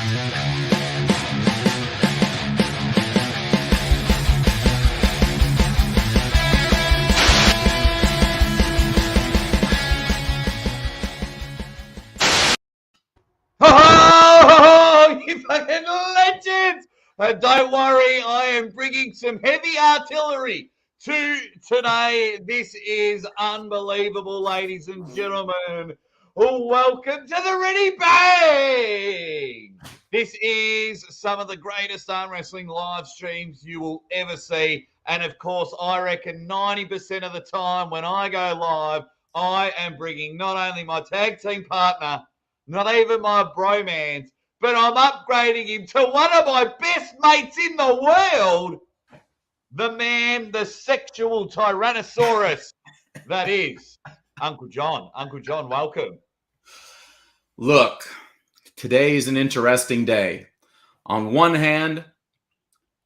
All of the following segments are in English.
Oh, you fucking legends! Don't worry, I am bringing some heavy artillery to today. This is unbelievable, ladies and gentlemen. Welcome to the Ready Bang! This is some of the greatest arm wrestling live streams you will ever see. And of course, I reckon 90% of the time when I go live, I am bringing not only my tag team partner, not even my bromance, but I'm upgrading him to one of my best mates in the world. The man, the sexual tyrannosaurus that is Uncle Jon. Uncle Jon, welcome. Look, today is an interesting day. On one hand,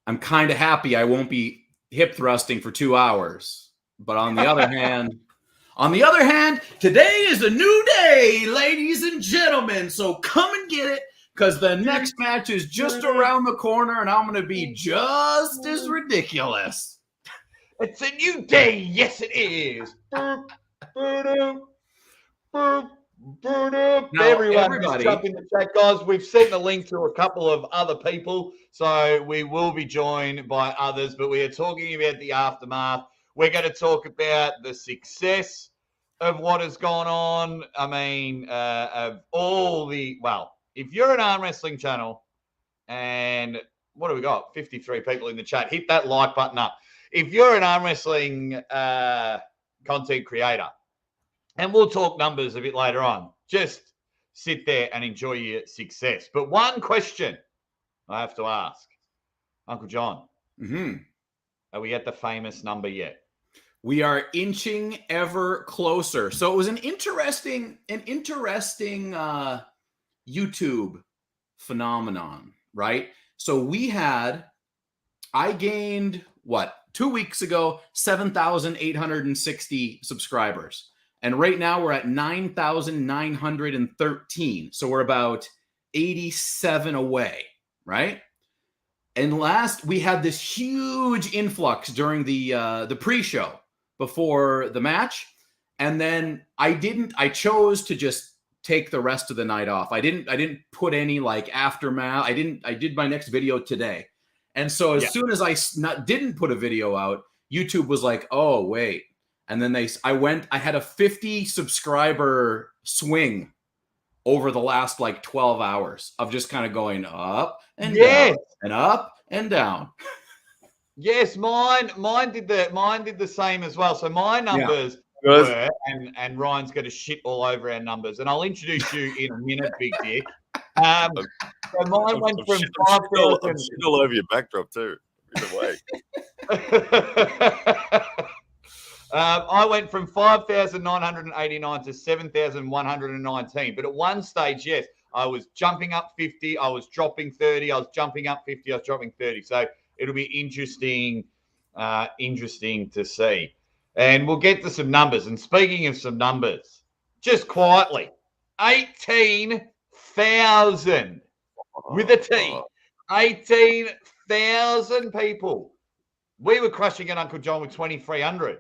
I'm kind of happy I won't be hip thrusting for 2 hours. But on the other hand, today is a new day, ladies and gentlemen. So come and get it, because the next match is just around the corner, and I'm going to be just as ridiculous. It's a new day. Yes, it is. Now, everybody, just jump in the chat, guys. We've sent a link to a couple of other people, so we will be joined by others, but we are talking about the aftermath. We're going to talk about the success of what has gone on. I mean, of all the, well, if you're an arm wrestling channel, and what do we got? 53 people in the chat. Hit that like button up. If you're an arm wrestling content creator, and we'll talk numbers a bit later on, just sit there and enjoy your success. But one question I have to ask, Uncle Jon, are we at the famous number yet? We are inching ever closer. So it was an interesting YouTube phenomenon, right? So I gained 2 weeks ago, 7,860 subscribers. And right now we're at 9,913. So we're about 87 away, right? And we had this huge influx during the pre-show before the match. And then I chose to just take the rest of the night off. I didn't put any aftermath. I did my next video today. And so as soon as I didn't put a video out, YouTube was like, oh, wait. And then I had a 50 subscriber swing over the last 12 hours of just kind of going up and down and up and down. Yes, mine did the same as well. So my numbers were, and Ryan's going to shit all over our numbers, and I'll introduce you in a minute, Big Dick. So mine went from 5,000. Shit all over your backdrop too. Either way. I went from 5,989 to 7,119. But at one stage, yes, I was jumping up 50. I was dropping 30. I was jumping up 50. I was dropping 30. So it'll be interesting to see. And we'll get to some numbers. And speaking of some numbers, just quietly, 18,000 with a T. 18,000 people. We were crushing it, Uncle Jon, with 2,300.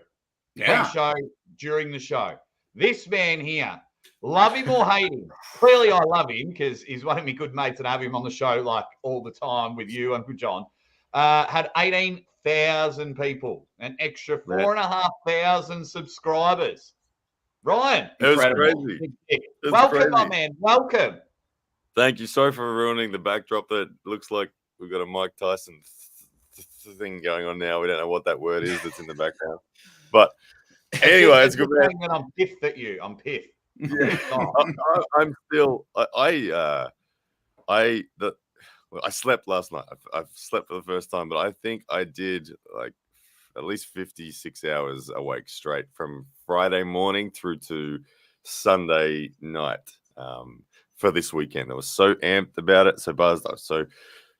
Pre-show, during the show. This man here, love him or hate him. Clearly, I love him because he's one of my good mates and I have him on the show all the time with you, Uncle Jon. Had 18,000 people, an extra 4,500 subscribers. Ryan, it was crazy. Welcome, my man. Welcome. Thank you. Sorry for ruining the backdrop. That looks like we've got a Mike Tyson thing going on now. We don't know what that word is that's in the background. But anyway, it's good. Man. I'm piffed at you. I'm piffed. Yeah. I'm still. I slept last night. I've slept for the first time, but I think I did at least 56 hours awake straight from Friday morning through to Sunday night for this weekend. I was so amped about it, so buzzed. I was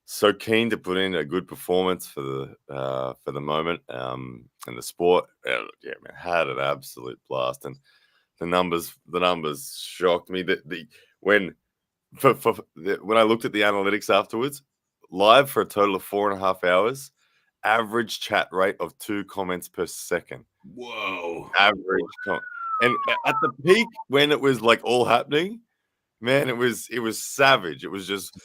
so keen to put in a good performance for the moment and the sport. Yeah, man, had an absolute blast, and the numbers shocked me. When when I looked at the analytics afterwards, live for a total of 4.5 hours, average chat rate of 2 comments per second. Whoa. Average and at the peak when it was like all happening, man, it was savage. It was just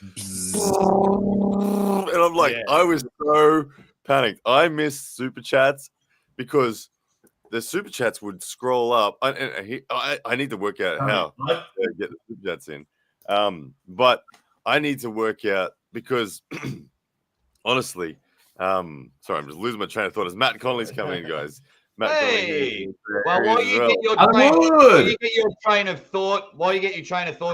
and I'm like, I was so panicked. I missed super chats because the super chats would scroll up. I need to work out how to get the super chats in. But I need to work out because honestly, sorry, I'm just losing my train of thought as Matt Connolly's coming in, guys. Matt Hey, Connolly well, while you get your train of thought,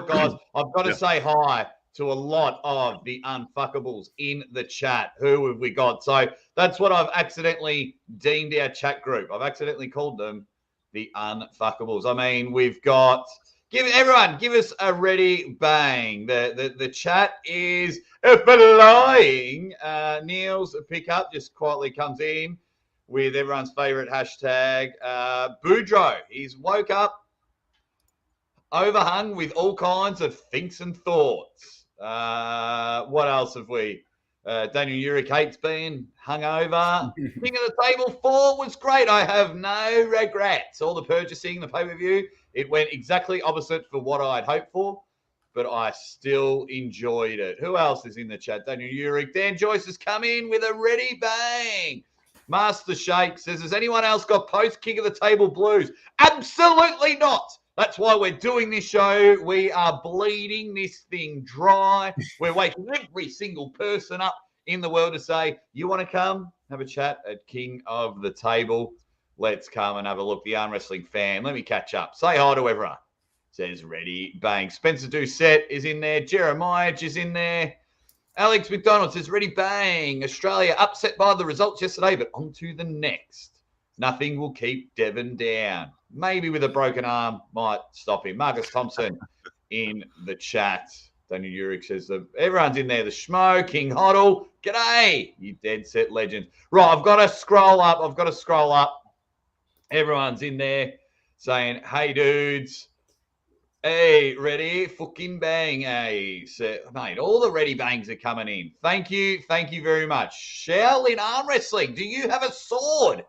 guys, I've got to say hi to a lot of the unfuckables in the chat. Who have we got? So that's what I've accidentally deemed our chat group. I've accidentally called them the unfuckables. I mean, we've got give us a ready bang. The chat is flying. Neil's pickup just quietly comes in with everyone's favorite hashtag. Boudreaux, he's woke up overhung with all kinds of thinks and thoughts. What else have we? Daniel Uric hates being hungover. King of the Table 4 was great. I have no regrets. All the purchasing, the pay-per-view, it went exactly opposite for what I'd hoped for, but I still enjoyed it. Who else is in the chat? Daniel Uric. Dan Joyce has come in with a ready bang. Master Shake says, has anyone else got post-King of the Table blues? Absolutely not. That's why we're doing this show. We are bleeding this thing dry. We're waking every single person up in the world to say, you want to come have a chat at King of the Table? Let's come and have a look. The Arm Wrestling fan. Let me catch up. Say hi to everyone. Says ready, bang. Spencer Doucette is in there. Jeremiah is in there. Alex McDonald says, ready, bang. Australia upset by the results yesterday, but on to the next. Nothing will keep Devon down. Maybe with a broken arm might stop him. Marcus Thompson in the chat. Daniel Uric says, everyone's in there. The Schmo, King Hoddle. G'day, you dead set legends. Right, I've got to scroll up. Everyone's in there saying, hey, dudes. Hey, ready? Fucking bang. Hey, so, mate, all the ready bangs are coming in. Thank you very much. Shell in arm wrestling. Do you have a sword?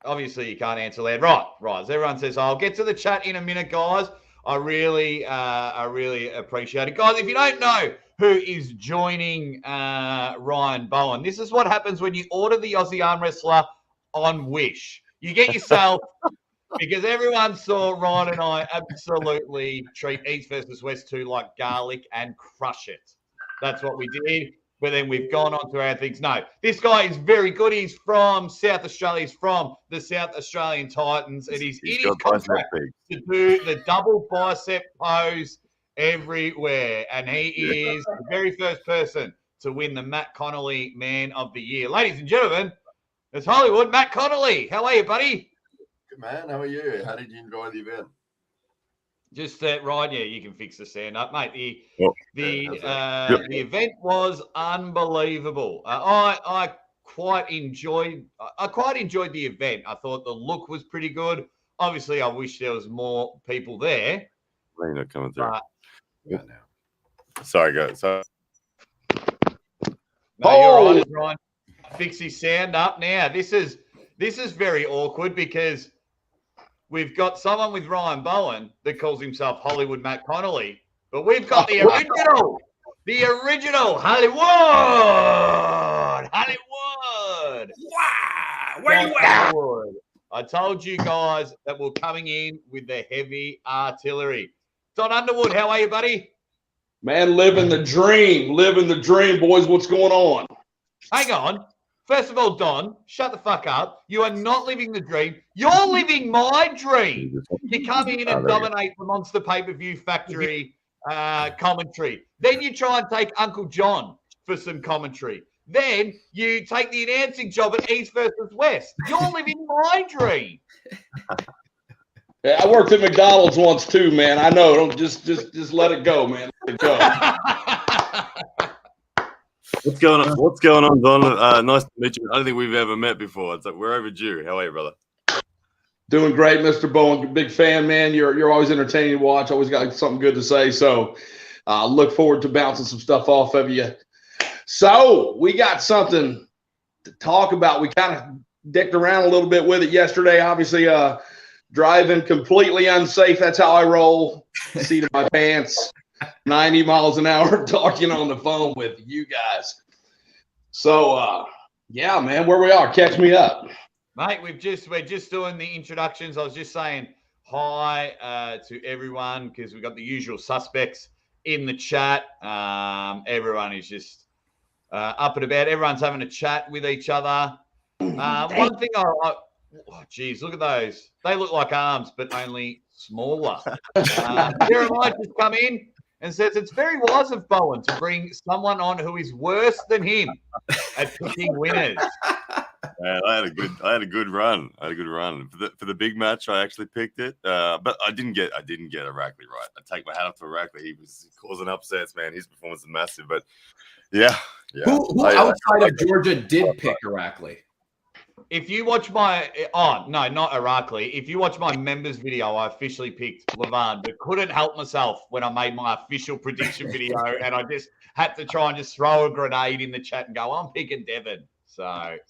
Obviously, you can't answer that. Right. As everyone says, I'll get to the chat in a minute, guys. I really appreciate it. Guys, if you don't know who is joining Ryan Bowen, this is what happens when you order the Aussie Arm Wrestler on Wish. You get yourself, because everyone saw Ryan and I absolutely treat East versus West 2 like garlic and crush it. That's what we did. But then we've gone on to our things. No, this guy is very good. He's from South Australia. He's from the South Australian Titans. And he's in his contract to do the double bicep pose everywhere. And he is the very first person to win the Matt Connolly Man of the Year. Ladies and gentlemen, it's Hollywood, Matt Connolly. How are you, buddy? Good, man. How are you? How did you enjoy the event? Just Ryan, yeah, you can fix the stand up, mate. The event was unbelievable. I quite enjoyed the event. I thought the look was pretty good. Obviously, I wish there was more people there. You're not coming through. Yeah, now. Sorry, guys. No, you're right, Ryan. Fix his sound up now. This is very awkward because we've got someone with Ryan Bowen that calls himself Hollywood Matt Connolly, but we've got the original Hollywood. Wow, where you at? I told you guys that we're coming in with the heavy artillery. Don Underwood, how are you, buddy? Man, living the dream, boys. What's going on? Hang on. First of all, Don, shut the fuck up. You are not living the dream. You're living my dream. You come in and dominate the Monster Pay-Per-View Factory commentary. Then you try and take Uncle Jon for some commentary. Then you take the announcing job at East versus West. You're living my dream. Yeah, I worked at McDonald's once too, man. I know. Don't just let it go, man. Let it go. What's going on, Don? Nice to meet you. I don't think we've ever met before. It's like we're overdue. How are you, brother? Doing great, Mr. Bowen. Big fan, man. You're always entertaining to watch. Always got something good to say. So look forward to bouncing some stuff off of you. So we got something to talk about. We kind of dicked around a little bit with it yesterday. Obviously, driving completely unsafe. That's how I roll. Seat of my pants, 90 miles an hour, talking on the phone with you guys. So, yeah, man, where we are. Catch me up. Mate, we're just doing the introductions. I was just saying hi to everyone because we've got the usual suspects in the chat. Everyone is just up and about. Everyone's having a chat with each other. One thing geez, look at those. They look like arms, but only smaller. Jeremiah just come in and says it's very wise of Bowen to bring someone on who is worse than him at picking winners. Man, I had a good run. For the big match. I actually picked it, but I didn't get Irakli right. I take my hat off to Irakli. He was causing upsets, man. His performance is massive, but yeah. Who outside of Georgia did pick Irakli? If you watch my not Irakli. If you watch my members video, I officially picked Levan, but couldn't help myself when I made my official prediction video, and I just had to try and just throw a grenade in the chat and go, I'm picking Devin. So I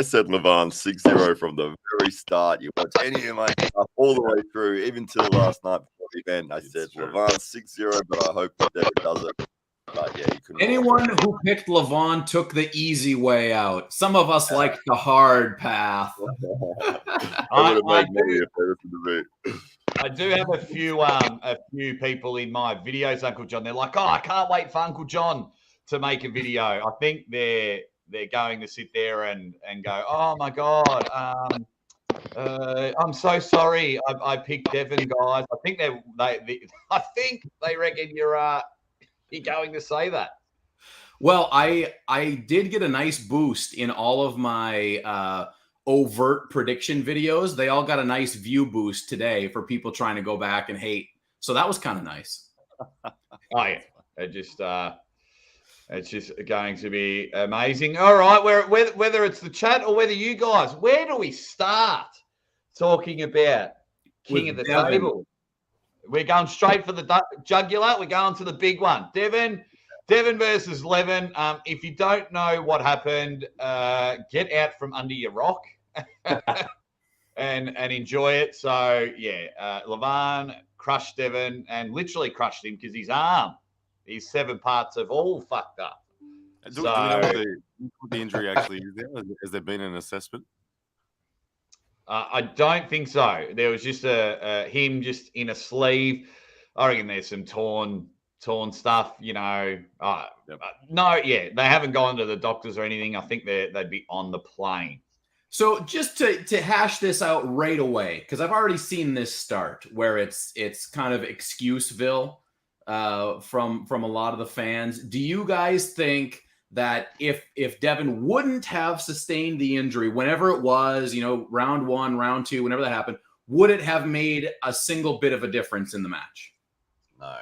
said Levan 6-0 from the very start. You watch any of my stuff all the way through, even till last night before the event. I said Levan 6-0, but I hope that Devin does it. But yeah, you couldn't. Anyone who picked Levan took the easy way out. Some of us like the hard path. I do have a few people in my videos, Uncle Jon. They're like, I can't wait for Uncle Jon to make a video. I think they're going to sit there and go, oh my God, I'm so sorry. I picked Devin, guys. I think they reckon you're going to say that. Well, I did get a nice boost in all of my overt prediction videos. They all got a nice view boost today for people trying to go back and hate. So that was kind of nice. Oh yeah, it's just going to be amazing. All right, whether it's the chat or whether you guys, where do we start talking about King of the Table? We're going straight for the jugular. We're going to the big one. Devin versus Levin. If you don't know what happened, get out from under your rock and enjoy it. So, yeah, Levan crushed Devin and literally crushed him because his 7 parts have all fucked up. Do we know what the injury actually is there? Has there been an assessment? I don't think so. There was just him just in a sleeve. I reckon there's some torn stuff, you know. No, they haven't gone to the doctors or anything. I think they'd be on the plane. So just to hash this out right away, because I've already seen this start where it's kind of Excuseville from a lot of the fans. Do you guys think that if Devin wouldn't have sustained the injury, whenever it was, you know, round 1, round 2, whenever that happened, would it have made a single bit of a difference in the match? No.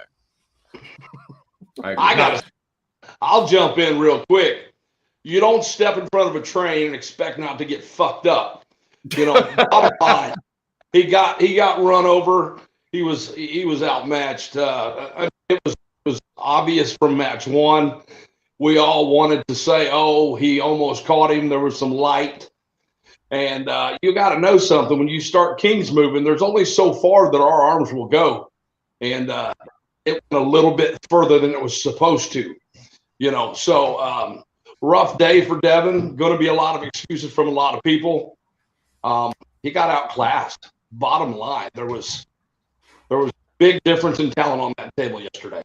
I'll jump in real quick. You don't step in front of a train and expect not to get fucked up. You know, bottom line, he got run over. He was outmatched. It was obvious from match 1. We all wanted to say, oh, he almost caught him. There was some light. And you got to know something. When you start Kings moving, there's only so far that our arms will go. And it went a little bit further than it was supposed to. You know, so rough day for Devin. Going to be a lot of excuses from a lot of people. He got outclassed. Bottom line, there was big difference in talent on that table yesterday.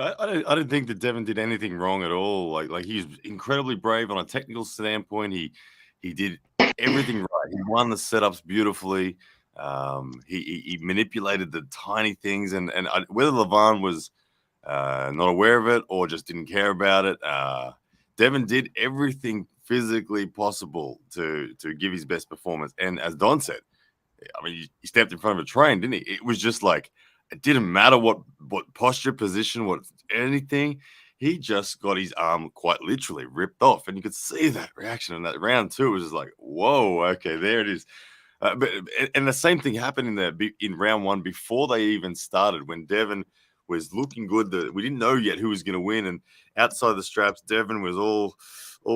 I don't think that Devin did anything wrong at all. Like he's incredibly brave on a technical standpoint. He did everything right. He won the setups beautifully. He manipulated the tiny things, and whether Levan was not aware of it or just didn't care about it, Devin did everything physically possible to give his best performance. And as Don said, I mean, he stepped in front of a train, didn't he? It was just like, it didn't matter what posture, position, what anything. He just got his arm quite literally ripped off, and you could see that reaction in that round 2. It was just like, whoa, okay, there it is. And the same thing happened in round one before they even started, when Devin was looking good. We didn't know yet who was going to win, and outside the straps, Devin was all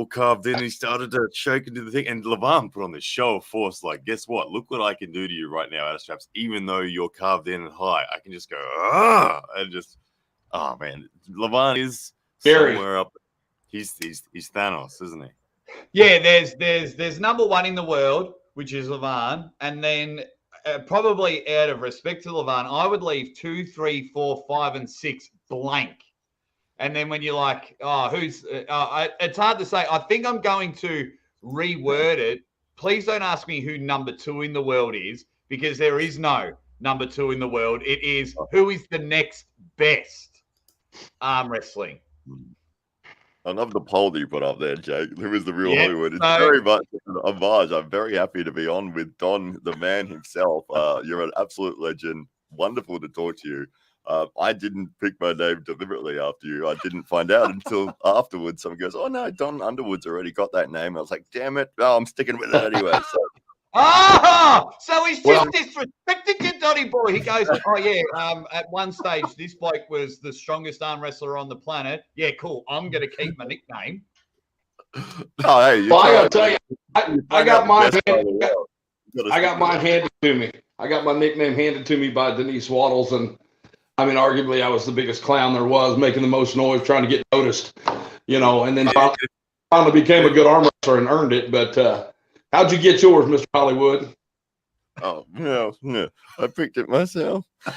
carved in. He started to shake into the thing, and Levan put on this show of force. Like, guess what? Look what I can do to you right now out of straps. Even though you're carved in and high, I can just go and just. Oh man, Levan is somewhere up. He's Thanos, isn't he? Yeah, there's number one in the world, which is Levan, and then probably out of respect to Levan, I would leave 2, 3, 4, 5, and 6 blank. And then when you're like, oh, who's? It's hard to say. I think I'm going to reword it. Please don't ask me who number 2 in the world is, because there is no number 2 in the world. It is who is the next best arm wrestling. I love the poll that you put up there, Jake. Who is the real Hollywood? It's so, very much an homage. I'm very happy to be on with Don, the man himself. You're an absolute legend. Wonderful to talk to you. I didn't pick my name deliberately after you. I didn't find out until afterwards. Someone goes, "Oh no, Don Underwood's already got that name." I was like, "Damn it! Oh, I'm sticking with it anyway." So he's just disrespected you, Donny boy. He goes, "Oh yeah, at one stage this bloke was the strongest arm wrestler on the planet. Yeah, cool. I'm gonna keep my nickname." Oh hey, well, I gotta tell you, I got mine. I got mine handed to me. I got my nickname handed to me by Denise Waddles, and I mean, arguably, I was the biggest clown there was, making the most noise, trying to get noticed, and then finally became a good arm wrestler and earned it. But how'd you get yours, Mr. Hollywood? Oh no, I picked it myself. I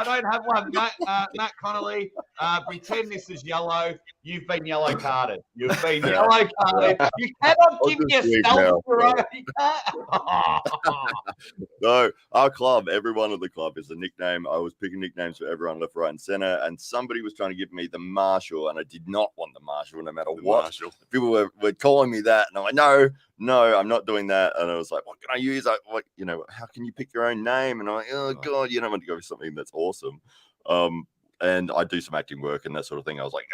don't have one. Matt Connolly, pretend this is yellow. You've been yellow carded. You've been yellow carded. You cannot give yourself your own. No, our club, everyone at the club is a nickname. I was picking nicknames for everyone left, right, and center, and somebody was trying to give me the Marshall, and I did not want the Marshall no matter what. Marshall. People were calling me that, and I'm like, no, I'm not doing that. And I was like, what can I use? How can you pick your own name? And I'm like, oh God, I want to go for something that's awesome. And I do some acting work and that sort of thing. I was like,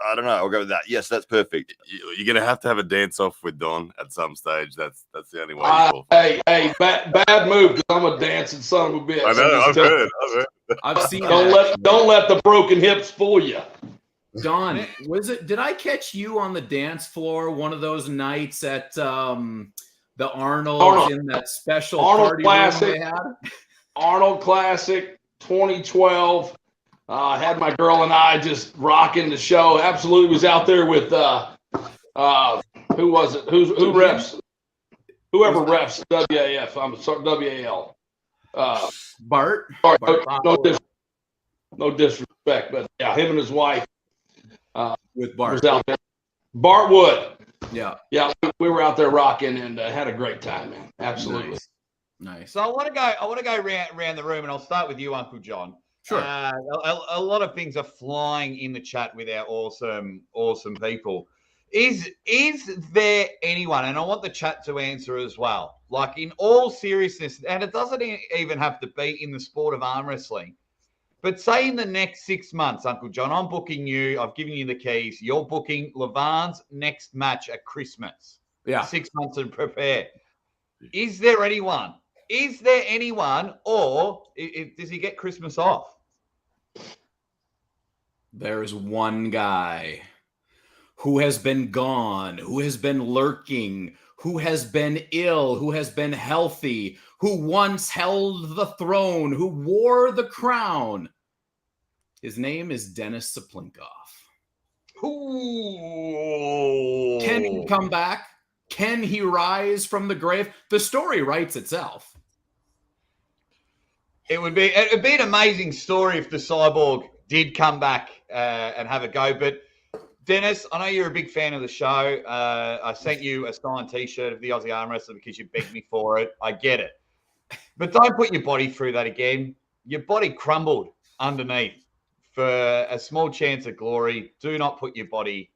I don't know, I'll go with that. Yes, that's perfect. You're gonna have to have a dance off with Don at some stage. That's the only way. Hey, bad move, because I'm a dancing son of a bitch. I know. I've heard. I've seen. Don't let the broken hips fool you. Don, did I catch you on the dance floor one of those nights at the Arnold in that special Arnold party room they had? Arnold Classic 2012. I had my girl and I just rocking the show. Absolutely was out there with who was it? Who refs? Whoever refs WAF. I'm sorry, WAL. Bart. Sorry, no disrespect, but yeah, him and his wife. With Bart was out there. Bart Wood. Yeah, we were out there rocking and had a great time, man. Absolutely. Nice. So I want to go around the room, and I'll start with you, Uncle Jon. Sure. A lot of things are flying in the chat with our awesome people. Is there anyone, and I want the chat to answer as well, like in all seriousness, and it doesn't even have to be in the sport of arm wrestling, but say in the next 6 months, Uncle Jon, I'm booking you, I've given you the keys, you're booking Levan's next match at Christmas. Yeah. 6 months to prepare. Is there anyone, or does he get Christmas off? There is one guy who has been gone, who has been lurking, who has been ill, who has been healthy, who once held the throne, who wore the crown. His name is Dennis Saplinkoff. Ooh. Can he come back? Can he rise from the grave? The story writes itself. It'd be an amazing story if the Cyborg did come back and have a go. But Dennis, I know you're a big fan of the show. I sent you a signed T-shirt of the Aussie ArmWrestler because you begged me for it. I get it. But don't put your body through that again. Your body crumbled underneath for a small chance of glory. Do not put your body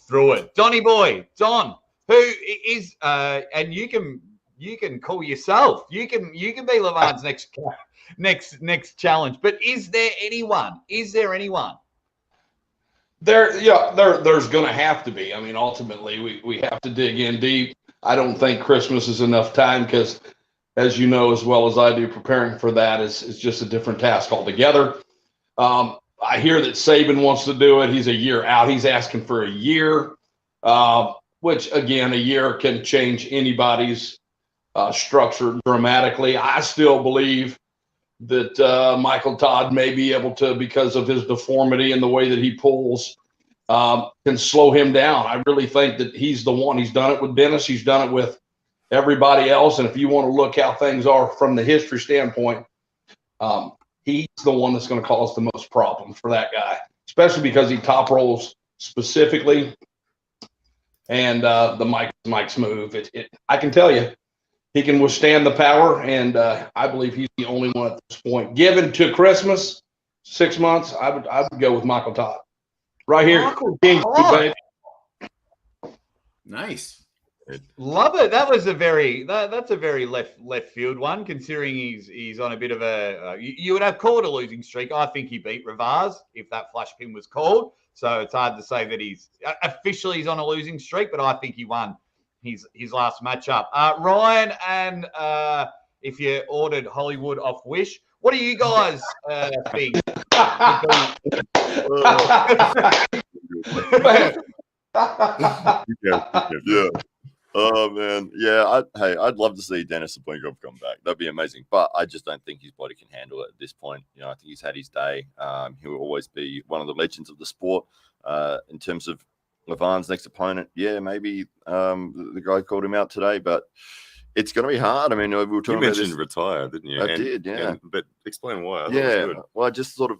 through it. Donny boy, Don, who is and you can you can call yourself. You can be Levan's next challenge. But is there anyone? There's going to have to be. I mean, ultimately, we have to dig in deep. I don't think Christmas is enough time because, as you know as well as I do, preparing for that is just a different task altogether. I hear that Saban wants to do it. He's a year out. He's asking for a year, which, again, a year can change anybody's structure dramatically. I still believe that Michael Todd may be able to, because of his deformity and the way that he pulls, can slow him down. I really think that he's the one. He's done it with Dennis. He's done it with everybody else. And if you want to look how things are from the history standpoint, he's the one that's going to cause the most problems for that guy, especially because he top rolls specifically. And the Mike's move, I can tell you, he can withstand the power, and I believe he's the only one at this point. Given to Christmas, 6 months, I would go with Michael Todd. Right here. Michael Todd. Nice. Love it. That was that's a very left field one, considering he's on a bit of a you would have called a losing streak. I think he beat Rivaz if that flash pin was called. So it's hard to say that he's on a losing streak, but I think he won his last matchup. Ryan, and if you ordered Hollywood off Wish, what do you guys think? Yeah. Oh man, yeah. I'd love to see Dennis Sablinko come back. That'd be amazing. But I just don't think his body can handle it at this point. You know, I think he's had his day. He will always be one of the legends of the sport. In terms of Levan's next opponent, yeah, maybe the guy called him out today, but it's going to be hard. I mean, we were talking You about mentioned this. retire, didn't you? I did, yeah. But explain why. I thought it Yeah, was good. well, I just sort of,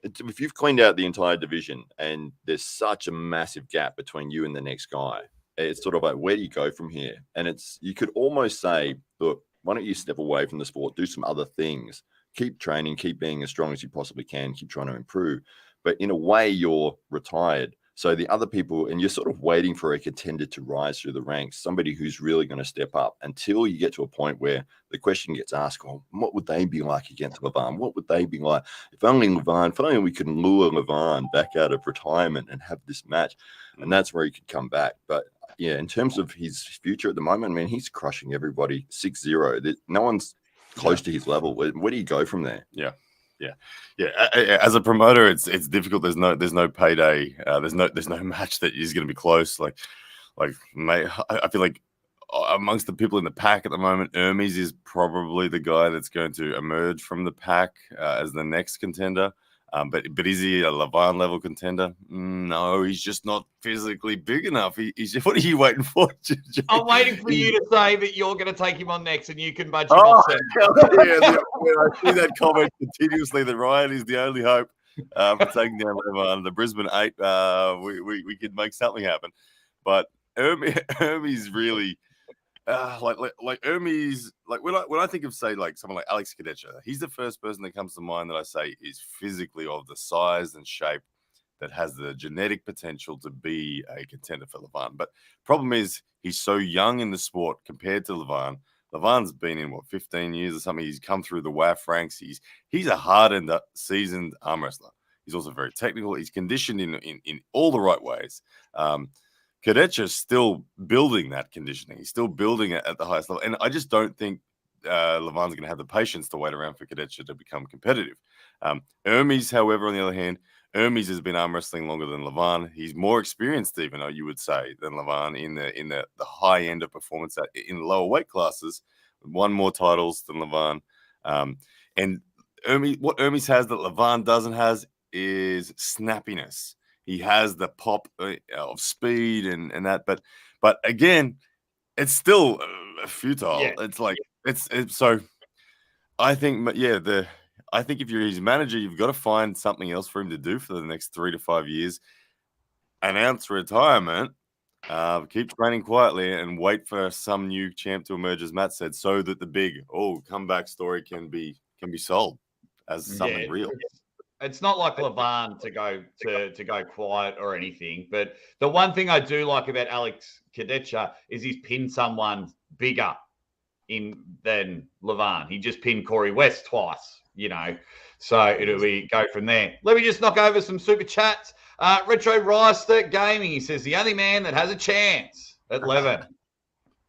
if you've cleaned out the entire division and there's such a massive gap between you and the next guy, it's sort of like, where do you go from here? And you could almost say, look, why don't you step away from the sport, do some other things, keep training, keep being as strong as you possibly can, keep trying to improve. But in a way, you're retired. So the other people, and you're sort of waiting for a contender to rise through the ranks, somebody who's really going to step up until you get to a point where the question gets asked, well, what would they be like against Levan? What would they be like? If only we could lure Levan back out of retirement and have this match. And that's where he could come back. But yeah, in terms of his future at the moment, I mean, he's crushing everybody 6-0. No one's close to his level. Where do you go from there? Yeah. As a promoter, it's difficult. There's no payday. There's no match that is going to be close. Like, mate, I feel like amongst the people in the pack at the moment, Hermes is probably the guy that's going to emerge from the pack as the next contender. But is he a Levan level contender? No, he's just not physically big enough. He's what are you waiting for? I'm waiting for you to say that you're going to take him on next and you can budge him Oh, off. yeah, I see that comment continuously that Ryan is the only hope for taking down Levan. The Brisbane 8, we could make something happen. But Hermes really, like Hermes, like when I think of, say, like someone like Alex Kadecha, he's the first person that comes to mind that I say is physically of the size and shape that has the genetic potential to be a contender for Levan. But problem is he's so young in the sport compared to Levan. Levan's been in 15 years or something. He's come through the WAF ranks. He's a hardened, seasoned arm wrestler. He's also very technical. He's conditioned in all the right ways. Kadecha's still building that conditioning. He's still building it at the highest level. And I just don't think Levan's going to have the patience to wait around for Kadecha to become competitive. Hermes, however, on the other hand, Hermes has been arm wrestling longer than Levan. He's more experienced, even, you would say, than Levan in the high end of performance in lower weight classes. Won more titles than Levan. And what Hermes has that Levan doesn't has is snappiness. He has the pop of speed and that, but again, it's still futile. Yeah. It's like it's so. I think, I think if you're his manager, you've got to find something else for him to do for the next 3 to 5 years. Announce retirement, keep training quietly, and wait for some new champ to emerge, as Matt said, so that the big comeback story can be sold as something real. It's not like Levan to go quiet or anything, but the one thing I do like about Alex Kadecha is he's pinned someone bigger than Levan. He just pinned Corey West twice, So it'll go from there. Let me just knock over some super chats. Retro Ryster Gaming, he says, the only man that has a chance at 11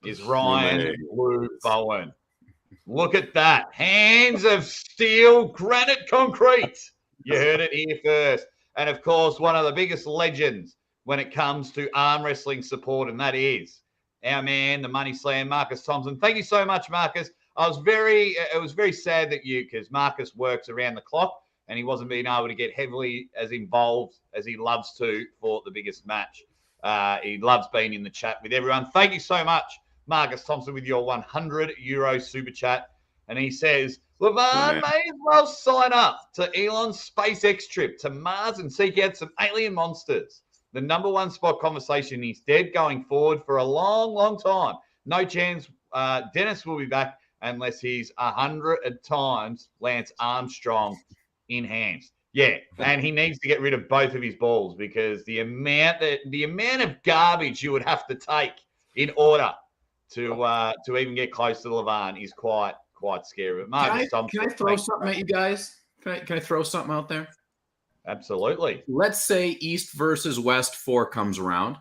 is Ryan Blue Bowen. Look at that. Hands of steel, granite concrete. You heard it here first. And, of course, one of the biggest legends when it comes to arm wrestling support, and that is our man, the Money Slam, Marcus Thompson. Thank you so much, Marcus. It was very sad that because Marcus works around the clock and he wasn't being able to get heavily as involved as he loves to for the biggest match. He loves being in the chat with everyone. Thank you so much, Marcus Thompson, with your €100 super chat. And he says, Levan may as well sign up to Elon's SpaceX trip to Mars and seek out some alien monsters. The number one spot conversation is dead going forward for a long, long time. No chance Dennis will be back unless he's 100 times Lance Armstrong enhanced. Yeah, and he needs to get rid of both of his balls because the amount of garbage you would have to take in order to even get close to Levan is quite scary. But Marcus Thompson, can I throw something at you guys? Can I throw something out there? Absolutely. Let's say East versus West 4 comes around.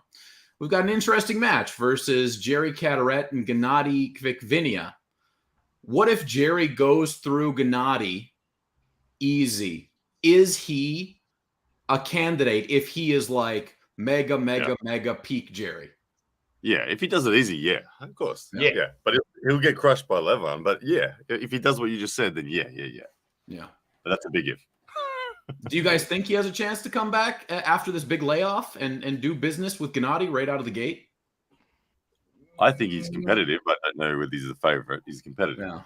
We've got an interesting match versus Jerry Cataret and Gennady Kvikvinia. What if Jerry goes through Gennady easy? Is he a candidate if he is like mega peak Jerry? Yeah, if he does it easy, yeah, of course. Yeah. But he'll get crushed by Levan. But yeah, if he does what you just said, then yeah. But that's a big if. Do you guys think he has a chance to come back after this big layoff and do business with Gennady right out of the gate? I think he's competitive, but I don't know whether he's the favorite. He's competitive. Yeah.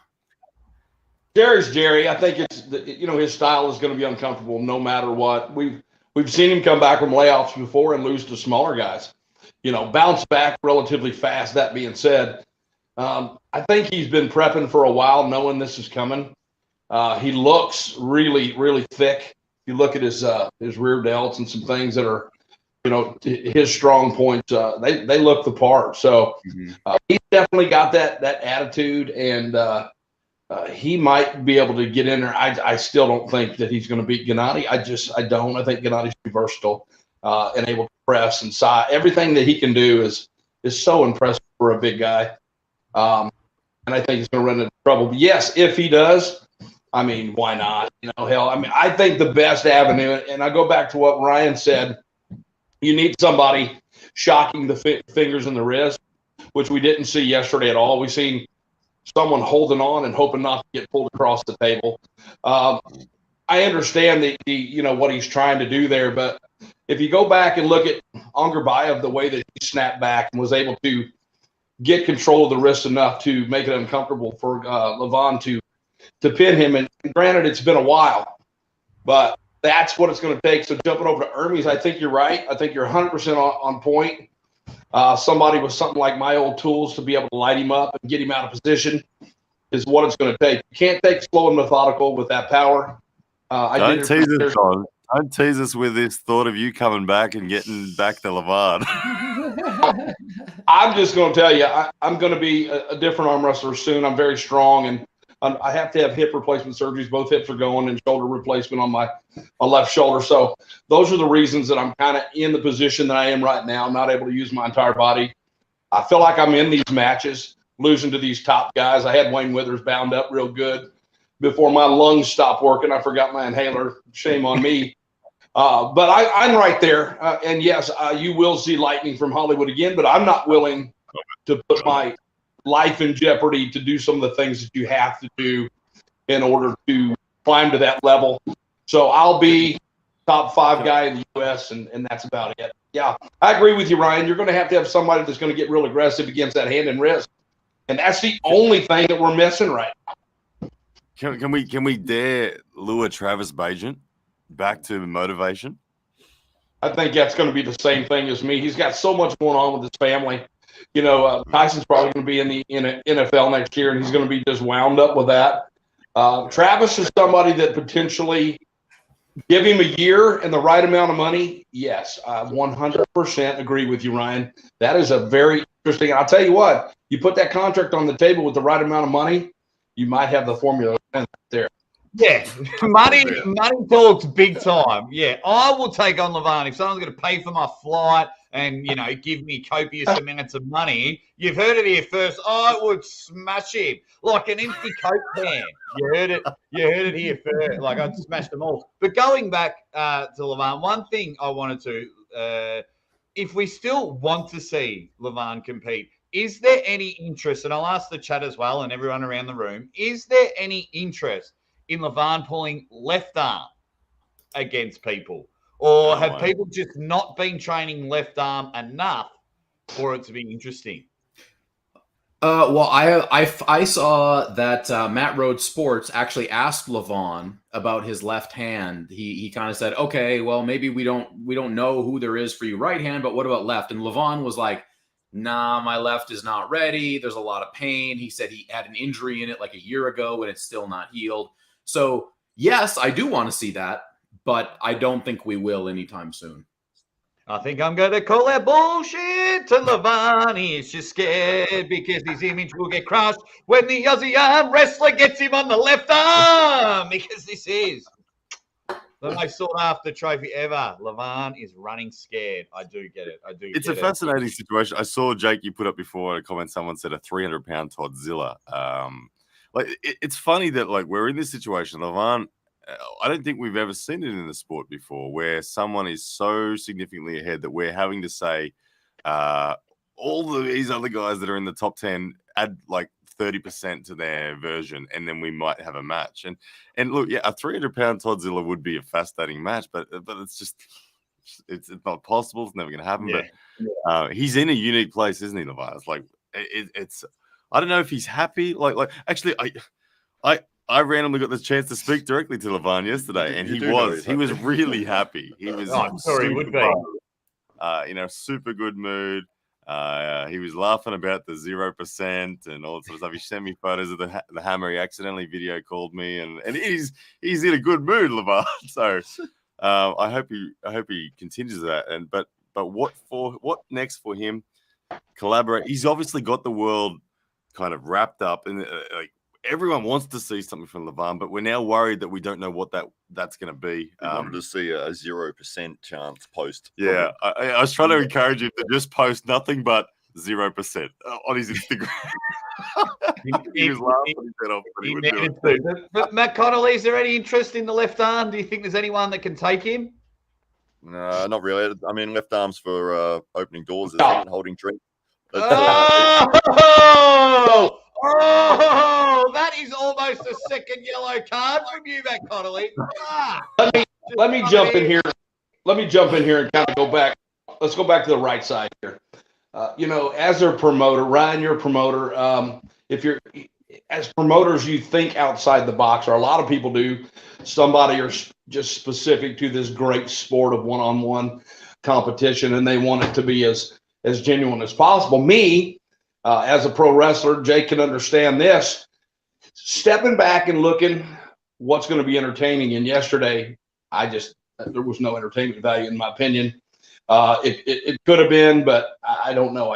Jerry's Jerry. I think it's his style is going to be uncomfortable no matter what. We've seen him come back from layoffs before and lose to smaller guys. Bounce back relatively fast. That being said, I think he's been prepping for a while, knowing this is coming. He looks really, really thick. If you look at his rear delts and some things that are, his strong points, they look the part. So he's definitely got that attitude, and he might be able to get in there. I still don't think that he's going to beat Gennady. I don't. I think Gennady's versatile and able to press and size. Everything that he can do is so impressive for a big guy. And I think he's going to run into trouble. But yes, if he does, I mean, why not? Hell, I mean, I think the best avenue, and I go back to what Ryan said, you need somebody shocking the fingers and the wrist, which we didn't see yesterday at all. We seen someone holding on and hoping not to get pulled across the table. I understand what he's trying to do there, but if you go back and look at Angerbayev, the way that he snapped back and was able to get control of the wrist enough to make it uncomfortable for Levan to pin him. And granted, it's been a while, but that's what it's going to take. So jumping over to Hermes, I think you're right. I think you're 100% on point. Somebody with something like my old tools to be able to light him up and get him out of position is what it's going to take. You can't take slow and methodical with that power. Don't tease us, John. Don't tease us with this thought of you coming back and getting back to Levan. I'm just going to tell you, I'm going to be a different arm wrestler soon. I'm very strong, and I have to have hip replacement surgeries. Both hips are going, and shoulder replacement on my left shoulder. So those are the reasons that I'm kind of in the position that I am right now. I'm not able to use my entire body. I feel like I'm in these matches, losing to these top guys. I had Wayne Withers bound up real good before my lungs stopped working. I forgot my inhaler. Shame on me. But I'm right there. And yes, you will see lightning from Hollywood again, but I'm not willing to put my life in jeopardy to do some of the things that you have to do in order to climb to that level. So I'll be top 5 guy in the U.S., and that's about it. Yeah, I agree with you, Ryan. You're going to have somebody that's going to get real aggressive against that hand and wrist. And that's the only thing that we're missing right now. Can we dare lure Travis Bagent back to motivation? I think that's going to be the same thing as me. He's got so much going on with his family. Tyson's probably going to be in the NFL next year, and he's going to be just wound up with that. Travis is somebody that potentially give him a year and the right amount of money. Yes, I 100% agree with you, Ryan. That is a very interesting. And I'll tell you what, you put that contract on the table with the right amount of money, you might have the formula there. Yeah, money talks big time. Yeah, I will take on Levant if someone's going to pay for my flight and give me copious amounts of money. You've heard it here first. I would smash him like an empty Coke can. You heard it. You heard it here first. Like I'd smash them all. But going back to Levant, one thing I wanted to, if we still want to see Levant compete, is there any interest? And I'll ask the chat as well and everyone around the room. Is there any interest in Levant pulling left arm against people? Or have people just not been training left arm enough for it to be interesting? Well, I saw that Matt Rhodes Sports actually asked Levant about his left hand. He kind of said, okay, well, maybe we don't know who there is for you right hand, but what about left? And Levant was like, nah, my left is not ready. There's a lot of pain. He said he had an injury in it like a year ago and it's still not healed. So, yes, I do want to see that, but I don't think we will anytime soon. I think I'm going to call that bullshit to Levant. He's just scared because his image will get crushed when the Aussie ArmWrestler gets him on the left arm, because this is the most sought-after trophy ever. Levant is running scared. I do get it. It's a fascinating situation. I saw, Jake, you put up before in a comment, someone said a 300-pound Toddzilla. It's funny that we're in this situation. Levant, I don't think we've ever seen it in the sport before, where someone is so significantly ahead that we're having to say all these other guys that are in the top 10 add 30% to their version, and then we might have a match. And look, yeah, a 300-pound Toddzilla would be a fascinating match, but it's just it's not possible. It's never going to happen. Yeah. But he's in a unique place, isn't he, Levant? It's it's. I don't know if he's happy. Actually, I randomly got the chance to speak directly to Levant yesterday, and he was really happy. He was he would be. Super good mood. He was laughing about the 0% and all that sort of stuff. He sent me photos of the hammer. He accidentally video called me, and he's in a good mood, Levant. So I hope he continues that. But what next for him? Collaborate. He's obviously got the world kind of wrapped up, and everyone wants to see something from Levant, but we're now worried that we don't know what that's going to be. We wanted to see a 0% chance post. Yeah, I was trying to encourage him to just post nothing but 0% on his Instagram. He was laughing his head off, but he would do it. But Matt Connolly, is there any interest in the left arm? Do you think there's anyone that can take him? No, not really. I mean, left arms for opening doors, holding drinks. Oh, that is almost a second yellow card from you, Matt Connolly. Let me jump in here. Let me jump in here and kind of go back. Let's go back to the right side here. As a promoter, Ryan, you're a promoter. If you're as promoters, you think outside the box, or a lot of people do. Somebody are just specific to this great sport of one-on-one competition, and they want it to be as genuine as possible. Me, as a pro wrestler, Jake can understand this. Stepping back and looking what's going to be entertaining. And yesterday, there was no entertainment value in my opinion. It could have been, but I don't know.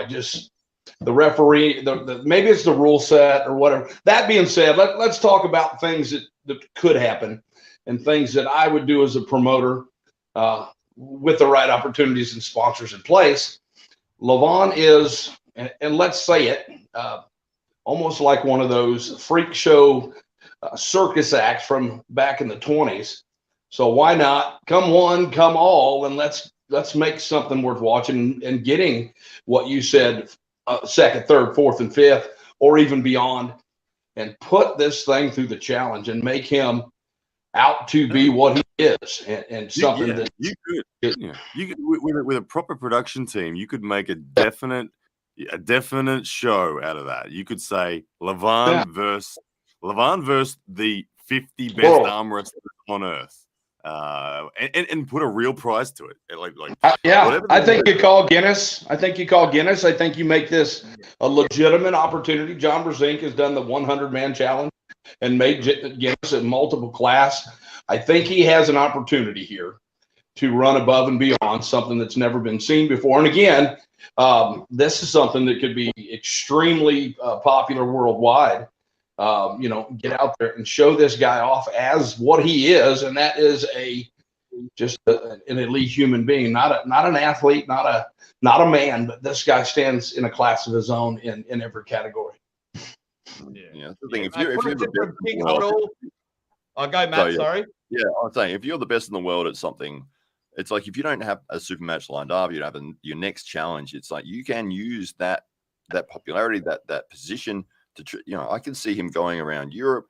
The referee, maybe it's the rule set or whatever. That being said, let's talk about things that could happen and things that I would do as a promoter with the right opportunities and sponsors in place. Levant is, and let's say it, almost like one of those freak show circus acts from back in the 20s. So why not come one, come all, and let's make something worth watching and getting what you said, second, third, fourth, and fifth, or even beyond, and put this thing through the challenge and make him out to be what he is, and something that you could with a proper production team, you could make a definite show out of that. You could say Levant versus the 50 best arm wrestlers on earth. And put a real prize to it. I think you call Guinness. I think you make this a legitimate opportunity. John Brzezinski has done the 100-man challenge and made Guinness a multiple class. I think he has an opportunity here to run above and beyond, something that's never been seen before. And again, this is something that could be extremely popular worldwide. Get out there and show this guy off as what he is, and that is just an elite human being, not an athlete, not a man, but this guy stands in a class of his own in every category. Yeah, that's the thing. If you're the best in the world, I'll go, Matt. Sorry. Yeah, I'm saying if you're the best in the world at something, it's like if you don't have a super match lined up, you don't have your next challenge. It's like you can use that popularity, that position to, I can see him going around Europe,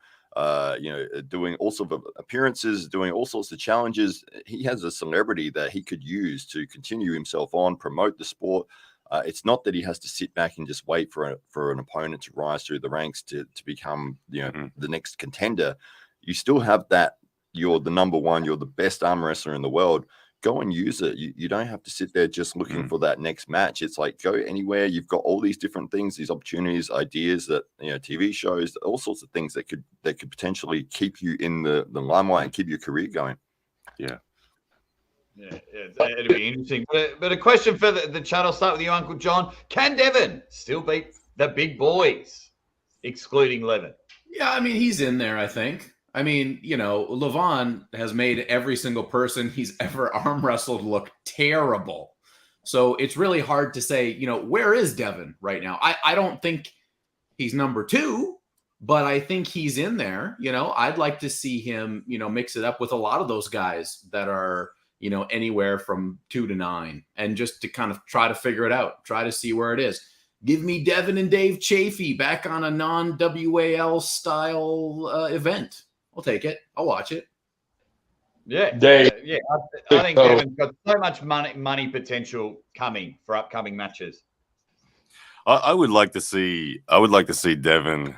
doing all sorts of appearances, doing all sorts of challenges. He has a celebrity that he could use to continue himself on, promote the sport. It's not that he has to sit back and just wait for an opponent to rise through the ranks to become, the next contender. You still have that. You're the number one. You're the best arm wrestler in the world. Go and use it. You don't have to sit there just looking for that next match. It's like go anywhere. You've got all these different things, these opportunities, ideas that TV shows, all sorts of things that could potentially keep you in the limelight and keep your career going. Yeah, it'll be interesting. But a question for the chat. I'll start with you, Uncle John. Can Devin still beat the big boys, excluding Levin? Yeah, I mean, he's in there, I think. I mean, Levon has made every single person he's ever arm wrestled look terrible. So it's really hard to say, where is Devin right now? I don't think he's number 2, but I think he's in there. I'd like to see him, mix it up with a lot of those guys that are, anywhere from 2 to 9, and just to kind of try to figure it out, try to see where it is. Give me Devin and Dave Chafee back on a non-WAL style event. I'll take it. I'll watch it. Yeah, Dave. Yeah, I think Devin's got so much money potential coming for upcoming matches. I would like to see Devin.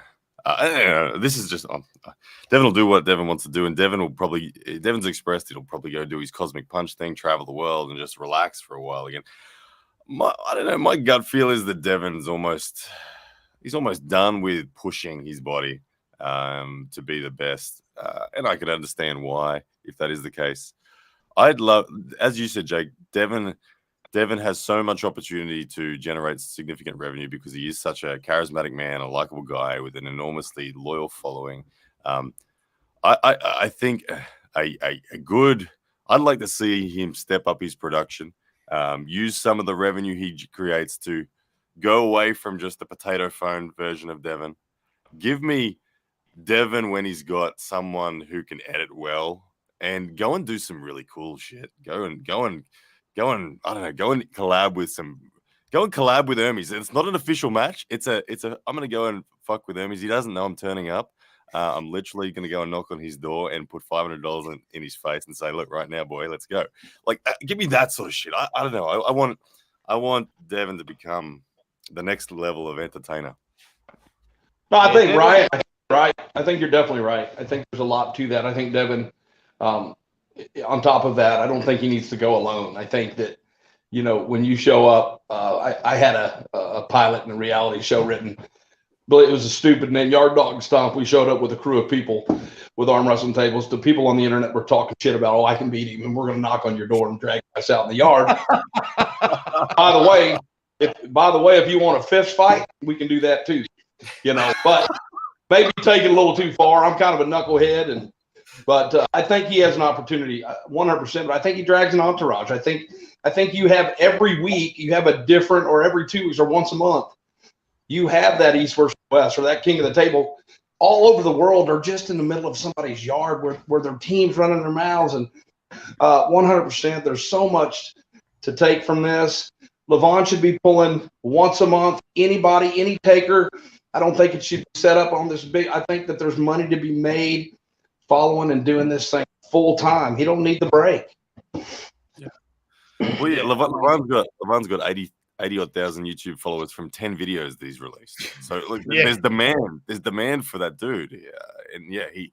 This is just Devin will do what Devin wants to do, and Devin's expressed he'll probably go do his cosmic punch thing, travel the world, and just relax for a while again. I don't know. My gut feel is that Devin's almost done with pushing his body to be the best. And I could understand why, if that is the case. I'd love, as you said, Jake, Devin has so much opportunity to generate significant revenue because he is such a charismatic man, a likable guy with an enormously loyal following. I think I'd like to see him step up his production, use some of the revenue he creates to go away from just the potato phone version of Devin. Give me Devin when he's got someone who can edit well, and go and do some really cool shit. Go and I don't know, go and collab with Hermes. It's not an official match. It's a I'm gonna go and fuck with Hermes. He doesn't know I'm turning up. I'm literally gonna go and knock on his door and put $500 in his face and say, look, right now, boy, let's go. Like, give me that sort of shit. I don't know. I want Devin to become the next level of entertainer. No, I think Ryan. Right. I think you're definitely right. I think there's a lot to that. I think Devin, on top of that, I don't think he needs to go alone. I think that, when you show up, I had a pilot in a reality show written, but it was a stupid name, Yard Dog Stomp. We showed up with a crew of people with arm wrestling tables. The people on the internet were talking shit about, I can beat him, and we're going to knock on your door and drag us out in the yard. By the way, if you want a fist fight, we can do that too, but maybe take it a little too far. I'm kind of a knucklehead, but I think he has an opportunity, 100%. But I think he drags an entourage. I think you have every week, you have a different, or every 2 weeks, or once a month, you have that East versus West, or that king of the table, all over the world, or just in the middle of somebody's yard where their team's running their mouths. And 100%, there's so much to take from this. Levon should be pulling once a month. Anybody, any taker. I don't think it should be set up on this big. I think that there's money to be made following and doing this thing full time. He don't need the break. Yeah. Well, yeah, Levon's got 80-odd thousand YouTube followers from 10 videos that he's released. So look, there's demand for that dude. Yeah, and yeah, he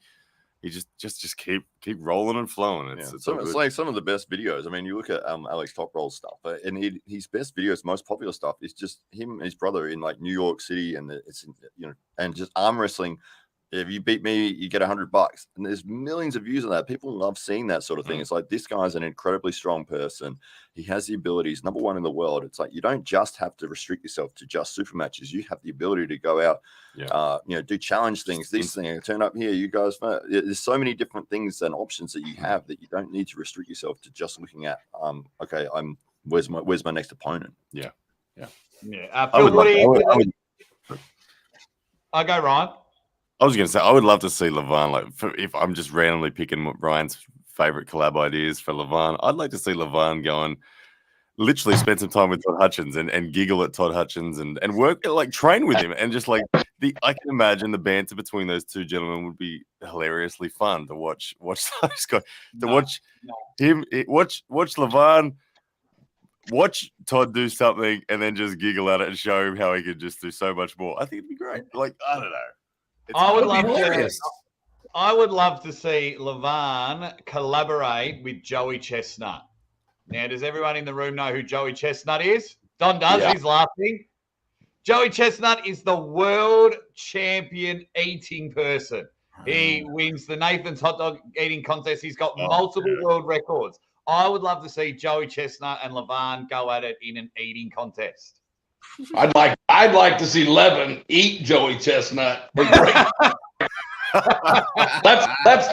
just keep rolling and flowing. It's like some of the best videos. I mean, you look at Alex Top Roll stuff, and his best videos, most popular stuff, is just him and his brother in like New York City, and it's and just arm wrestling If you beat me, you get $100. And there's millions of views on that. People love seeing that sort of thing. It's like, this guy's an incredibly strong person. He has the abilities, number one in the world. It's like, you don't just have to restrict yourself to just super matches. You have the ability to go out, do challenge things, this thing, turn up here. You guys, there's so many different things and options that you have that you don't need to restrict yourself to just looking at, okay, where's my next opponent? Yeah. I go, Ryan. I was going to say, I would love to see Levan, if I'm just randomly picking Ryan's favorite collab ideas for Levan, I'd like to see Levan go and literally spend some time with Todd Hutchins and giggle at Todd Hutchins and work, train with him. And just I can imagine the banter between those two gentlemen would be hilariously fun to watch watch Levan, watch Todd do something and then just giggle at it and show him how he could just do so much more. I think it'd be great. I don't know. I would love to see Levan collaborate with Joey Chestnut. Now, does everyone in the room know who Joey Chestnut is? Don does. Yeah. He's laughing. Joey Chestnut is the world champion eating person. He wins the Nathan's hot dog eating contest. He's got multiple world records. I would love to see Joey Chestnut and Levan go at it in an eating contest. I'd like to see Levin eat Joey Chestnut. Let's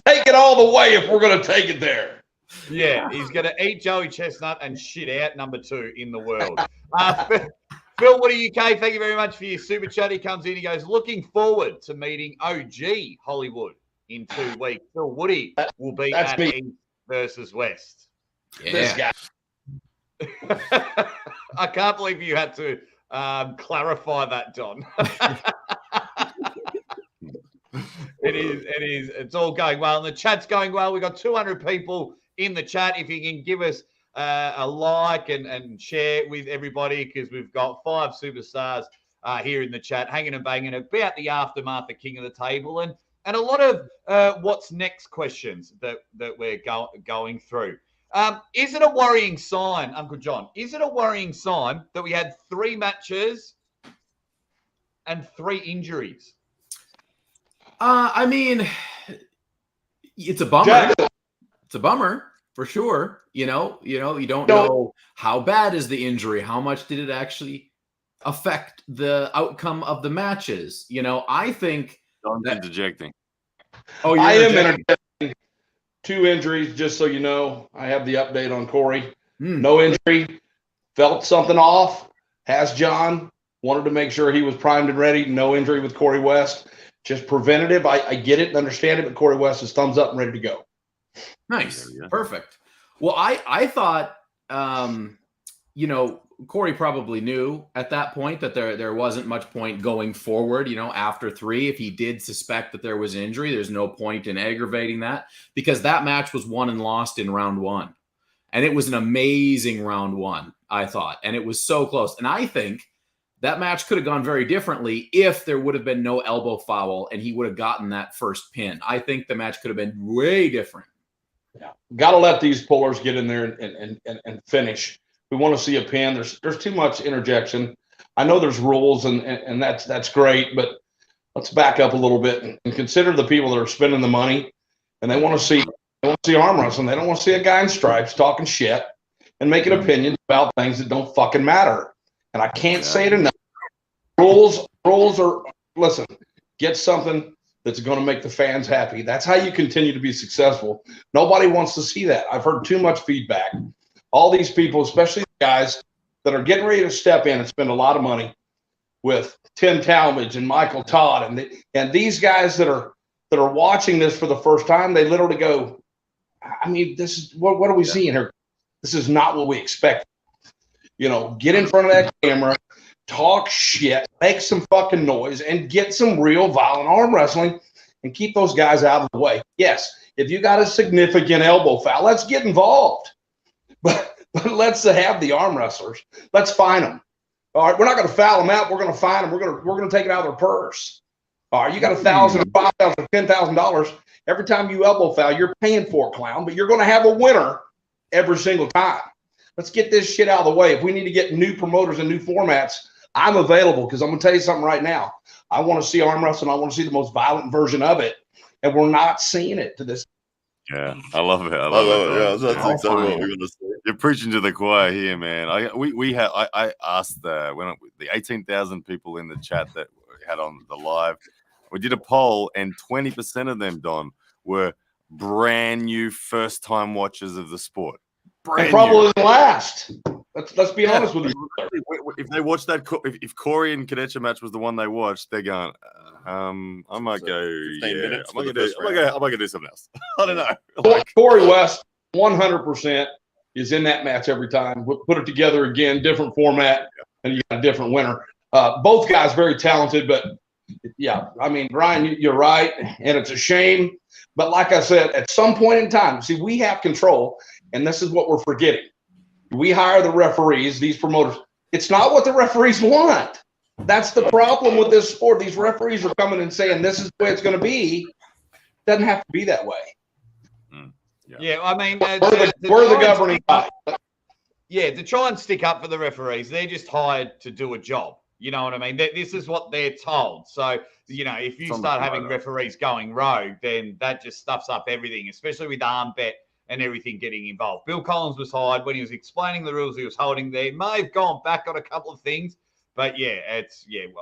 take it all the way if we're going to take it there. Yeah, he's going to eat Joey Chestnut and shit out number 2 in the world. Phil Woody UK, thank you very much for your super chat. He comes in, he goes, looking forward to meeting OG Hollywood in 2 weeks. Phil Woody will be at East versus West. Yeah. This guy. I can't believe you had to clarify that, Don. It is. It's all going well. And the chat's going well. We've got 200 people in the chat. If you can give us a like and share with everybody, because we've got 5 superstars here in the chat, hanging and banging about the aftermath of King of the Table and a lot of what's next questions that we're going through. Is it a worrying sign, Uncle Jon? Is it a worrying sign that we had 3 matches and 3 injuries? I mean, it's a bummer. It's a bummer for sure. You don't know how bad is the injury. How much did it actually affect the outcome of the matches? I think I'm interjecting. Oh, I am interjecting. 2 injuries, just so you know. I have the update on Corey. No injury. Felt something off. Has John. Wanted to make sure he was primed and ready. No injury with Corey West. Just preventative. I get it and understand it, but Corey West is thumbs up and ready to go. Nice. Perfect. Well, I thought, Corey probably knew at that point that there wasn't much point going forward, after 3. If he did suspect that there was injury, there's no point in aggravating that, because that match was won and lost in round 1. And it was an amazing round 1, I thought. And it was so close. And I think that match could have gone very differently if there would have been no elbow foul and he would have gotten that first pin. I think the match could have been way different. Yeah. Got to let these pullers get in there and finish. We want to see a pin. There's too much interjection. I know there's rules and that's great, but let's back up a little bit and consider the people that are spending the money and they want to see arm wrestling. They don't want to see a guy in stripes talking shit and making opinions about things that don't fucking matter. And I can't say it enough. Rules are, listen, get something that's going to make the fans happy. That's how you continue to be successful. Nobody wants to see that. I've heard too much feedback. All these people, especially the guys that are getting ready to step in and spend a lot of money with Tim Talmadge and Michael Todd and these guys that are watching this for the first time, they literally go, I mean, this is what are we seeing here? This is not what we expect. Get in front of that camera, talk shit, make some fucking noise, and get some real violent arm wrestling and keep those guys out of the way. Yes, if you got a significant elbow foul, let's get involved. But let's have the arm wrestlers. Let's fine them. All right, we're not going to foul them out. We're going to fine them. We're going to take it out of their purse. All right, you got $1,000, $5,000, $10,000. Every time you elbow foul, you're paying for it, clown. But you're going to have a winner every single time. Let's get this shit out of the way. If we need to get new promoters and new formats, I'm available because I'm going to tell you something right now. I want to see arm wrestling. I want to see the most violent version of it. And we're not seeing it to this. Yeah, I love it. I I love love it. it. Yeah, that's I'll exactly what find we're it. going to say. You're preaching to the choir here, man. I asked the 18,000 people in the chat that we had on the live. We did a poll, and 20% of them, Don, were brand new first time watchers of the sport. And Brand probably new. last. Let's be honest with you. If they watched that, if Corey and Kadecha match was the one they watched, they're going, I might So, go, 15 yeah, minutes I for might the first round. go do something else. I don't know. Corey West, 100% is in that match every time. We'll put it together again, different format, and you got a different winner. Both guys very talented, but yeah, I mean, Brian, you're right, and it's a shame. But like I said, at some point in time, see, we have control, and this is what we're forgetting. We hire the referees, these promoters. It's not what the referees want. That's the problem with this sport. These referees are coming and saying this is the way it's going to be. Doesn't have to be that way. Yeah, I mean, We're the governing body. Yeah, to try and stick up for the referees, they're just hired to do a job. You know what I mean? This is what they're told. So, you know, if you start having referees going rogue, then that just stuffs up everything, especially with arm bet and everything getting involved. Bill Collins was hired when he was explaining the rules he was holding there. May have gone back on a couple of things, but yeah,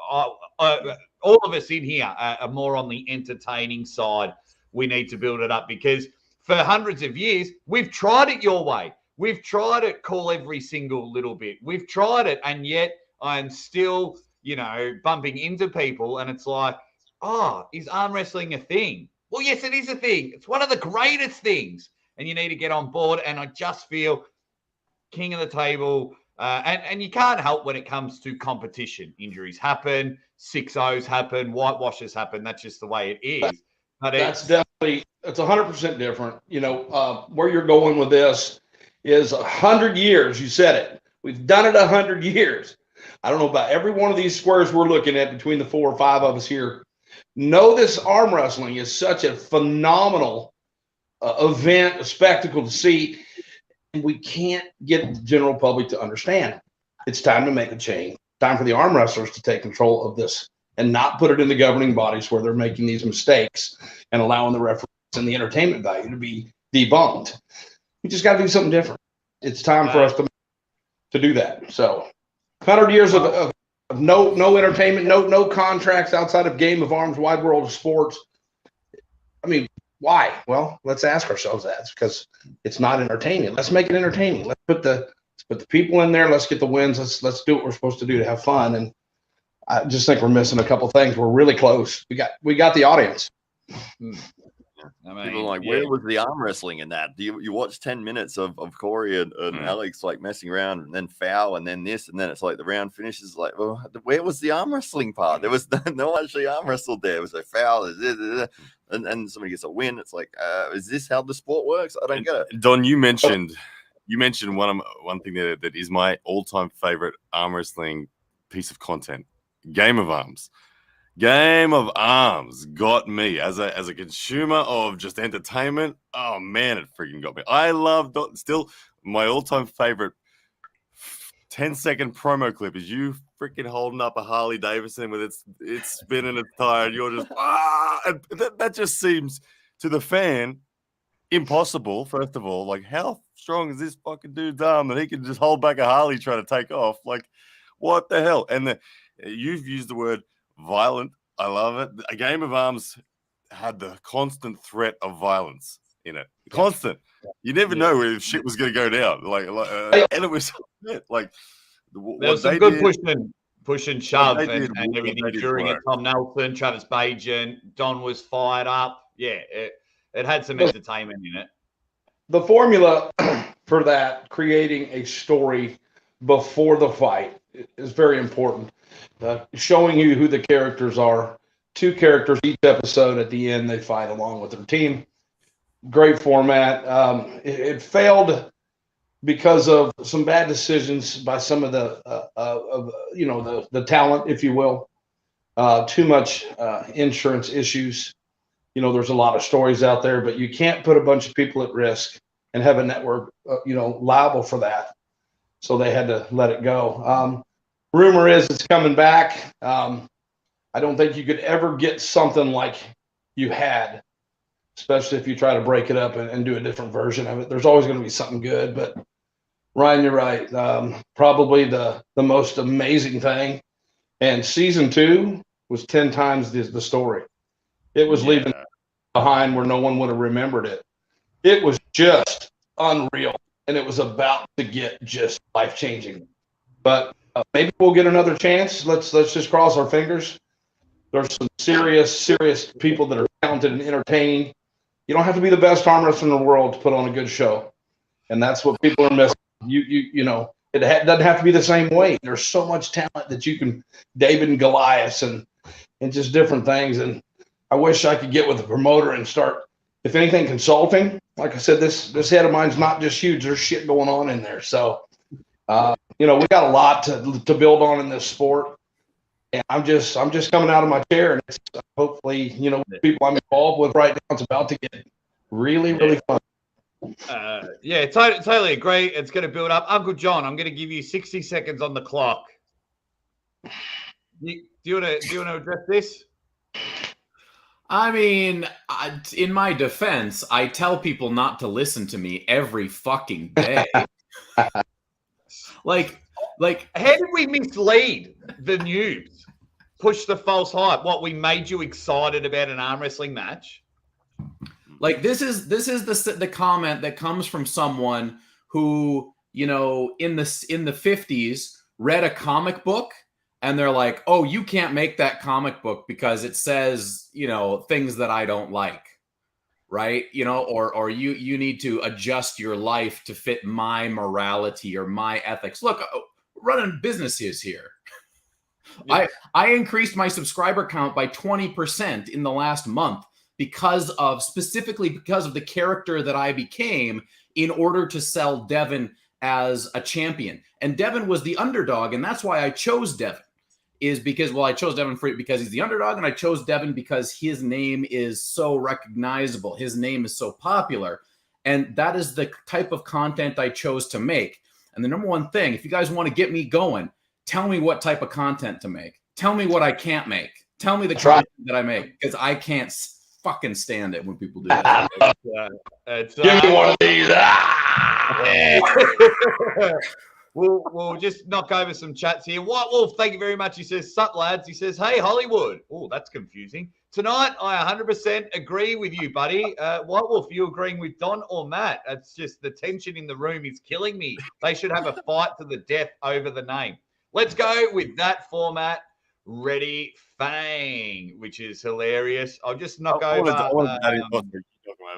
all of us in here are more on the entertaining side. We need to build it up because for hundreds of years, we've tried it your way. We've tried it, call every single little bit. We've tried it, and yet I'm still, you know, bumping into people, and it's like, oh, is arm wrestling a thing? Well, yes, it is a thing. It's one of the greatest things, and you need to get on board. And I just feel king of the table, and you can't help when it comes to competition. Injuries happen, 6-0s happen, whitewashes happen. That's just the way it is. But that's definitely, it's 100% different. You know, where you're going with this is 100 years. You said it. We've done it 100 years. I don't know about every one of these squares we're looking at between the 4 or 5 of us here. Know this arm wrestling is such a phenomenal event, a spectacle to see. And we can't get the general public to understand. It's time to make a change. Time for the arm wrestlers to take control of this and not put it in the governing bodies where they're making these mistakes and allowing the referees and the entertainment value to be debunked. We just got to do something different. It's time for us to do that. So 100 years of no entertainment, no contracts outside of Game of Arms, Wide World of Sports. I mean, why? Well, let's ask ourselves that. It's because it's not entertaining. Let's make it entertaining. Let's put the people in there. Let's get the wins. Let's do what we're supposed to do to have fun. And I just think we're missing a couple things. We're really close. We got the audience. I mean, people are like, where was the arm wrestling in that? You watch 10 minutes of Corey and Alex like messing around and then foul and then this and then it's like the round finishes like, well, where was the arm wrestling part? There was no actually arm wrestled there. It was a foul and somebody gets a win. It's like, is this how the sport works? I don't get it. Don, you mentioned one thing that is my all-time favorite arm wrestling piece of content. Game of Arms. Game of Arms got me as a consumer of just entertainment. Oh man, it freaking got me. I love still my all-time favorite 10-second promo clip is you freaking holding up a Harley Davidson with its spinning its tire, and you're just and that just seems to the fan impossible. First of all, like how strong is this fucking dude's arm that he can just hold back a Harley trying to take off? Like what the hell? And you've used the word violent. I love it. A Game of Arms had the constant threat of violence in it. Constant. You never know if shit was going to go down. And it was like there was some good push and shove and everything during it. Tom Nelson, Travis Bajan, Don was fired up. Yeah, it had some entertainment in it. The formula for that, creating a story before the fight, is very important. Showing you who the characters are. 2 characters each episode. At the end, they fight along with their team. Great format. It failed because of some bad decisions by some of the talent, if you will. Too much insurance issues. You know, there's a lot of stories out there, but you can't put a bunch of people at risk and have a network, liable for that. So they had to let it go. rumor is it's coming back. I don't think you could ever get something like you had, especially if you try to break it up and do a different version of it. There's always going to be something good. But Ryan, you're right. Probably the most amazing thing. And season 2 was 10 times the story. It was leaving behind where no one would have remembered it. It was just unreal. And it was about to get just life-changing. But maybe we'll get another chance. Let's just cross our fingers. There's some serious people that are talented and entertaining. You don't have to be the best arm wrestler in the world to put on a good show, and that's what people are missing. You know, it doesn't have to be the same way. There's so much talent that you can, David and Goliath, and just different things. And I wish I could get with the promoter and start, if anything, consulting. Like I said, this head of mine's not just huge. There's shit going on in there. So, you know, we got a lot to build on in this sport. And I'm just coming out of my chair, and it's hopefully, you know, people I'm involved with right now, it's about to get really fun. Yeah, totally agree. It's going to build up. Uncle Jon, I'm going to give you 60 seconds on the clock. Do you want to address this? I mean, in my defense, I tell people not to listen to me every fucking day. Like, how did we mislead the noobs? Push the false hype. What, we made you excited about an arm wrestling match? Like, this is the comment that comes from someone who, you know, in the 50s read a comic book, and they're like, "Oh, you can't make that comic book because it says, you know, things that I don't like." Right? You know, or you need to adjust your life to fit my morality or my ethics. Look, running businesses here. Yeah. I increased my subscriber count by 20% in the last month specifically because of the character that I became in order to sell Devin as a champion. And Devin was the underdog, and that's why I chose Devin. Is because, well, I chose Devin because he's the underdog, and I chose Devin because his name is so recognizable. His name is so popular, and that is the type of content I chose to make. And the number one thing, if you guys want to get me going, tell me what type of content to make. Tell me what I can't make. Tell me the content that I make, because I can't fucking stand it when people do that. Give me one of these. We'll just knock over some chats here. White Wolf, thank you very much. He says, "Sup, lads?" He says, "Hey, Hollywood." Oh, that's confusing. Tonight, I 100% agree with you, buddy. White Wolf, you agreeing with Don or Matt? It's just the tension in the room is killing me. They should have a fight to the death over the name. Let's go with that format. Ready, Fang, which is hilarious. I'll just knock over.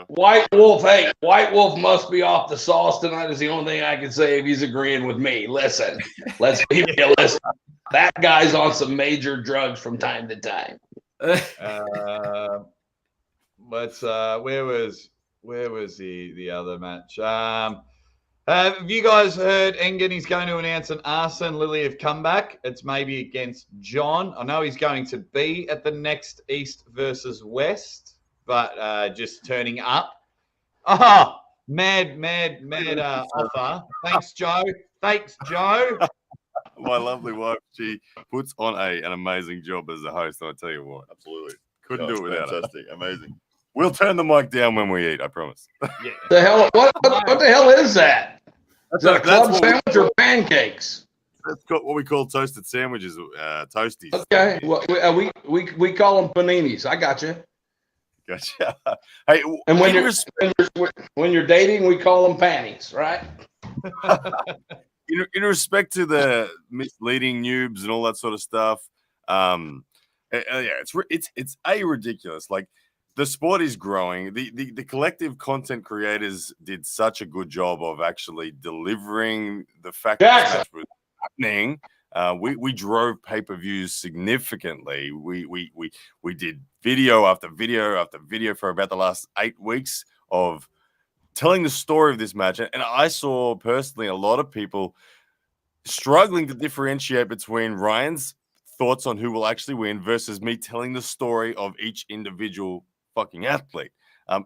White Wolf, hey, White Wolf must be off the sauce tonight is the only thing I can say if he's agreeing with me. Listen, let's be realistic. That guy's on some major drugs from time to time. Where was the other match? Have you guys heard Engen is going to announce an Arson Lily of comeback? It's maybe against John. I know he's going to be at the next East versus West, but just turning up. Oh, mad offer. Thanks, Joe. My lovely wife, she puts on an amazing job as a host. I tell you what, absolutely couldn't do it without fantastic, amazing. We'll turn the mic down when we eat. I promise. Yeah. The hell? What the hell is that? Is that a club sandwich or pancakes? That's what we call toasted sandwiches, toasties. Okay, well, we call them paninis. I got you. Gotcha. Hey, and when you're dating, we call them panties, right? In respect to the misleading noobs and all that sort of stuff, it's ridiculous. Like, the sport is growing. The collective content creators did such a good job of actually delivering the fact that this match was happening. We drove pay-per-views significantly. We did video after video after video for about the last 8 weeks of telling the story of this match. And I saw personally a lot of people struggling to differentiate between Ryan's thoughts on who will actually win versus me telling the story of each individual fucking athlete.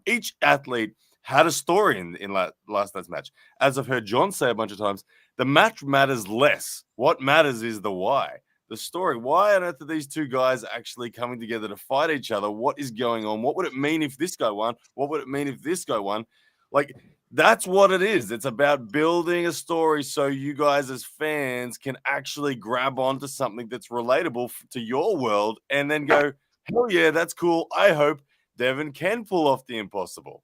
Each athlete had a story in last night's match. As I've heard John say a bunch of times, The match matters less. What matters is the why. The story. Why on earth are these two guys actually coming together to fight each other? What is going on? What would it mean if this guy won? What would it mean if this guy won? Like, that's what it is. It's about building a story so you guys as fans can actually grab onto something that's relatable to your world and then go, hell yeah, that's cool. I hope Devin can pull off the impossible.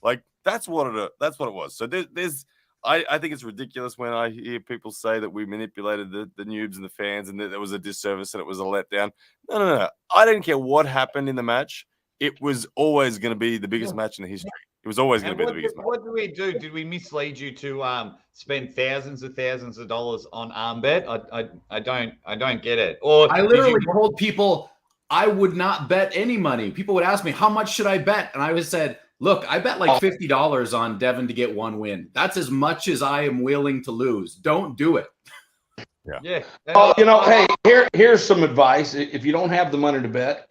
Like, that's what it was. So I think it's ridiculous when I hear people say that we manipulated the noobs and the fans and that there was a disservice and it was a letdown. No. I didn't care what happened in the match. It was always going to be the biggest match in the history. It was always going to be the biggest match. What did we do? Did we mislead you to spend thousands of dollars on ArmBet? I don't get it. Or I literally told people I would not bet any money. People would ask me, how much should I bet? And I would said, look, I bet like $50 on Devin to get one win. That's as much as I am willing to lose. Don't do it. Yeah. Hey, here's some advice. If you don't have the money to bet,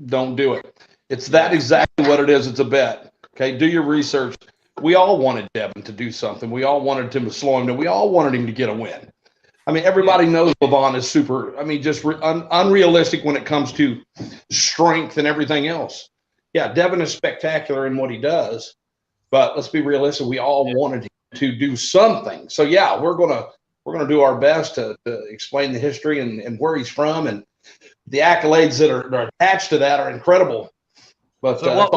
don't do it. It's that exactly what it is. It's a bet. Okay, do your research. We all wanted Devin to do something. We all wanted him to slow him down. We all wanted him to get a win. I mean, everybody knows Levon is super. I mean, just unrealistic when it comes to strength and everything else. Yeah, Devin is spectacular in what he does, but let's be realistic. We all wanted him to do something. So yeah, we're gonna do our best to explain the history and where he's from, and the accolades that are attached to that are incredible. But so what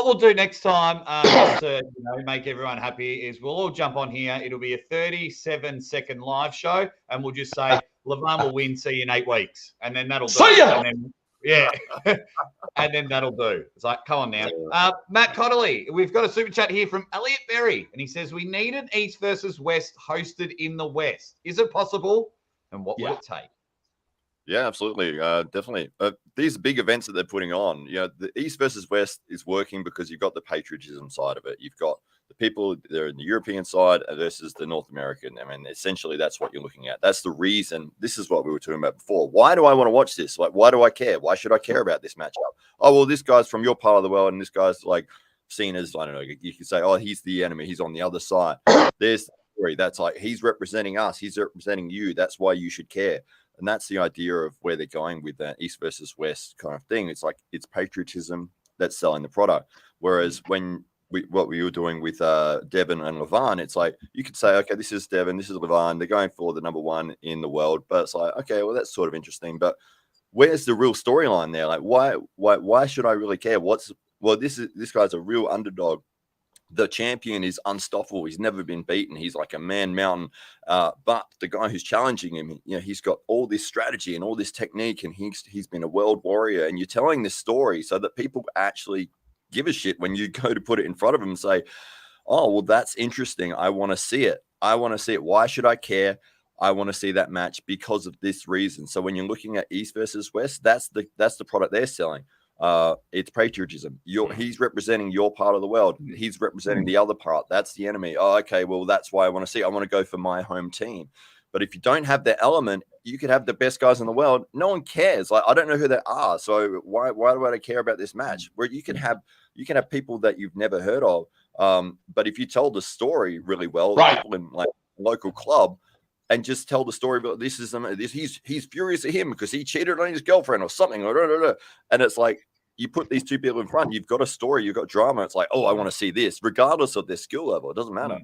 we'll do next time, just to make everyone happy, is we'll all jump on here. It'll be a 37-second live show, and we'll just say Levon will win. See you in 8 weeks, and then that'll do. See ya! Yeah, and then that'll do. It's like, come on now. Matt Cotterley, we've got a super chat here from Elliot Berry, and he says, we needed East versus West hosted in the West. Is it possible? And what would it take? Yeah, absolutely. Definitely. These big events that they're putting on, the East versus West is working because you've got the patriotism side of it. You've got the people that are in the European side versus the North American. I mean, essentially, that's what you're looking at. That's the reason. This is what we were talking about before. Why do I want to watch this? Like, why do I care? Why should I care about this matchup? Oh, well, this guy's from your part of the world, and this guy's like seen as, I don't know, you could say, oh, he's the enemy. He's on the other side. There's the story. That's like, he's representing us. He's representing you. That's why you should care. And that's the idea of where they're going with that East versus West kind of thing. It's like, it's patriotism that's selling the product. Whereas what we were doing with Devin and Levon, it's like, you could say, okay, this is Devin, this is Levon. They're going for the number one in the world. But it's like, okay, well, that's sort of interesting. But where's the real storyline there? Like, why should I really care? This guy's a real underdog. The champion is unstoppable. He's never been beaten. He's like a man mountain. But the guy who's challenging him, he's got all this strategy and all this technique, and he's been a world warrior. And you're telling this story so that people actually give a shit when you go to put it in front of them and say, oh, well, that's interesting. I want to see it. Why should I care? I want to see that match because of this reason. So when you're looking at East versus West, that's the product they're selling. It's patriotism. He's representing your part of the world. He's representing the other part. That's the enemy. Oh, okay. Well, that's why I want to see. I want to go for my home team. But if you don't have that element, you could have the best guys in the world. No one cares. Like, I don't know who they are. So why do I care about this match? Where you can have people that you've never heard of. But if you tell the story really well, people in like local club, and just tell the story about this, he's furious at him because he cheated on his girlfriend or something. And it's like, you put these two people in front, you've got a story, you've got drama. It's like, oh, I want to see this, regardless of their skill level. It doesn't matter.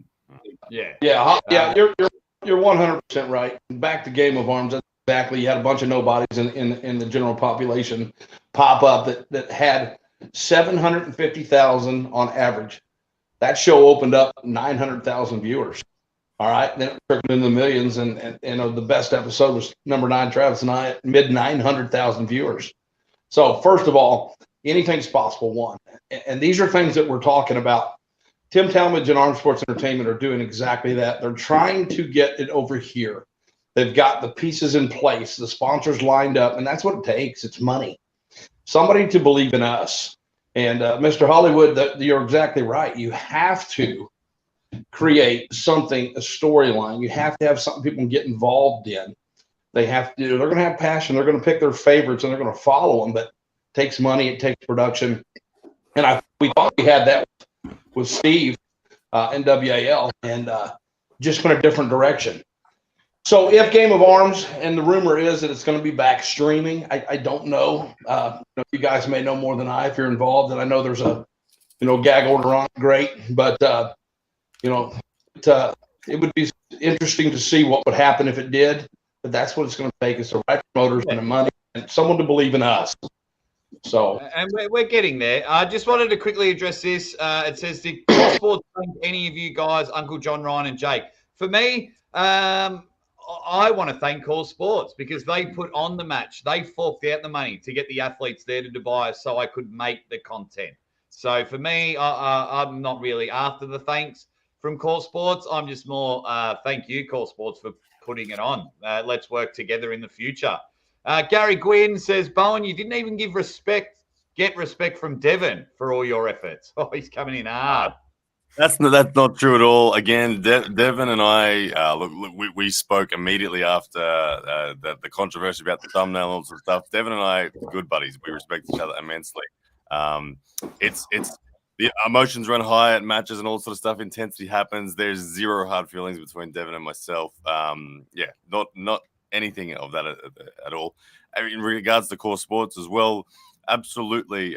Yeah. You're 100% right. Back to Game of Arms. That's exactly. You had a bunch of nobodies in the general population pop up that had 750,000 on average. That show opened up 900,000 viewers. All right, then it trickled into the millions, and the best episode was number 9, Travis and I, at mid 900,000 viewers. So first of all, anything's possible. One, and these are things that we're talking about. Tim Talmadge and Arm Sports Entertainment are doing exactly that. They're trying to get it over here. They've got the pieces in place, the sponsors lined up, and that's what it takes. It's money. Somebody to believe in us. And Mr. Hollywood, you're exactly right. You have to create something, a storyline. You have to have something people can get involved in. They're going to have passion. They're going to pick their favorites and they're going to follow them, but it takes money. It takes production. And we thought we had that with Steve, NWAL. And just went a different direction. So if Game of Arms, and the rumor is that it's going to be back streaming, I don't know. You guys may know more than I if you're involved, and I know there's a gag order on it, great, but it would be interesting to see what would happen if it did. But that's what it's going to take, is the right promoters and the money and someone to believe in us. So, and we're getting there. I just wanted to quickly address this. It says, did Sports thank any of you guys, Uncle John, Ryan, and Jake? For me, I want to thank Core Sports because they put on the match. They forked out the money to get the athletes there to Dubai so I could make the content. So for me, I'm not really after the thanks from Core Sports. I'm just more thank you, Core Sports, for putting it on. Let's work together in the future. Gary Gwynn says, Bowen, you didn't even get respect from Devon for all your efforts. Oh, he's coming in hard. That's not true at all. Again, Devon and I, we spoke immediately after the controversy about the thumbnail and all sorts of stuff. Devon and I are good buddies. We respect each other immensely. It's the emotions run high at matches and all sort of stuff. Intensity happens. There's zero hard feelings between Devon and myself. Not anything of that at all. I mean, in regards to Core Sports as well, absolutely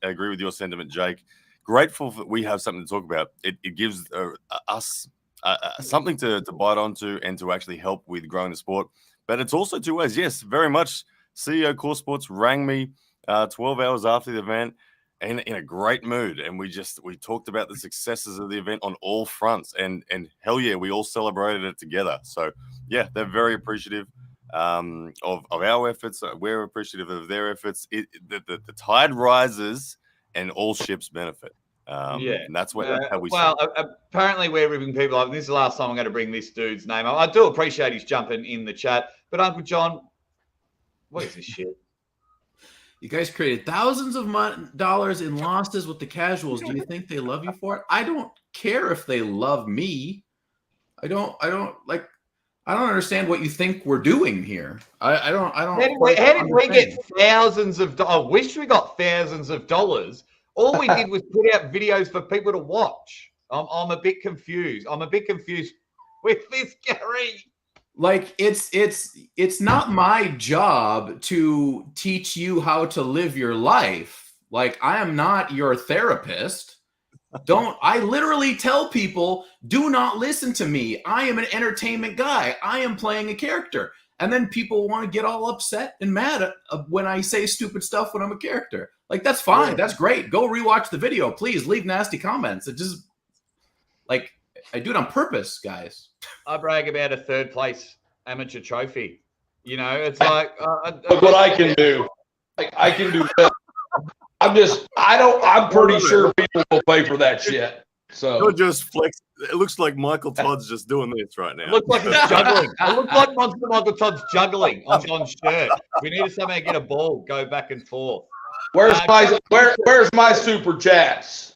agree with your sentiment, Jake. Grateful that we have something to talk about. It gives us something to bite onto and to actually help with growing the sport. But it's also two ways. Yes, very much. CEO Core Sports rang me 12 hours after the event in a great mood. And we talked about the successes of the event on all fronts. And hell yeah, we all celebrated it together. So yeah, they're very appreciative of our efforts. We're appreciative of their efforts. The tide rises and all ships benefit. And that's how we. Well, apparently we're ripping people off. This is the last time I'm going to bring this dude's name up. I do appreciate his jumping in the chat, but Uncle John, what is this shit? You guys created thousands of dollars in losses with the casuals. Do you think they love you for it? I don't care if they love me. I don't understand what you think we're doing here. I don't. How did we get thousands of dollars? I wish we got thousands of dollars. All we did was put out videos for people to watch. I'm a bit confused. I'm a bit confused with this, Gary. Like it's not my job to teach you how to live your life. Like, I am not your therapist. I literally tell people, do not listen to me. I am an entertainment guy. I am playing a character. And then people want to get all upset and mad when I say stupid stuff when I'm a character. Like, that's fine. That's great. Go rewatch the video. Please leave nasty comments. It just, like, I do it on purpose, guys. I brag about a third place amateur trophy. It's like look what I can do. I can do that. I'm pretty sure people will pay for that shit. So you're just flex. It looks like Michael Todd's just doing this right now. It looks like he's juggling. It looks like Monster Michael Todd's juggling on John's shirt. We need to somehow get a ball, go back and forth. Where's my super chats?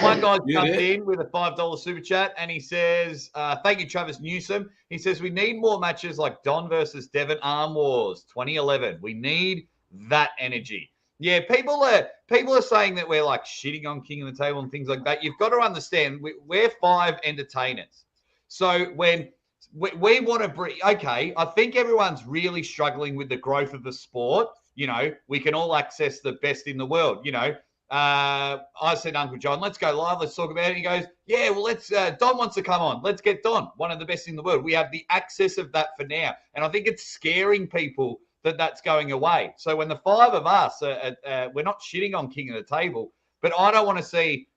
One guy comes in with a $5 super chat and he says, thank you, Travis Newsom. He says, we need more matches like Don versus Devon Arm Wars 2011. We need that energy. Yeah, people are saying that we're like shitting on King of the Table and things like that. You've got to understand, we're 5 entertainers. So when we want to bring, okay, I think everyone's really struggling with the growth of the sport. We can all access the best in the world. I said, Uncle John, let's go live. Let's talk about it. He goes, yeah, well, let's, Don wants to come on. Let's get Don, one of the best in the world. We have the access of that for now. And I think it's scaring people that's going away. So when the 5 of us, we're not shitting on King of the Table, but I don't want to see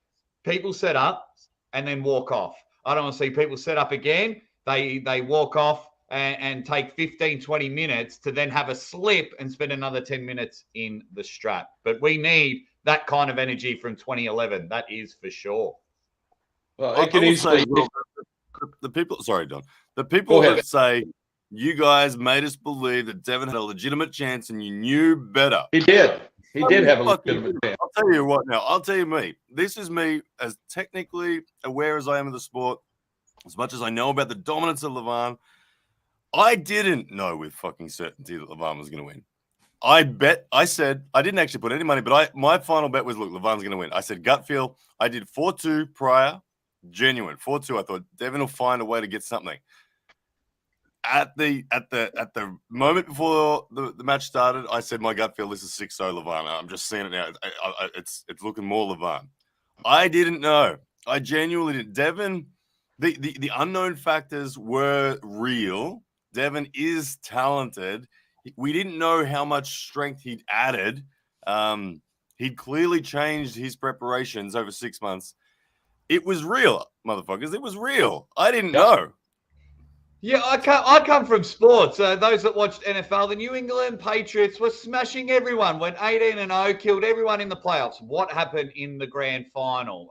people set up and then walk off. I don't want to see people set up again. They walk off and take 15, 20 minutes to then have a slip and spend another 10 minutes in the strap. But we need that kind of energy from 2011. That is for sure. Well, it can easily. The people, sorry, Don. The people that say, you guys made us believe that Devon had a legitimate chance and you knew better. He did. He did have a legitimate chance. I'll tell you what now. I'll tell you me. This is me as technically aware as I am of the sport, as much as I know about the dominance of Levan. I didn't know with fucking certainty that Levan was going to win. I said, I didn't actually put any money, but my final bet was, look, Levan's going to win. I said gut feel. I did 4-2 prior Genuine. 4-2. I thought Devin will find a way to get something. At the moment before the match started, I said my gut feel this is 6-0 Levan. I'm just seeing it now. It's looking more Levan. I didn't know. I genuinely didn't. Devin, the unknown factors were real. Devin is talented. We didn't know how much strength he'd added. He'd clearly changed his preparations over 6 months. It was real, motherfuckers. It was real. I didn't know. Yeah, I come from sports. Those that watched NFL, the New England Patriots were smashing everyone. Went 18-0, killed everyone in the playoffs. What happened in the grand final?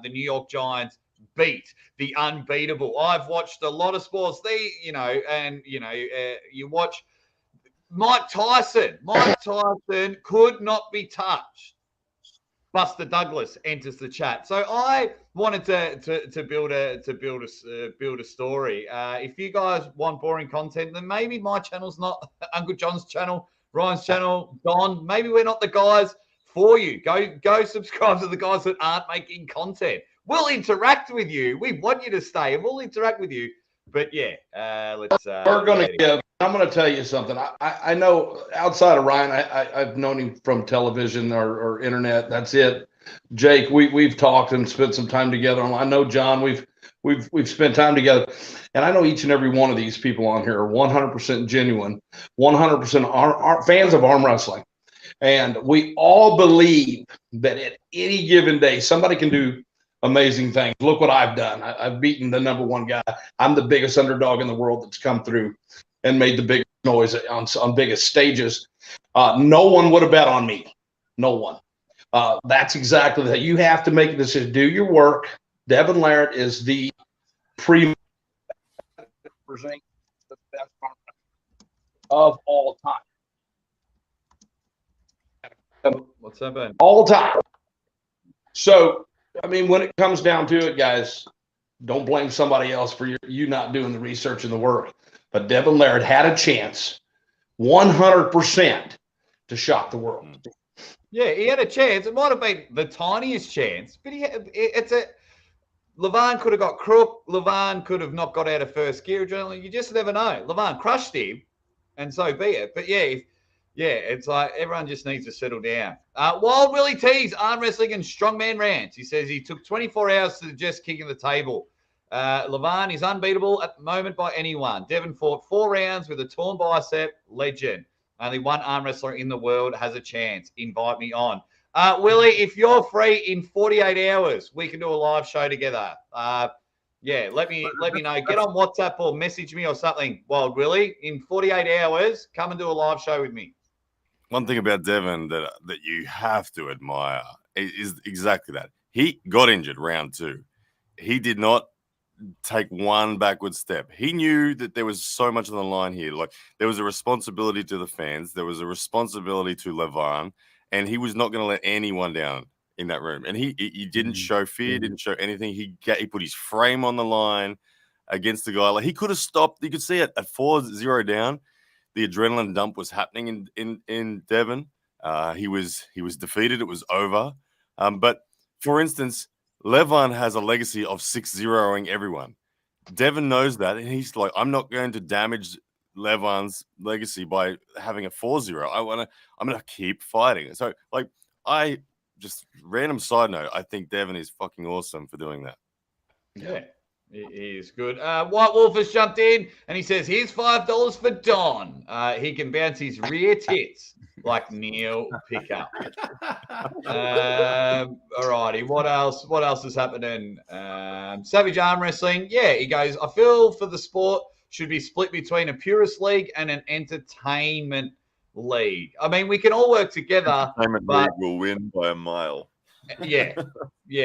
The New York Giants beat the unbeatable. I've watched a lot of sports. You watch Mike Tyson. Mike Tyson could not be touched. Buster Douglas enters the chat. So I wanted to build a story. If you guys want boring content, then maybe my channel's not Uncle John's channel, Ryan's channel, Don. Maybe we're not the guys for you. Go subscribe to the guys that aren't making content. We'll interact with you. We want you to stay, and we'll interact with you. But yeah, let's. We're going to give. I'm going to tell you something. I know outside of Ryan, I've known him from television or internet. That's it. Jake, we've talked and spent some time together. I know John. We've spent time together, and I know each and every one of these people on here are 100% genuine, 100% fans of arm wrestling, and we all believe that at any given day somebody can do amazing things. Look what I've done. I've beaten the #1 guy. I'm the biggest underdog in the world that's come through and made the biggest noise on biggest stages. No one would have bet on me. No one. That's exactly that. You have to make a decision. Do your work. Devin Larratt is the the best of all time. What's up, man? All time. So, I mean, when it comes down to it, guys, don't blame somebody else for you not doing the research and the work. But Devin Larratt had a chance, 100%, to shock the world. Yeah, he had a chance. It might have been the tiniest chance, but Levan could have got crook. Levan could have not got out of first gear. You just never know. Levan crushed him, and so be it. But it's like everyone just needs to settle down. Wild Willie T's arm wrestling and strongman rants. He says he took 24 hours to just kicking the table. Levan is unbeatable at the moment by anyone. Devin fought 4 rounds with a torn bicep. Legend. Only one arm wrestler in the world has a chance. Invite me on. Willie, if you're free in 48 hours, we can do a live show together. Let me know. Get on WhatsApp or message me or something, Wild Willie. In 48 hours, come and do a live show with me. One thing about Devin that you have to admire is exactly that. He got injured round 2. He did not take one backward step. He knew that there was so much on the line here. Like, there was a responsibility to the fans. There was a responsibility to Levan, and he was not going to let anyone down in that room. And he didn't show fear, didn't show anything. He put his frame on the line against the guy. Like, he could have stopped. You could see it at 4-0 down. The adrenaline dump was happening in Devin. He was defeated. It was over. But for instance, Levan has a legacy of 6-0ing everyone. Devin knows that, and he's like, I'm not going to damage Levan's legacy by having a 4-0. I'm gonna keep fighting. So, like, I just random side note, I think Devin is fucking awesome for doing that. Yeah. He is good. White Wolf has jumped in and he says, here's $5 for Don. He can bounce his rear tits like Neil Pickup. Alrighty. What else is happening? Savage Arm Wrestling. Yeah, he goes, I feel for the sport should be split between a purist league and an entertainment league. I mean, we can all work together. Entertainment league will win by a mile. Yeah.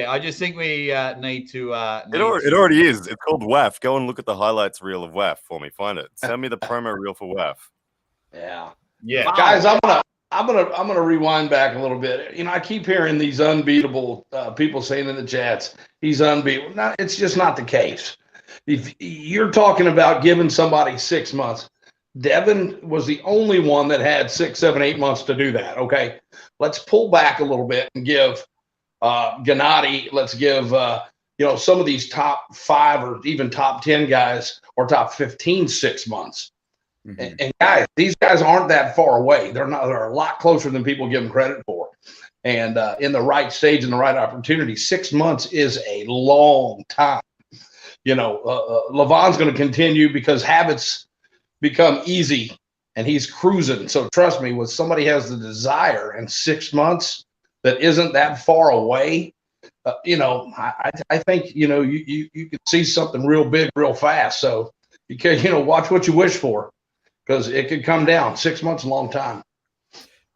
I just think we need to. It already is. It's called WAF. Go and look at the highlights reel of WAF for me. Find it. Send me the promo reel for WAF. Yeah. Guys, I'm gonna rewind back a little bit. You know, I keep hearing these unbeatable people saying in the chats, he's unbeatable. No, it's just not the case. If you're talking about giving somebody 6 months, Devin was the only one that had 6, 7, 8 months to do that. Okay, let's pull back a little bit and give Gennady. Let's give some of these top 5 or even top 10 guys or top 15 6 months. Mhm. And guys, these guys aren't that far away. They're a lot closer than people give them credit for. And in the right stage and the right opportunity, 6 months is a long time. Levon's going to continue because habits become easy and he's cruising. So trust me, when somebody has the desire in 6 months that isn't that far away, I think, you can see something real big, real fast. So you can, watch what you wish for, because it could come down. 6 months, a long time.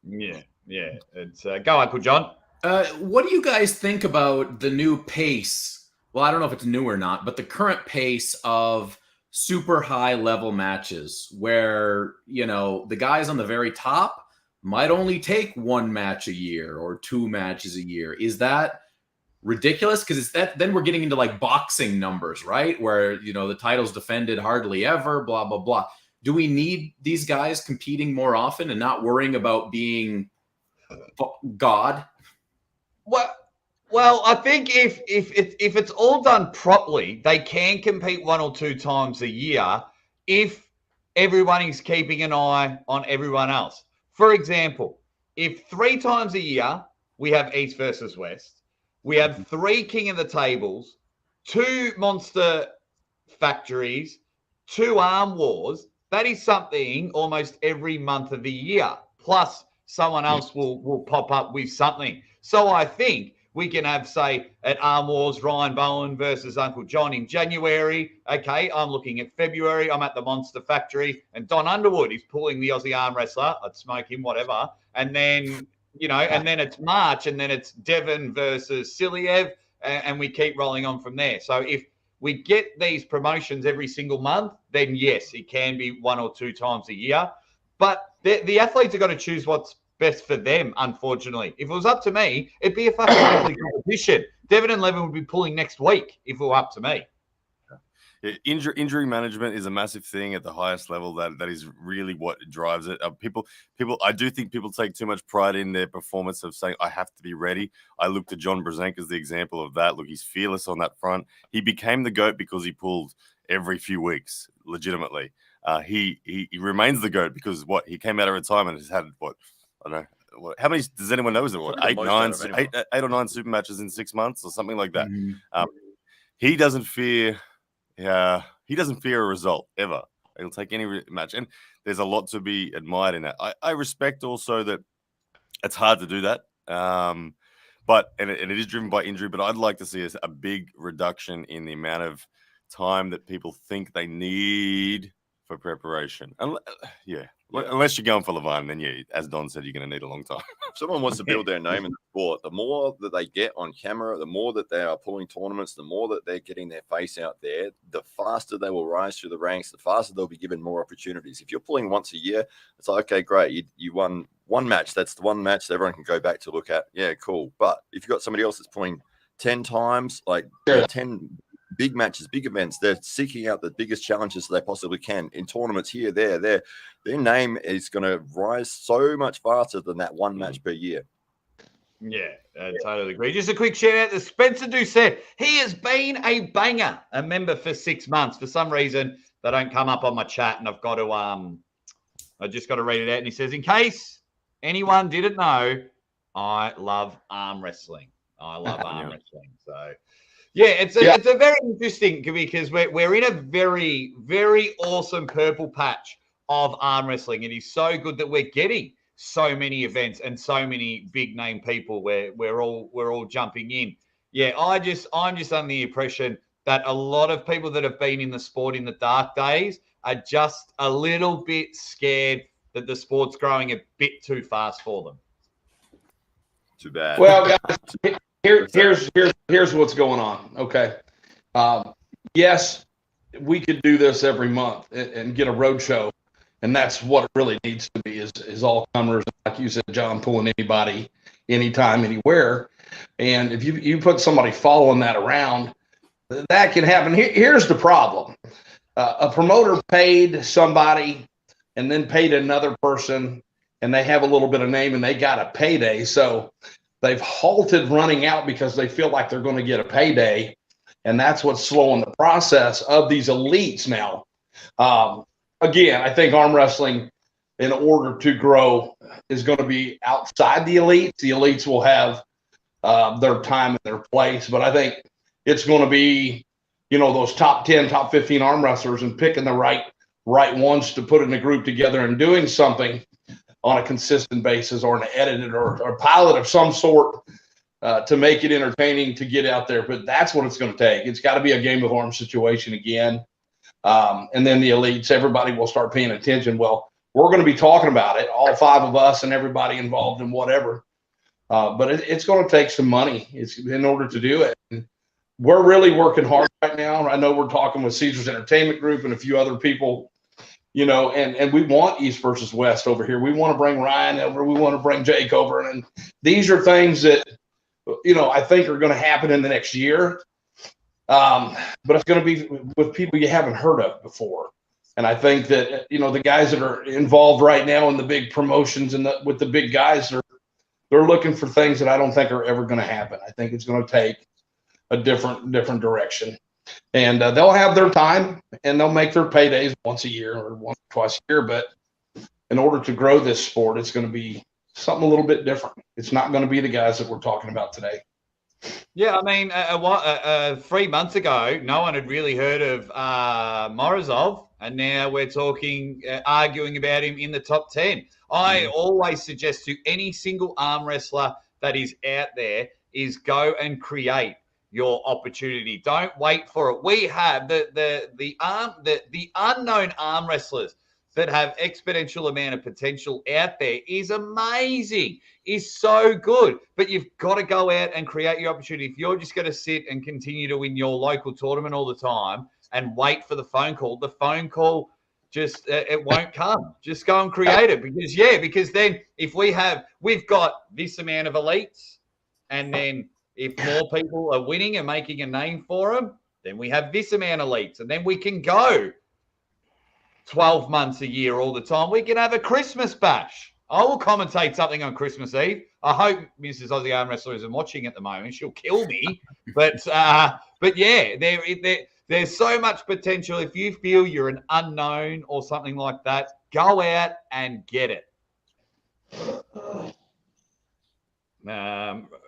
Yeah. It's go, Uncle John. What do you guys think about the new pace? Well, I don't know if it's new or not, but the current pace of super high level matches where, the guys on the very top might only take 1 match a year or 2 matches a year. Is that ridiculous? Because then we're getting into like boxing numbers, right? Where, the title's defended hardly ever, blah, blah, blah. Do we need these guys competing more often and not worrying about being God? Well, I think if it's all done properly, they can compete 1 or 2 times a year if everyone is keeping an eye on everyone else. For example, if 3 times a year we have East versus West, we have 3 King of the Tables, 2 Monster Factories, 2 Arm Wars, that is something almost every month of the year. Plus, someone else will pop up with something. So I think we can have, say, at Arm Wars, Ryan Bowen versus Uncle John in January. Okay, I'm looking at February. I'm at the Monster Factory, and Don Underwood is pulling the Aussie arm wrestler. I'd smoke him, whatever. And then, and then it's March, and then it's Devon versus Siliev, and we keep rolling on from there. So if we get these promotions every single month, then yes, it can be 1 or 2 times a year. But the athletes are going to choose what's best for them, unfortunately. If it was up to me, it'd be a fucking weekly competition. Devon and Levin would be pulling next week if it were up to me. Yeah, injury management is a massive thing at the highest level. That is really what drives it. People. I do think people take too much pride in their performance of saying, I have to be ready. I looked at John Brzenk as the example of that. Look, he's fearless on that front. He became the GOAT because he pulled every few weeks, legitimately. He remains the GOAT because he came out of retirement and has had I don't know. How many does anyone know? Is it eight or nine super matches in 6 months or something like that? Mm-hmm. He doesn't fear. He doesn't fear a result ever. He'll take any match, and there's a lot to be admired in that. I respect also that it's hard to do that, but it is driven by injury. But I'd like to see a big reduction in the amount of time that people think they need for preparation. Unless you're going for Levine, then as Don said, you're going to need a long time. If someone wants to build their name in the sport, the more that they get on camera, the more that they are pulling tournaments, the more that they're getting their face out there, the faster they will rise through the ranks, the faster they'll be given more opportunities. If you're pulling once a year, it's like, okay, great, you won 1 match. That's the 1 match that everyone can go back to look at. Yeah, cool. But if you've got somebody else that's pulling 10 times, 10 big matches, big events, they're seeking out the biggest challenges they possibly can in tournaments here, there. Their name is going to rise so much faster than that 1 match per year. Yeah, I totally agree. Just a quick shout out to Spencer Doucette. He has been a banger, a member for 6 months. For some reason, they don't come up on my chat, and I've got to I just got to read it out. And he says, in case anyone didn't know, I love arm wrestling. I love arm wrestling. So yeah, it's a very interesting, because we're in a very, very awesome purple patch of arm wrestling. It is so good that we're getting so many events and so many big name people where we're all jumping in. Yeah, I'm just under the impression that a lot of people that have been in the sport in the dark days are just a little bit scared that the sport's growing a bit too fast for them. Too bad. Well, guys, here's what's going on. Okay. Yes, we could do this every month and get a road show, and that's what it really needs to be is all comers, like you said, John, pulling anybody, anytime, anywhere. And if you put somebody following that around, that can happen. Here's the problem. A promoter paid somebody and then paid another person, and they have a little bit of name and they got a payday. So they've halted running out because they feel like they're going to get a payday. And that's what's slowing the process of these elites now. Again, I think arm wrestling, in order to grow, is going to be outside the elites. The elites will have their time and their place, but I think it's going to be, those top 10, top 15 arm wrestlers and picking the right ones to put in a group together and doing something on a consistent basis, or an edited or a pilot of some sort to make it entertaining to get out there. But that's what it's going to take. It's got to be a game of arms situation again. And then the elites, everybody will start paying attention. Well, we're going to be talking about it, all 5 of us and everybody involved in whatever. But it's going to take some money in order to do it. And we're really working hard right now. I know we're talking with Caesars Entertainment Group and a few other people, and we want East versus West over here. We want to bring Ryan over. We want to bring Jake over. And these are things that, I think are going to happen in the next year. But it's going to be with people you haven't heard of before. And I think that, the guys that are involved right now in the big promotions and with the big guys, they're looking for things that I don't think are ever going to happen. I think it's going to take a different direction. And they'll have their time and they'll make their paydays once a year or once or twice a year. But in order to grow this sport, it's going to be something a little bit different. It's not going to be the guys that we're talking about today. Yeah, I mean, 3 months ago, no one had really heard of Morozov, and now we're talking, arguing about him in the top 10. I always suggest to any single arm wrestler that is out there is go and create your opportunity. Don't wait for it. We have the unknown arm wrestlers that have exponential amount of potential out there is amazing, is so good. But you've got to go out and create your opportunity. If you're just going to sit and continue to win your local tournament all the time and wait for the phone call just it won't come. Just go and create it. Because then if we've got this amount of elites, and then if more people are winning and making a name for them, then we have this amount of elites, and then we can go 12 months a year all the time. We can have a Christmas bash. I will commentate something on Christmas Eve. I hope Mrs. Aussie Arm Wrestler isn't watching at the moment. She'll kill me. But yeah, there's so much potential. If you feel you're an unknown or something like that, go out and get it.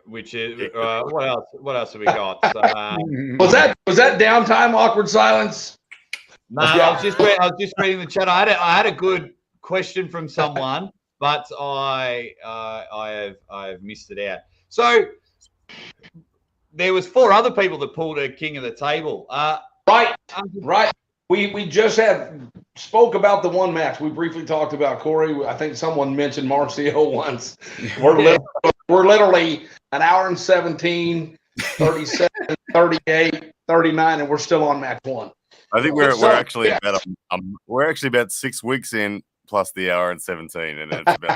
Which is what else? What else have we got? Was that downtime? Awkward silence. No, I was just reading the chat. I had a good question from someone, but I have missed it out. So there was 4 other people that pulled a king of the table. Right. We just spoke about the one match. We briefly talked about Corey. I think someone mentioned Marcio once. We're literally an hour and 17, 37, 38, 39, and we're still on match 1. I think we're actually about 6 weeks in, plus the hour and 17, and it's about But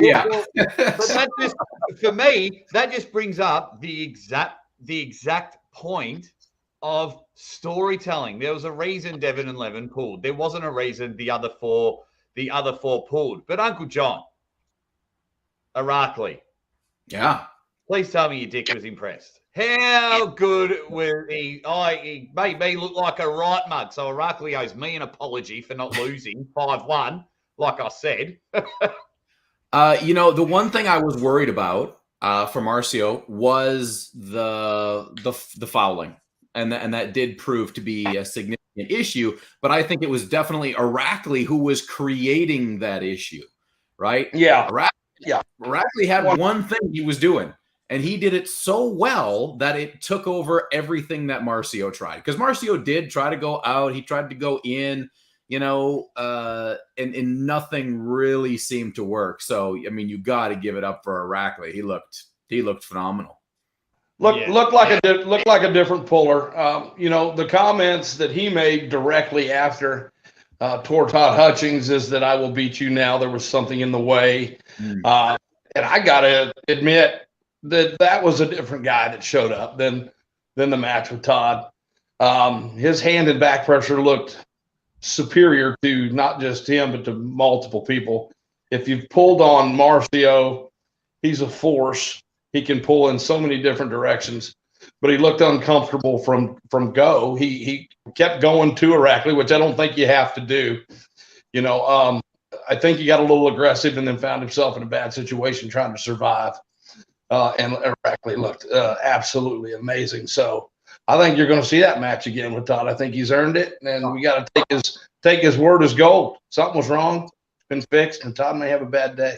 that just, for me, that just brings up the exact point of storytelling. There was a reason Devin and Levin pulled. There wasn't a reason the other four pulled. But Uncle Jon, Irakli, please tell me your dick was impressed. How good was he? He made me look like a right mug. So Irakli owes me an apology for not losing 5-1, like I said. The one thing I was worried about for Marcio was the fouling, and that did prove to be a significant issue. But I think it was definitely Irakli who was creating that issue, right? Yeah. Irakli had one thing he was doing. And he did it so well that it took over everything that Marcio tried. Because Marcio did try to go out. He tried to go in, and nothing really seemed to work. So, I mean, you got to give it up for Irakli. He looked phenomenal. Looked like a different puller. The comments that he made directly after toward Todd Hutchings is that I will beat you now. There was something in the way. And I got to admit, that was a different guy that showed up than the match with Todd. His hand and back pressure looked superior to not just him, but to multiple people. If you've pulled on Marcio, he's a force. He can pull in so many different directions. but he looked uncomfortable from go. He kept going to Irakli, which I don't think you have to do. I think he got a little aggressive and then found himself in a bad situation trying to survive. And Irakli looked absolutely amazing. So I think you're going to see that match again with Todd. I think he's earned it, and we got to take his word as gold. Something was wrong, it's been fixed, and Todd may have a bad day.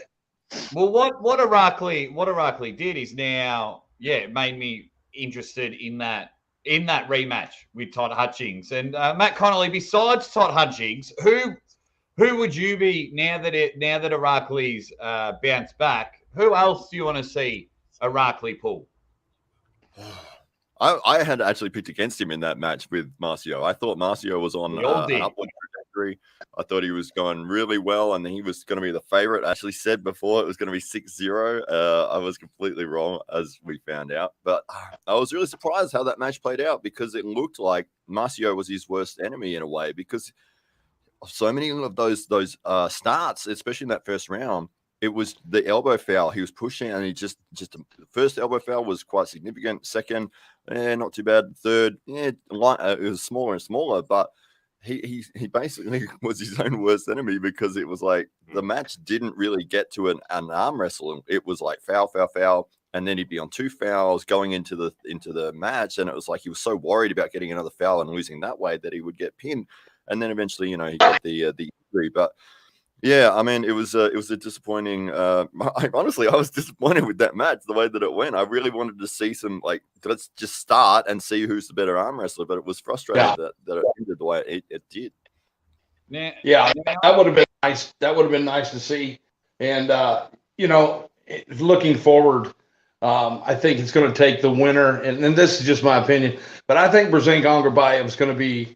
Well, what Irakli did is now, it made me interested in that rematch with Todd Hutchings and Matt Connolly. Besides Todd Hutchings, who would you be now that Irakli's bounced back? Who else do you want to see Irakli pull? I had actually picked against him in that match with Marcio. I thought Marcio was on an upward trajectory. I thought he was going really well, and he was going to be the favorite. I actually said before it was going to be 6-0. I was completely wrong, as we found out. But I was really surprised how that match played out, because it looked like Marcio was his worst enemy in a way, because so many of those starts, especially in that first round, it was the elbow foul. He was pushing, and he just the first elbow foul was quite significant. Second, not too bad. Third, it was smaller and smaller, but he basically was his own worst enemy, because it was like the match didn't really get to an arm wrestle. It was like foul, and then he'd be on 2 fouls going into the match, and it was like he was so worried about getting another foul and losing that way that he would get pinned, and then eventually, he got the injury, but. Yeah, I mean, it was a disappointing. Honestly, I was disappointed with that match, the way that it went. I really wanted to see some, let's just start and see who's the better arm wrestler. But it was frustrating that it ended the way it did. That would have been nice. That would have been nice to see. And looking forward, I think it's going to take the winner. And this is just my opinion, but I think Brzezinski Ongarbayev is going to be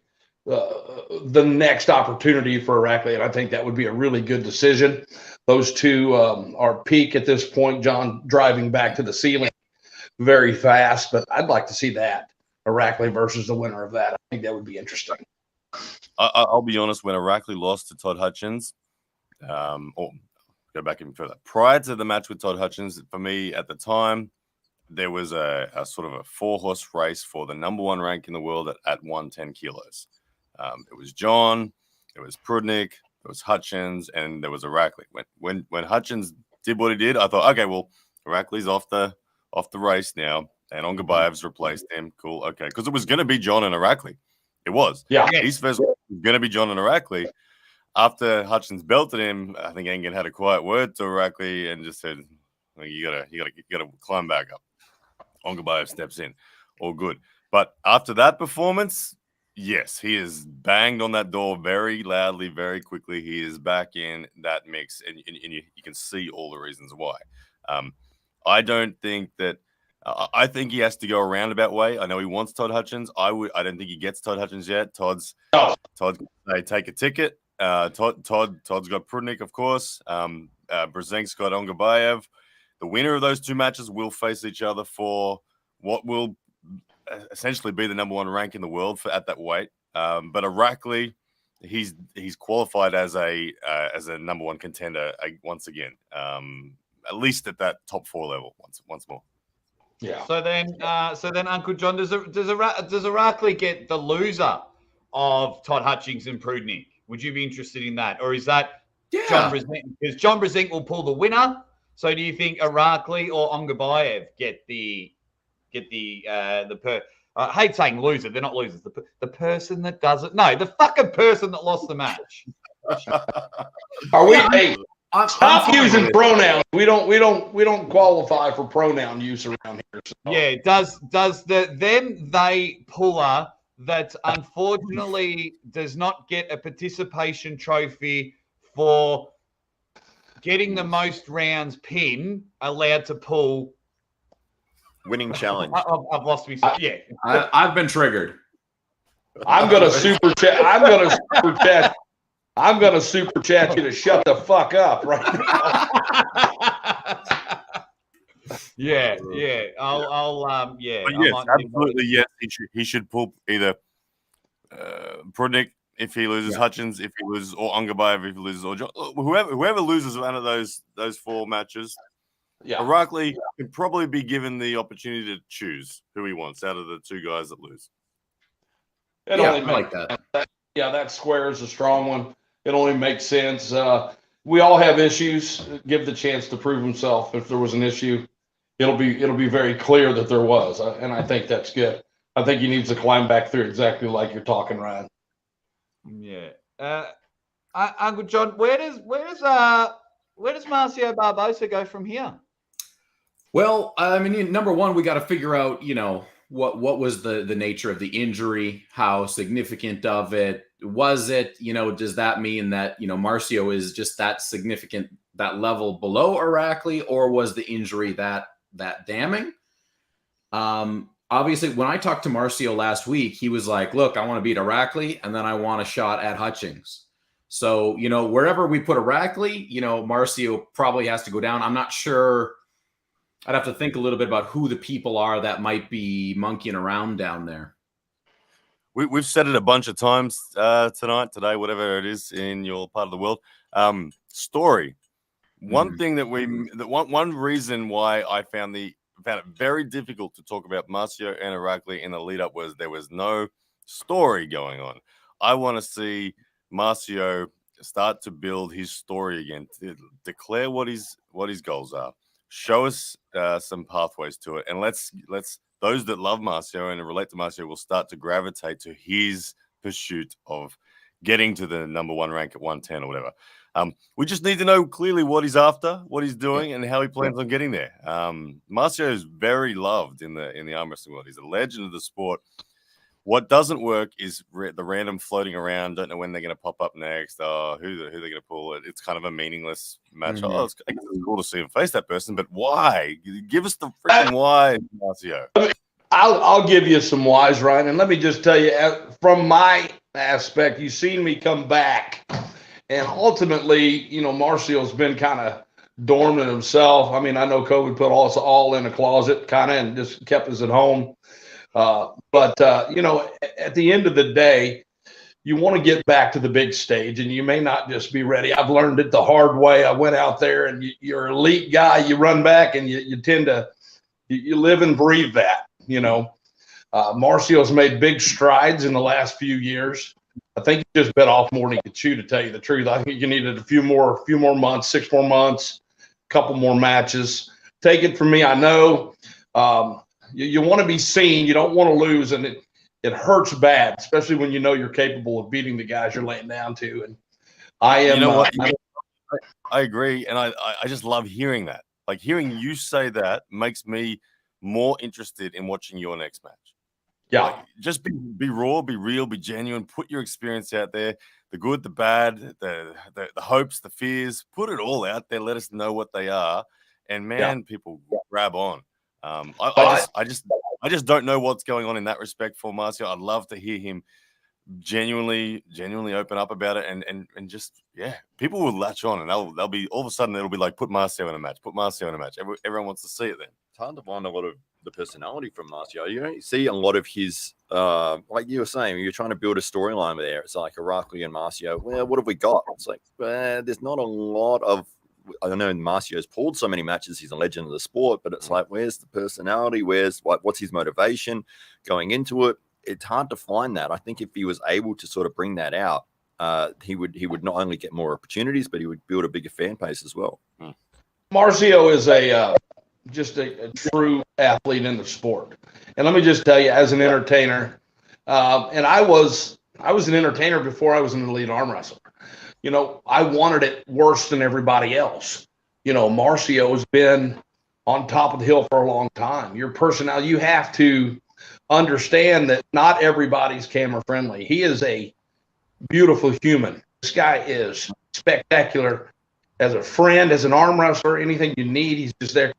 the next opportunity for Irakli, and I think that would be a really good decision. Those two are peak at this point. John driving back to the ceiling very fast, but I'd like to see that, Irakli versus the winner of that. I think that would be interesting. I'll be honest, when Irakli lost to Todd Hutchings, or go back even further, prior to the match with Todd Hutchings, for me at the time, there was a sort of a 4-horse race for the number 1 rank in the world at 110 kilos. It was John, it was Prudnik, it was Hutchins, and there was Irakli. When Hutchins did what he did, I thought, okay, well, Irakli's off the race now, and Ongarbayev's replaced him. Cool, okay, because it was going to be John and Irakli. It was. Yeah. His first was going to be John and Irakli. After Hutchins belted him, I think Engen had a quiet word to Irakli and just said, well, you gotta climb back up. Ongarbayev steps in, all good. But after that performance, yes, he is banged on that door very loudly, very quickly. He is back in that mix, and you can see all the reasons why. I don't think that. I think he has to go a roundabout way. I know he wants Todd Hutchins. I don't think he gets Todd Hutchins yet. Todd's they take a ticket. Todd's got Prudnik, of course. Brzezinski's got Ongarbayev. The winner of those 2 matches will face each other for what will essentially be the number 1 rank in the world at that weight. But Irakli, he's qualified as a number 1 contender once again, at least at that top 4 level once more. Yeah. So then, Uncle Jon, does Irakli get the loser of Todd Hutchings and Prudnik? Would you be interested in that, or is that John Brzezinski? Because John Brzezinski will pull the winner. So do you think Irakli or Ongarbayev get the I hate saying loser. They're not losers. The person that does it. No, the fucking person that lost the match. Are we? Hey, I'm stop using pronouns. We don't qualify for pronoun use around here. So. Yeah. Does they puller that unfortunately does not get a participation trophy for getting the most rounds pin allowed to pull? Winning challenge. I've lost me. Yeah. I've been triggered. I'm gonna super chat. I'm gonna super chat you to shut the fuck up right now. Yeah. I'll But yes, absolutely, yes. He should pull either Prudnik if he loses, Hutchins if he loses, or Ongarbayev if he loses, or John, whoever loses one of those 4 matches. Yeah. Aracli can probably be given the opportunity to choose who he wants out of the two guys that lose. It Yeah, only I like makes that. Yeah, that square is a strong one. It only makes sense. We all have issues. Give the chance to prove himself. If there was an issue, it'll be very clear that there was, and I think that's good. I think he needs to climb back through exactly like you're talking, Ryan. Yeah. Uncle John, where does Marcio Barbosa go from here? Well, I mean, number one, we got to figure out, what was the nature of the injury, how significant of it was it, does that mean that, Marcio is just that significant, that level below Aracli, or was the injury that damning? Obviously, when I talked to Marcio last week, he was like, look, I want to beat Aracli, and then I want a shot at Hutchings. So, wherever we put Aracli, Marcio probably has to go down. I'm not sure. I'd have to think a little bit about who the people are that might be monkeying around down there. We've said it a bunch of times tonight, today, whatever it is in your part of the world. Story. One thing one reason why I found it very difficult to talk about Marcio and Aracli in the lead up was there was no story going on. I want to see Marcio start to build his story again, to declare what his goals are, show us some pathways to it, and let's those that love Marcio and relate to Marcio will start to gravitate to his pursuit of getting to the number one rank at 110 or whatever. We just need to know clearly what he's after, what he's doing, and how he plans on getting there. Marcio is very loved in the arm wrestling world. He's a legend of the sport. What doesn't work is the random floating around. Don't know when they're going to pop up next. Who they're going to pull. It's kind of a meaningless match. Oh, it's cool to see him face that person, but why? Give us the freaking why, Marcio. I'll give you some whys, Ryan, and let me just tell you, from my aspect, you've seen me come back, and ultimately, Marcio's been kind of dormant himself. I mean, I know COVID put us all in a closet, kind of, and just kept us at home. But at the end of the day, you want to get back to the big stage, and you may not just be ready. I've learned it the hard way. I went out there, and you're an elite guy. You run back, and you tend to you live and breathe that. Marcio's made big strides in the last few years. I think he just bit off more than he could chew, to tell you the truth. I think you needed a few more months, 6 more months, a couple more matches. Take it from me. I know. You want to be seen. You don't want to lose, and it hurts bad, especially when you're capable of beating the guys you're laying down to. And I am. I agree, and I just love hearing that. Like, hearing you say that makes me more interested in watching your next match. Yeah, like, just be raw, be real, be genuine. Put your experience out there, the good, the bad, the hopes, the fears. Put it all out there. Let us know what they are, and man, people grab on. I just don't know what's going on in that respect for Marcio. I'd love to hear him genuinely open up about it, and just people will latch on, and they'll be, all of a sudden it'll be like, put Marcio in a match. Everyone wants to see it then. It's hard to find a lot of the personality from Marcio. You see a lot of his, like you were saying, you're trying to build a storyline there. It's like Aracli and Marcio. Well, what have we got? It's like, there's not a lot of. I know Marcio's pulled so many matches. He's a legend of the sport, but it's like, where's the personality? What's his motivation going into it? It's hard to find that. I think if he was able to sort of bring that out, he would not only get more opportunities, but he would build a bigger fan base as well. Marcio is just a true athlete in the sport. And let me just tell you, as an entertainer, and I was an entertainer before I was an elite arm wrestler. I wanted it worse than everybody else. Marcio has been on top of the hill for a long time. Your personality, you have to understand that not everybody's camera friendly. He is a beautiful human. This guy is spectacular as a friend, as an arm wrestler, anything you need, he's just there.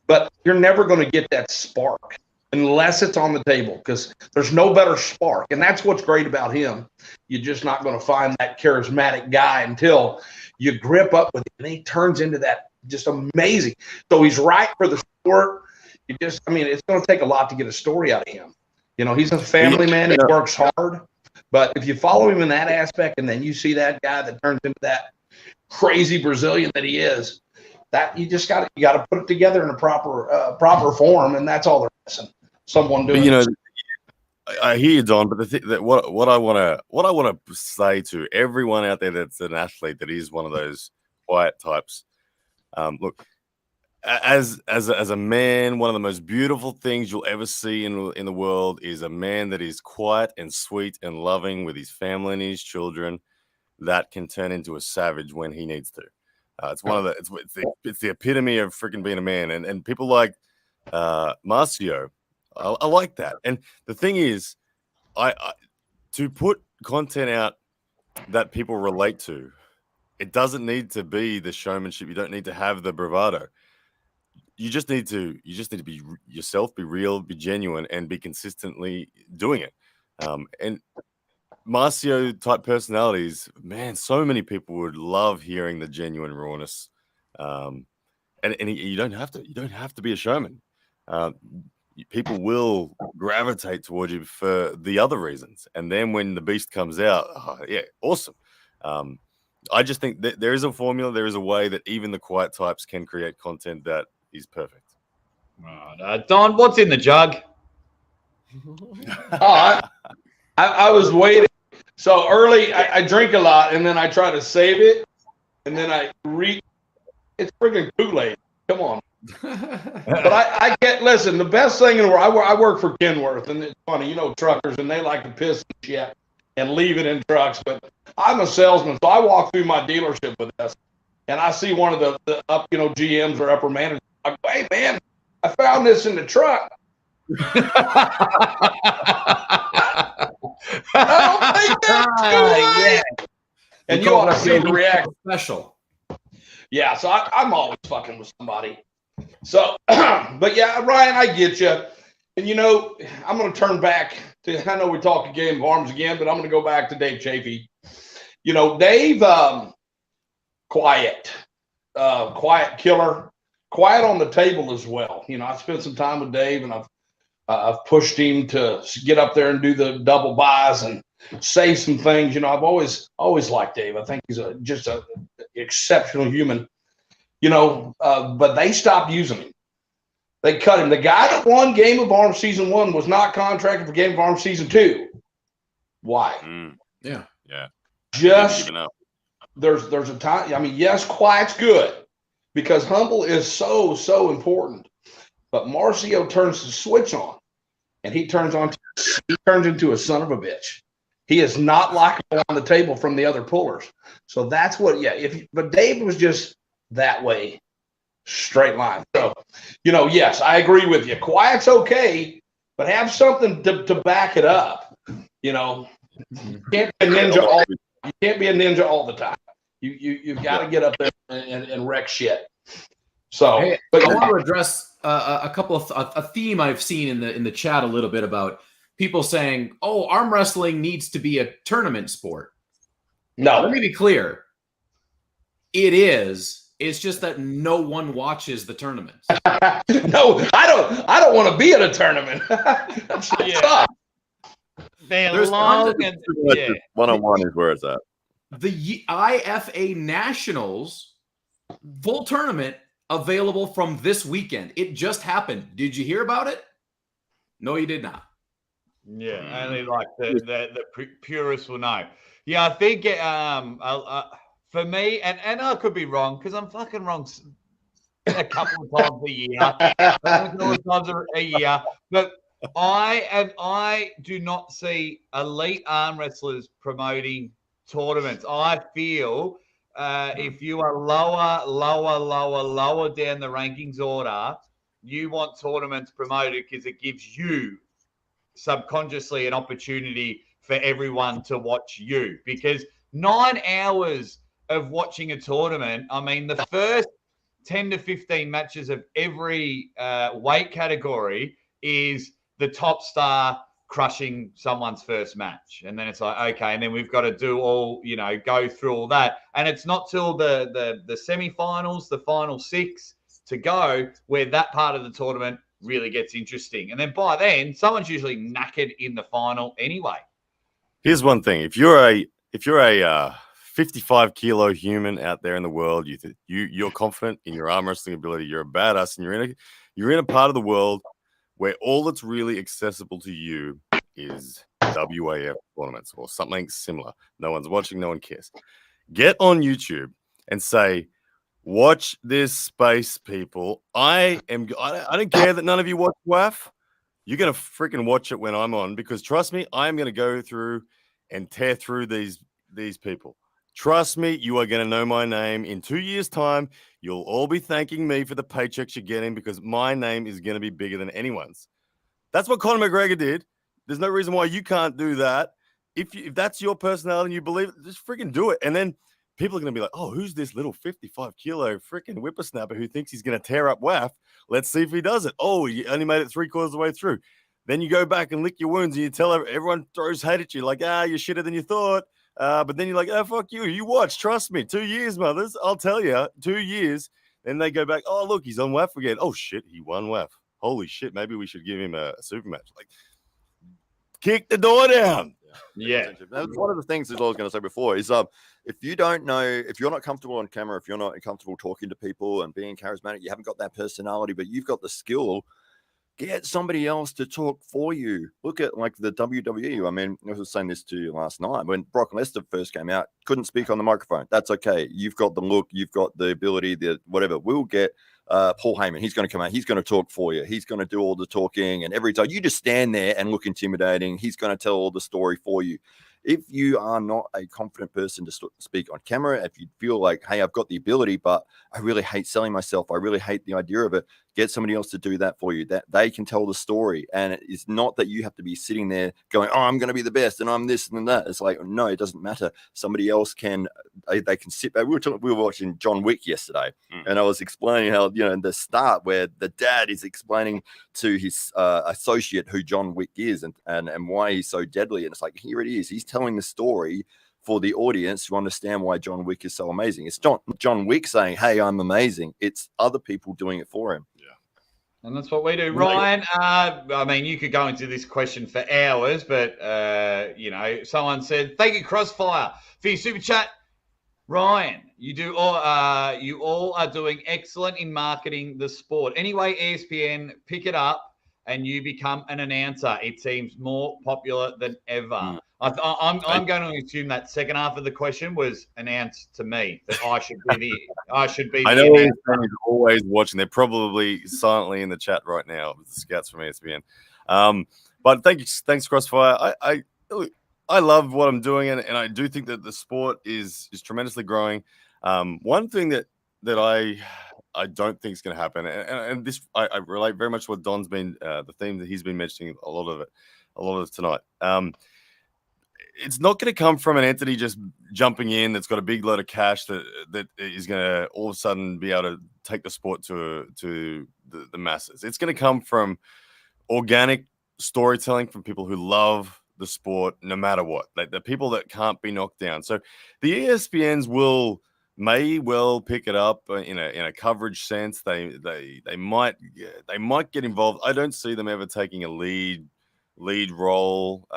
But you're never going to get that spark unless it's on the table, because there's no better spark. And that's what's great about him. You're just not going to find that charismatic guy until you grip up with him, and he turns into that just amazing. So he's right for the sport. It's going to take a lot to get a story out of him. He's a family man. He works hard. But if you follow him in that aspect, and then you see that guy that turns into that crazy Brazilian that he is, that you got to put it together in a proper form, and that's all they're missing. Someone doing. But, you know, I hear you, Don. But the thing that what I want to say to everyone out there that's an athlete that is one of those quiet types. Look, as a man, one of the most beautiful things you'll ever see in the world is a man that is quiet and sweet and loving with his family and his children, that can turn into a savage when he needs to. It's one of it's the epitome of freaking being a man, and people like Marcio. I like that. And the thing is, I to put content out that people relate to, it doesn't need to be the showmanship. You don't need to have the bravado. You just need to be yourself, be real, be genuine, and be consistently doing it. And Marcio type personalities, man, so many people would love hearing the genuine rawness. And you don't have to be a showman. People will gravitate towards you for the other reasons. And then when the beast comes out, yeah, awesome. I just think that there is a formula, there is a way that even the quiet types can create content that is perfect. Right, Don, what's in the jug? I was waiting. So early, I drink a lot, and then I try to save it, and then I read. It's freaking Kool-Aid. Come on. But I get, listen, the best thing in the world, I work for Kenworth, and it's funny, truckers, and they like to piss and shit and leave it in trucks. But I'm a salesman, so I walk through my dealership with this, and I see one of the up, GMs or upper managers. I go, hey, man, I found this in the truck. I don't think that's Kool-Aid. And you ought to see the reaction. Special. Yeah, so I'm always fucking with somebody. So, but yeah, Ryan, I get you. And, I'm going to turn back to, I know we're talking Game of Arms again, but I'm going to go back to Dave Chafee. Dave, quiet killer, quiet on the table as well. I spent some time with Dave, and I've pushed him to get up there and do the double buys and say some things. I've always liked Dave. I think he's just an exceptional human. But they stopped using him. They cut him. The guy that won Game of Arms Season 1 was not contracted for Game of Arms Season 2. Why? Yeah. Just there's a time. I mean, yes, quiet's good because humble is so important. But Marcio turns the switch on, and he turns into a son of a bitch. He is not likable on the table from the other pullers. So that's what. Yeah. But Dave was just that way, straight line. So, yes, I agree with you. Quiet's okay, but have something to back it up. You can't be a ninja you can't be a ninja all the time. You've got to get up there and wreck shit. So, hey, I want to address a theme I've seen in the chat a little bit about people saying, "Oh, arm wrestling needs to be a tournament sport." No, let me be clear. It is. It's just that no one watches the tournaments. No, I don't want to be at a tournament. That's tough. There's long and one-on-one is where it's at. The IFA Nationals full tournament available from this weekend. It just happened. Did you hear about it? No, you did not. Yeah, only like the purists will know. Yeah, I think for me, and I could be wrong because I'm fucking wrong a couple of times a year. But I do not see elite arm wrestlers promoting tournaments. I feel if you are lower down the rankings order, you want tournaments promoted because it gives you subconsciously an opportunity for everyone to watch you. Because 9 hours of watching a tournament, I mean, the first 10 to 15 matches of every weight category is the top star crushing someone's first match. And then it's like, okay, and then we've got to do all, go through all that. And it's not till the semifinals, the final 6 to go, where that part of the tournament really gets interesting. And then by then, someone's usually knackered in the final anyway. Here's one thing. If you're a 55 kilo human out there in the world. You're confident in your arm wrestling ability. You're a badass, and you're in a part of the world where all that's really accessible to you is WAF tournaments or something similar. No one's watching, no one cares. Get on YouTube and say, watch this space, people. I don't care that none of you watch WAF. You're going to freaking watch it when I'm on, because trust me, I'm going to go through and tear through these people. Trust me, you are going to know my name in 2 years' time. You'll all be thanking me for the paychecks you're getting, because my name is going to be bigger than anyone's. That's what Conor McGregor did. There's no reason why you can't do that. If that's your personality and you believe it, just freaking do it. And then people are going to be like, oh, who's this little 55-kilo freaking whippersnapper who thinks he's going to tear up WAF? Let's see if he does it. Oh, you only made it 3/4 of the way through. Then you go back and lick your wounds and you tell everyone throws hate at you, like, you're shitter than you thought. But then you're like, oh, fuck you. You watch. Trust me. 2 years, mothers. I'll tell you. 2 years. Then they go back. Oh, look, he's on WAF again. Oh, shit. He won WAF. Holy shit. Maybe we should give him a super match. Like, kick the door down. Yeah. That's one of the things that I was going to say before is if you don't know, if you're not comfortable on camera, if you're not comfortable talking to people and being charismatic, you haven't got that personality, but you've got the skill, get somebody else to talk for you. Look at like the WWE. I mean, I was saying this to you last night when Brock Lesnar first came out, couldn't speak on the microphone. That's okay. You've got the look, you've got the ability, the whatever. We'll get Paul Heyman. He's going to come out. He's going to talk for you. He's going to do all the talking. And every time you just stand there and look intimidating, he's going to tell all the story for you. If you are not a confident person to speak on camera, if you feel like, hey, I've got the ability, but I really hate selling myself, I really hate the idea of it, get somebody else to do that for you, that they can tell the story. And it's not that you have to be sitting there going, oh, I'm going to be the best and I'm this and that. It's like, no, it doesn't matter. Somebody else can, they can sit back. We were watching John Wick yesterday, and I was explaining how, in the start where the dad is explaining to his associate who John Wick is and why he's so deadly. And it's like, here it is. He's telling the story for the audience to understand why John Wick is so amazing. It's not John Wick saying, hey, I'm amazing. It's other people doing it for him. And that's what we do. Ryan, I mean, you could go into this question for hours, but, someone said, thank you, Crossfire, for your super chat. Ryan, you all are doing excellent in marketing the sport. Anyway, ESPN, pick it up and you become an announcer. It seems more popular than ever. I'm going to assume that second half of the question was announced to me that I should be the I know ESPN is always watching. They're probably silently in the chat right now with the scouts from ESPN. But thanks Crossfire. I love what I'm doing, and I do think that the sport is tremendously growing. One thing that I don't think is going to happen, and this I relate very much to what Don's been the theme that he's been mentioning a lot of tonight. It's not going to come from an entity just jumping in that's got a big load of cash that is going to all of a sudden be able to take the sport to the masses. It's going to come from organic storytelling from people who love the sport no matter what, like the people that can't be knocked down. So the ESPNs may well pick it up in a coverage sense. They might get involved. I don't see them ever taking a lead role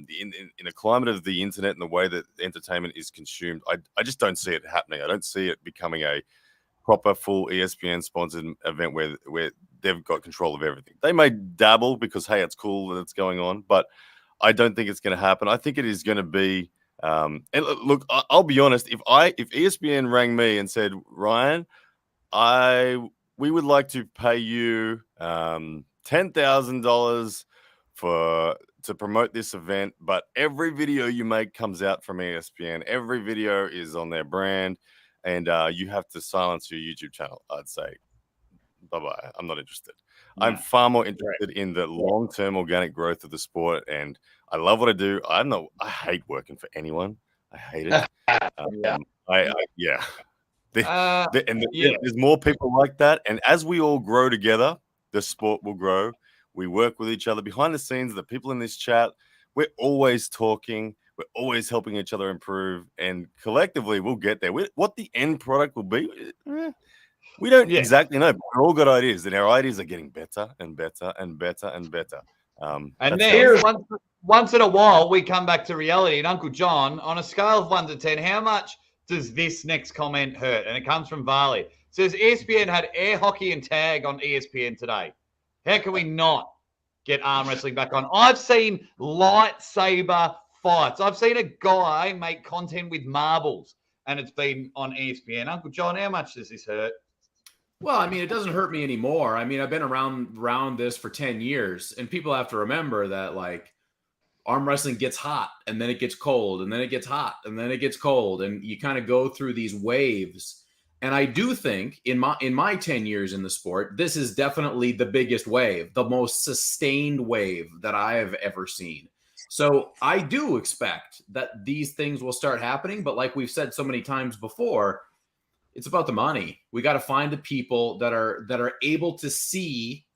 in a climate of the internet and the way that entertainment is consumed. I just don't see it happening. I don't see it becoming a proper full ESPN sponsored event where they've got control of everything. They may dabble because, hey, it's cool that it's going on, but I don't think it's going to happen. I think it is going to be and look, I'll be honest, if ESPN rang me and said, Ryan, we would like to pay you $10,000 to promote this event, but every video you make comes out from ESPN. Every video is on their brand, and you have to silence your YouTube channel. I'd say, bye-bye. I'm not interested. No. I'm far more interested in the long-term organic growth of the sport, and I love what I do. I hate working for anyone. I hate it. There's more people like that, and as we all grow together, the sport will grow. We work with each other behind the scenes. The people in this chat, we're always talking. We're always helping each other improve, and collectively, we'll get there. What the end product will be, we don't exactly know. But we've all got ideas, and our ideas are getting better and better and better and better. And then once in a while, we come back to reality. And Uncle Jon, on a scale of 1 to 10, how much does this next comment hurt? And it comes from Varley. It says ESPN had air hockey and tag on ESPN today. How can we not get arm wrestling back on? I've seen lightsaber fights. I've seen a guy make content with marbles, and it's been on ESPN. Uncle John, how much does this hurt? Well, I mean, it doesn't hurt me anymore. I mean, I've been around this for 10 years, and people have to remember that, like, arm wrestling gets hot, and then it gets cold, and then it gets hot, and then it gets cold, and you kind of go through these waves. And I do think in my 10 years in the sport, this is definitely the biggest wave, the most sustained wave that I have ever seen. So I do expect that these things will start happening, but like we've said so many times before, it's about the money. We got to find the people that are able to see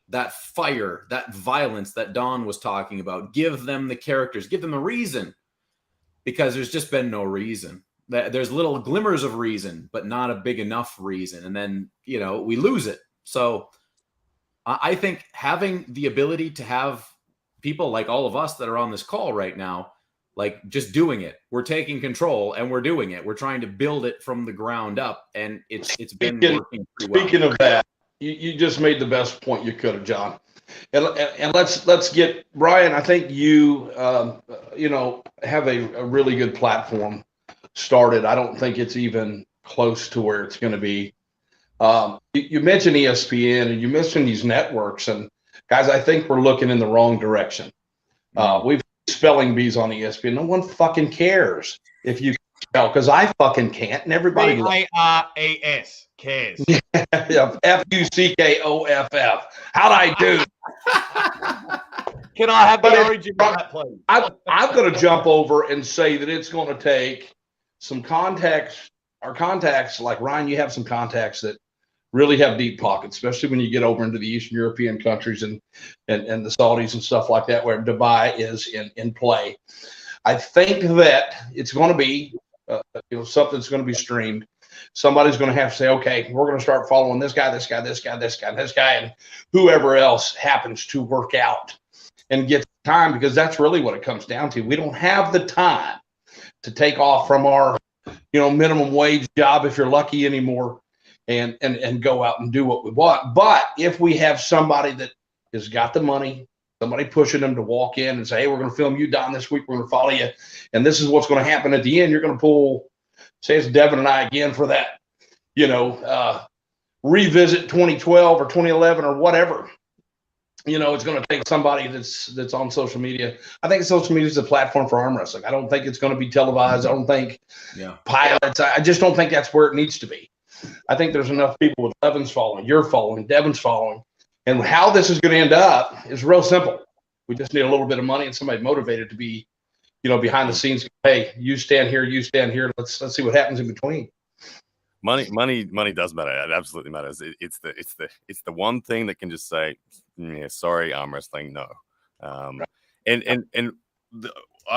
that fire, that violence that Don was talking about. Give them the characters, give them a reason, because there's just been no reason. There's little glimmers of reason, but not a big enough reason. And then, we lose it. So I think having the ability to have people like all of us that are on this call right now, like just doing it. We're taking control and we're doing it. We're trying to build it from the ground up, and it's been working pretty well. Speaking of that, you just made the best point you could have, John. And let's get Brian. I think you have a really good platform started. I don't think it's even close to where it's going to be. You mentioned ESPN and you mentioned these networks, and guys, I think we're looking in the wrong direction. We've spelling bees on ESPN. No one fucking cares if you spell, because I fucking can't, and everybody. Caras cares. Yeah, Fuckoff. How'd I do? Can I have the origin of that, please? I'm going to jump over and say that it's going to take some contacts. Our contacts, like Ryan, you have some contacts that really have deep pockets, especially when you get over into the Eastern European countries and the Saudis and stuff like that, where Dubai is in play. I think that it's going to be, something's going to be streamed. Somebody's going to have to say, okay, we're going to start following this guy, and whoever else happens to work out and get time, because that's really what it comes down to. We don't have the time to take off from our, minimum wage job, if you're lucky, anymore. And go out and do what we want. But if we have somebody that has got the money, somebody pushing them to walk in and say, hey, we're going to film you, Don, this week. We're going to follow you. And this is what's going to happen at the end. You're going to pull, say it's Devin and I again for that, revisit 2012 or 2011 or whatever. It's going to take somebody that's on social media. I think social media is a platform for arm wrestling. I don't think it's going to be televised. I don't think pilots. I just don't think that's where it needs to be. I think there's enough people with Evan's following, you're following, Devin's following. And how this is going to end up is real simple. We just need a little bit of money and somebody motivated to be, behind the scenes. Hey, you stand here, you stand here. Let's see what happens in between. Money does matter. It absolutely matters. It's the one thing that can just say, sorry, arm wrestling, no. I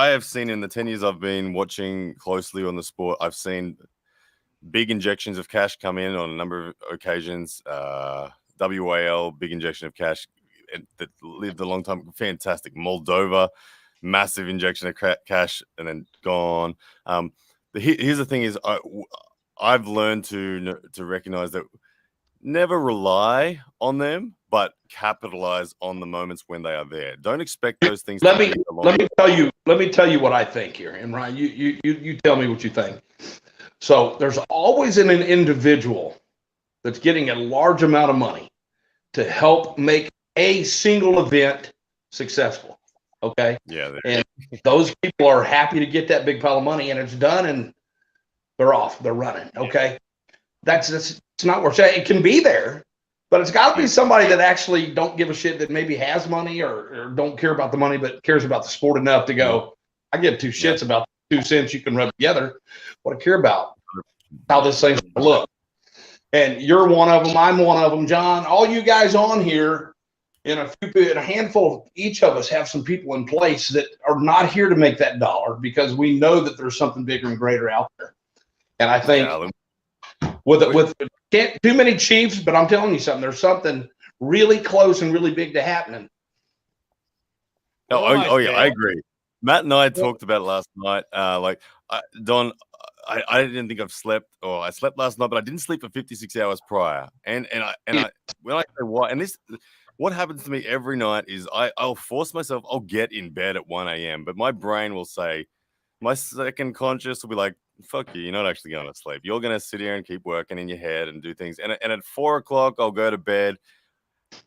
have seen in the 10 years I've been watching closely on the sport, I've seen big injections of cash come in on a number of occasions. WAL, big injection of cash that lived a long time. Fantastic. Moldova, massive injection of cash and then gone. Here's the thing is I've learned to recognize that never rely on them, but capitalize on the moments when they are there. Don't expect those things. Let me tell you what I think here. And Ryan, you tell me what you think. So there's always an individual that's getting a large amount of money to help make a single event successful. Okay. Yeah. And those people are happy to get that big pile of money, and it's done, and they're off. They're running. Okay. That's it's not worth it. It can be there, but it's got to be somebody that actually don't give a shit, that maybe has money or don't care about the money, but cares about the sport enough to go, I give two shits about 2 cents you can rub together. What I care about, how this thing's going to look. And you're one of them. I'm one of them. John, all you guys on here, and a handful of each of us have some people in place that are not here to make that dollar, because we know that there's something bigger and greater out there. And I think with can't too many Chiefs, but I'm telling you something, there's something really close and really big to happening. Oh yeah, I agree. Matt and I talked about it last night. Don, I didn't think I've slept, or I slept last night, but I didn't sleep for 56 hours prior. And I when I say why, and this what happens to me every night is I'll force myself, I'll get in bed at 1 a.m., but my brain will say, my second conscious will be like, fuck you, you're not actually going to sleep. You're going to sit here and keep working in your head and do things. And at 4 o'clock, I'll go to bed.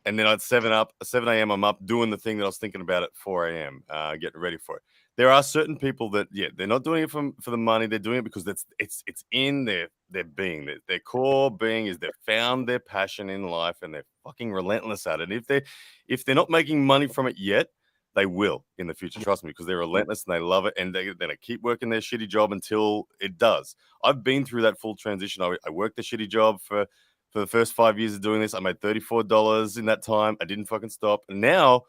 And then at 7 a.m., I'm up doing the thing that I was thinking about at 4 a.m., getting ready for it. There are certain people that, they're not doing it for the money. They're doing it because it's in their being. Their core being is they've found their passion in life and they're fucking relentless at it. And if they're not making money from it yet, they will in the future. Trust me, because they're relentless and they love it, and they're going to keep working their shitty job until it does. I've been through that full transition. I worked the shitty job for the first 5 years of doing this. I made $34 in that time. I didn't fucking stop. And now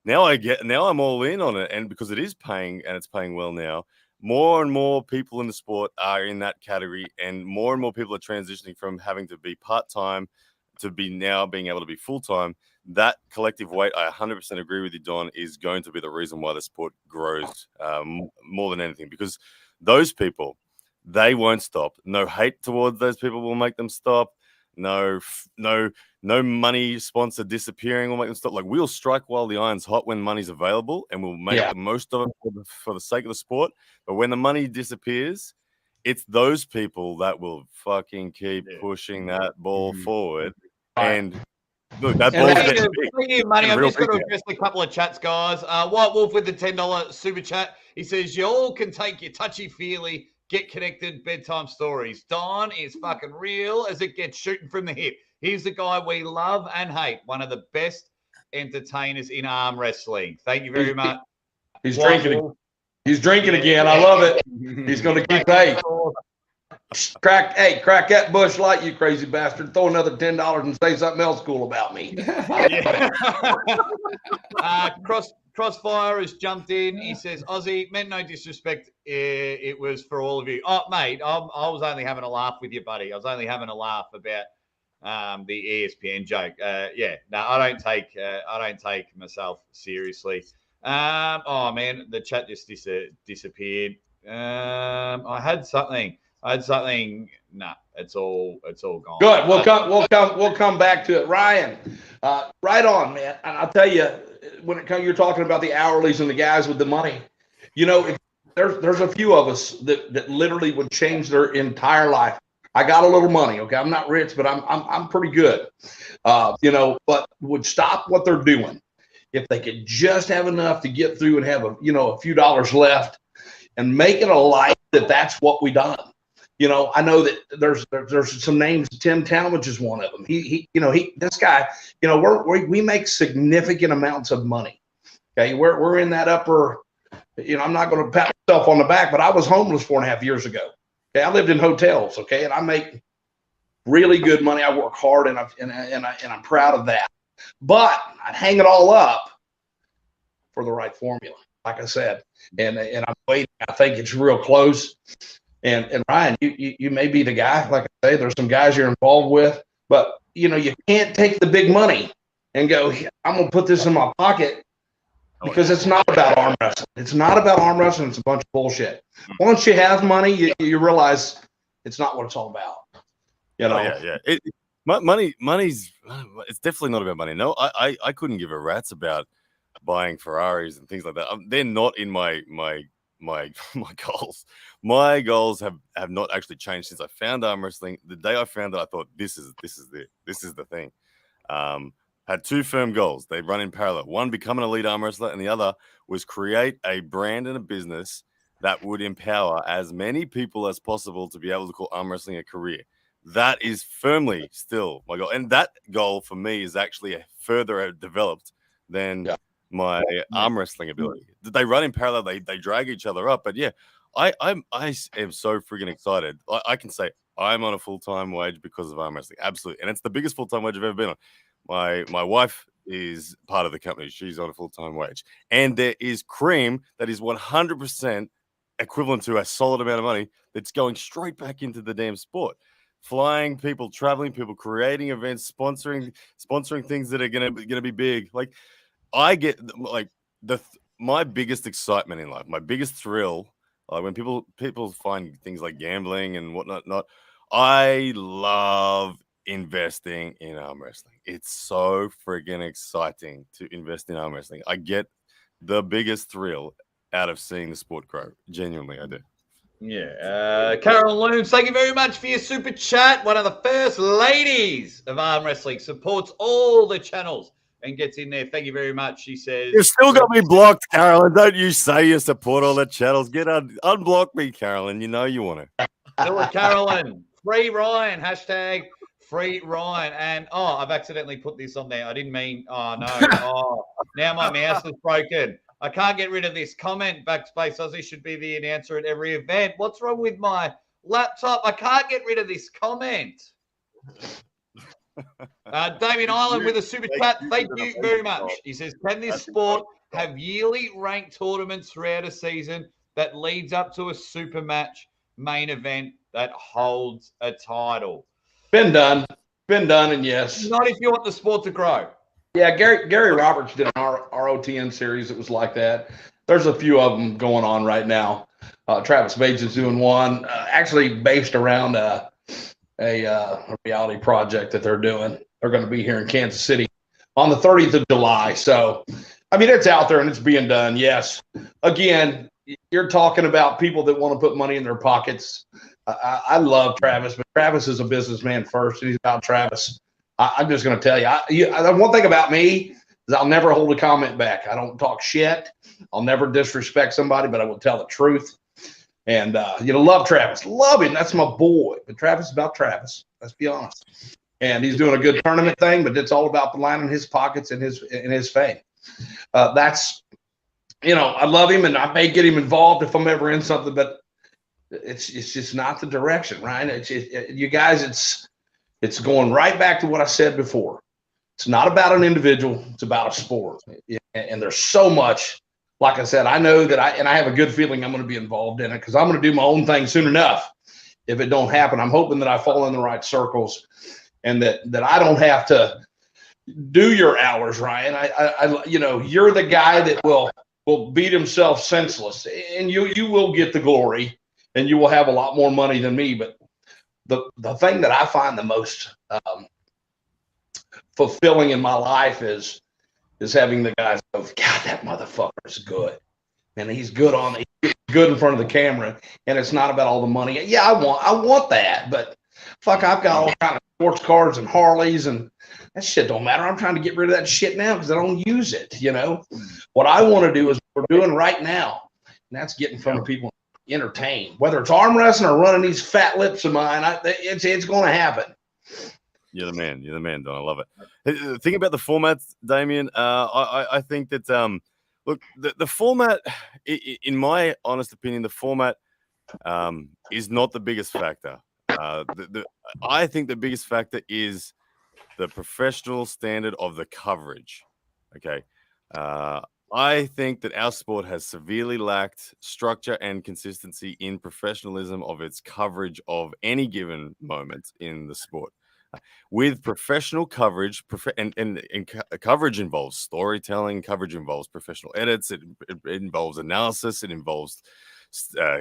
I'm all in on it. And because it is paying, and it's paying well now, more and more people in the sport are in that category, and more people are transitioning from having to be part-time to be now being able to be full-time. That collective weight, I 100% agree with you, Don, is going to be the reason why the sport grows more than anything, because those people, they won't stop. No hate towards those people will make them stop. No money sponsor disappearing will make them stop. Like, we'll strike while the iron's hot when money's available, and we'll make the most of it for the sake of the sport. But when the money disappears, it's those people that will fucking keep pushing that ball forward. And look, that ball's getting big. Speaking of money, I've just got to address a couple of chats, guys. White Wolf with the $10 super chat. He says, you all can take your touchy-feely, get connected bedtime stories. Don is fucking real as it gets, shooting from the hip. He's the guy we love and hate. One of the best entertainers in arm wrestling. Thank you very much. He's drinking. He's drinking again. I love it. He's going to keep pace. Crack that Bush Light, you crazy bastard. Throw another $10 and say something else cool about me. Crossfire has jumped in. He says, Aussie, meant no disrespect. It was for all of you. Oh, mate, I was only having a laugh with you, buddy. I was only having a laugh about the ESPN joke. I don't take myself seriously. Oh man, the chat just disappeared. I had something. Nah, it's all gone. Good. We'll come back to it. Ryan, right on, man. And I'll tell you, when it comes, you're talking about the hourlies and the guys with the money. You know, there's a few of us that literally would change their entire life. I got a little money, okay. I'm not rich, but I'm pretty good. But would stop what they're doing if they could just have enough to get through and have a few dollars left and make it a life that's what we done. I know that there's some names. Tim Talmadge is one of them. This guy, we make significant amounts of money. Okay. We're in that upper, I'm not going to pat myself on the back, but I was homeless 4.5 years ago. Okay. I lived in hotels. Okay. And I make really good money. I work hard and I'm proud of that, but I'd hang it all up for the right formula. Like I said, and I'm waiting. I think it's real close. And Ryan, you may be the guy. Like I say, there's some guys you're involved with, but you can't take the big money and go, I'm gonna put this in my pocket, because it's not about arm wrestling. It's not about arm wrestling. It's a bunch of bullshit. Once you have money, you realize it's not what it's all about. Money's it's definitely not about money. No, I couldn't give a rat's about buying Ferraris and things like that. They're not in my goals. My goals have not actually changed since I found arm wrestling. The day I found it, I thought this is the thing. Had two firm goals. They run in parallel. One, become an elite arm wrestler, and the other was create a brand and a business that would empower as many people as possible to be able to call arm wrestling a career. That is firmly still my goal, and that goal for me is actually further developed than my arm wrestling ability. They run in parallel. They drag each other up. But yeah, I am so freaking excited. I can say I'm on a full-time wage because of arm wrestling. Absolutely. And it's the biggest full-time wage I've ever been on. My wife is part of the company. She's on a full-time wage. And there is cream that is 100% equivalent to a solid amount of money that's going straight back into the damn sport. Flying people, traveling people, creating events, sponsoring things that are gonna be big. Like, I get my biggest excitement in life, my biggest thrill. Like when people find things like gambling and whatnot, I love investing in arm wrestling. It's so friggin' exciting to invest in arm wrestling. I get the biggest thrill out of seeing the sport grow. Genuinely, I do. Yeah. Carol Looms, thank you very much for your super chat. One of the first ladies of arm wrestling, supports all the channels and gets in there. Thank you very much. She says, You've still got me blocked, Carolyn. Don't you say you support all the channels. Unblock me, Carolyn. You know you want to. do it, Carolyn. Free Ryan. Hashtag free Ryan. And, I've accidentally put this on there. I didn't mean, no. Now my mouse is broken. I can't get rid of this comment. Backspace Aussie should be the announcer at every event. What's wrong with my laptop? I can't get rid of this comment. Damien Island with a super chat. Thank you very much. He says, can this sport have yearly ranked tournaments throughout a season that leads up to a super match main event that holds a title? Been done, and yes. Not if you want the sport to grow. Yeah, Gary Roberts did an ROTN series that was like that. There's a few of them going on right now. Travis Bates is doing one, actually based around a reality project that they're doing. They're going to be here in Kansas City on the 30th of July. So, I mean, it's out there and it's being done. Yes. Again, you're talking about people that want to put money in their pockets. I love Travis, but Travis is a businessman first, and he's about Travis. I'm just going to tell you, one thing about me is I'll never hold a comment back. I don't talk shit. I'll never disrespect somebody, but I will tell the truth. And, love Travis. Love him. That's my boy. But Travis is about Travis. Let's be honest. And he's doing a good tournament thing, but it's all about the line in his pockets and his fame. That's, I love him, and I may get him involved if I'm ever in something, but it's just not the direction, right? You guys, it's going right back to what I said before. It's not about an individual. It's about a sport. And there's so much, like I said, I know that I have a good feeling I'm going to be involved in it because I'm going to do my own thing soon enough. If it don't happen, I'm hoping that I fall in the right circles and that I don't have to do your hours, Ryan. You're the guy that will beat himself senseless, and you will get the glory and you will have a lot more money than me. But the thing that I find the most fulfilling in my life is having the guys go, God, that motherfucker is good. And he's good in front of the camera. And it's not about all the money. Yeah, I want that. But fuck, I've got all kind of sports cars and Harleys, and that shit don't matter. I'm trying to get rid of that shit now because I don't use it. What I want to do is what we're doing right now. And that's get in front of people and entertain. Whether it's arm wrestling or running these fat lips of mine, it's going to happen. You're the man, Don. I love it. Think about the format, Damien. I think that look, the format, in my honest opinion, the format is not the biggest factor. I think the biggest factor is the professional standard of the coverage. Okay. I think that our sport has severely lacked structure and consistency in professionalism of its coverage of any given moment in the sport. With professional coverage, and coverage involves storytelling, coverage involves professional edits, it involves analysis, it involves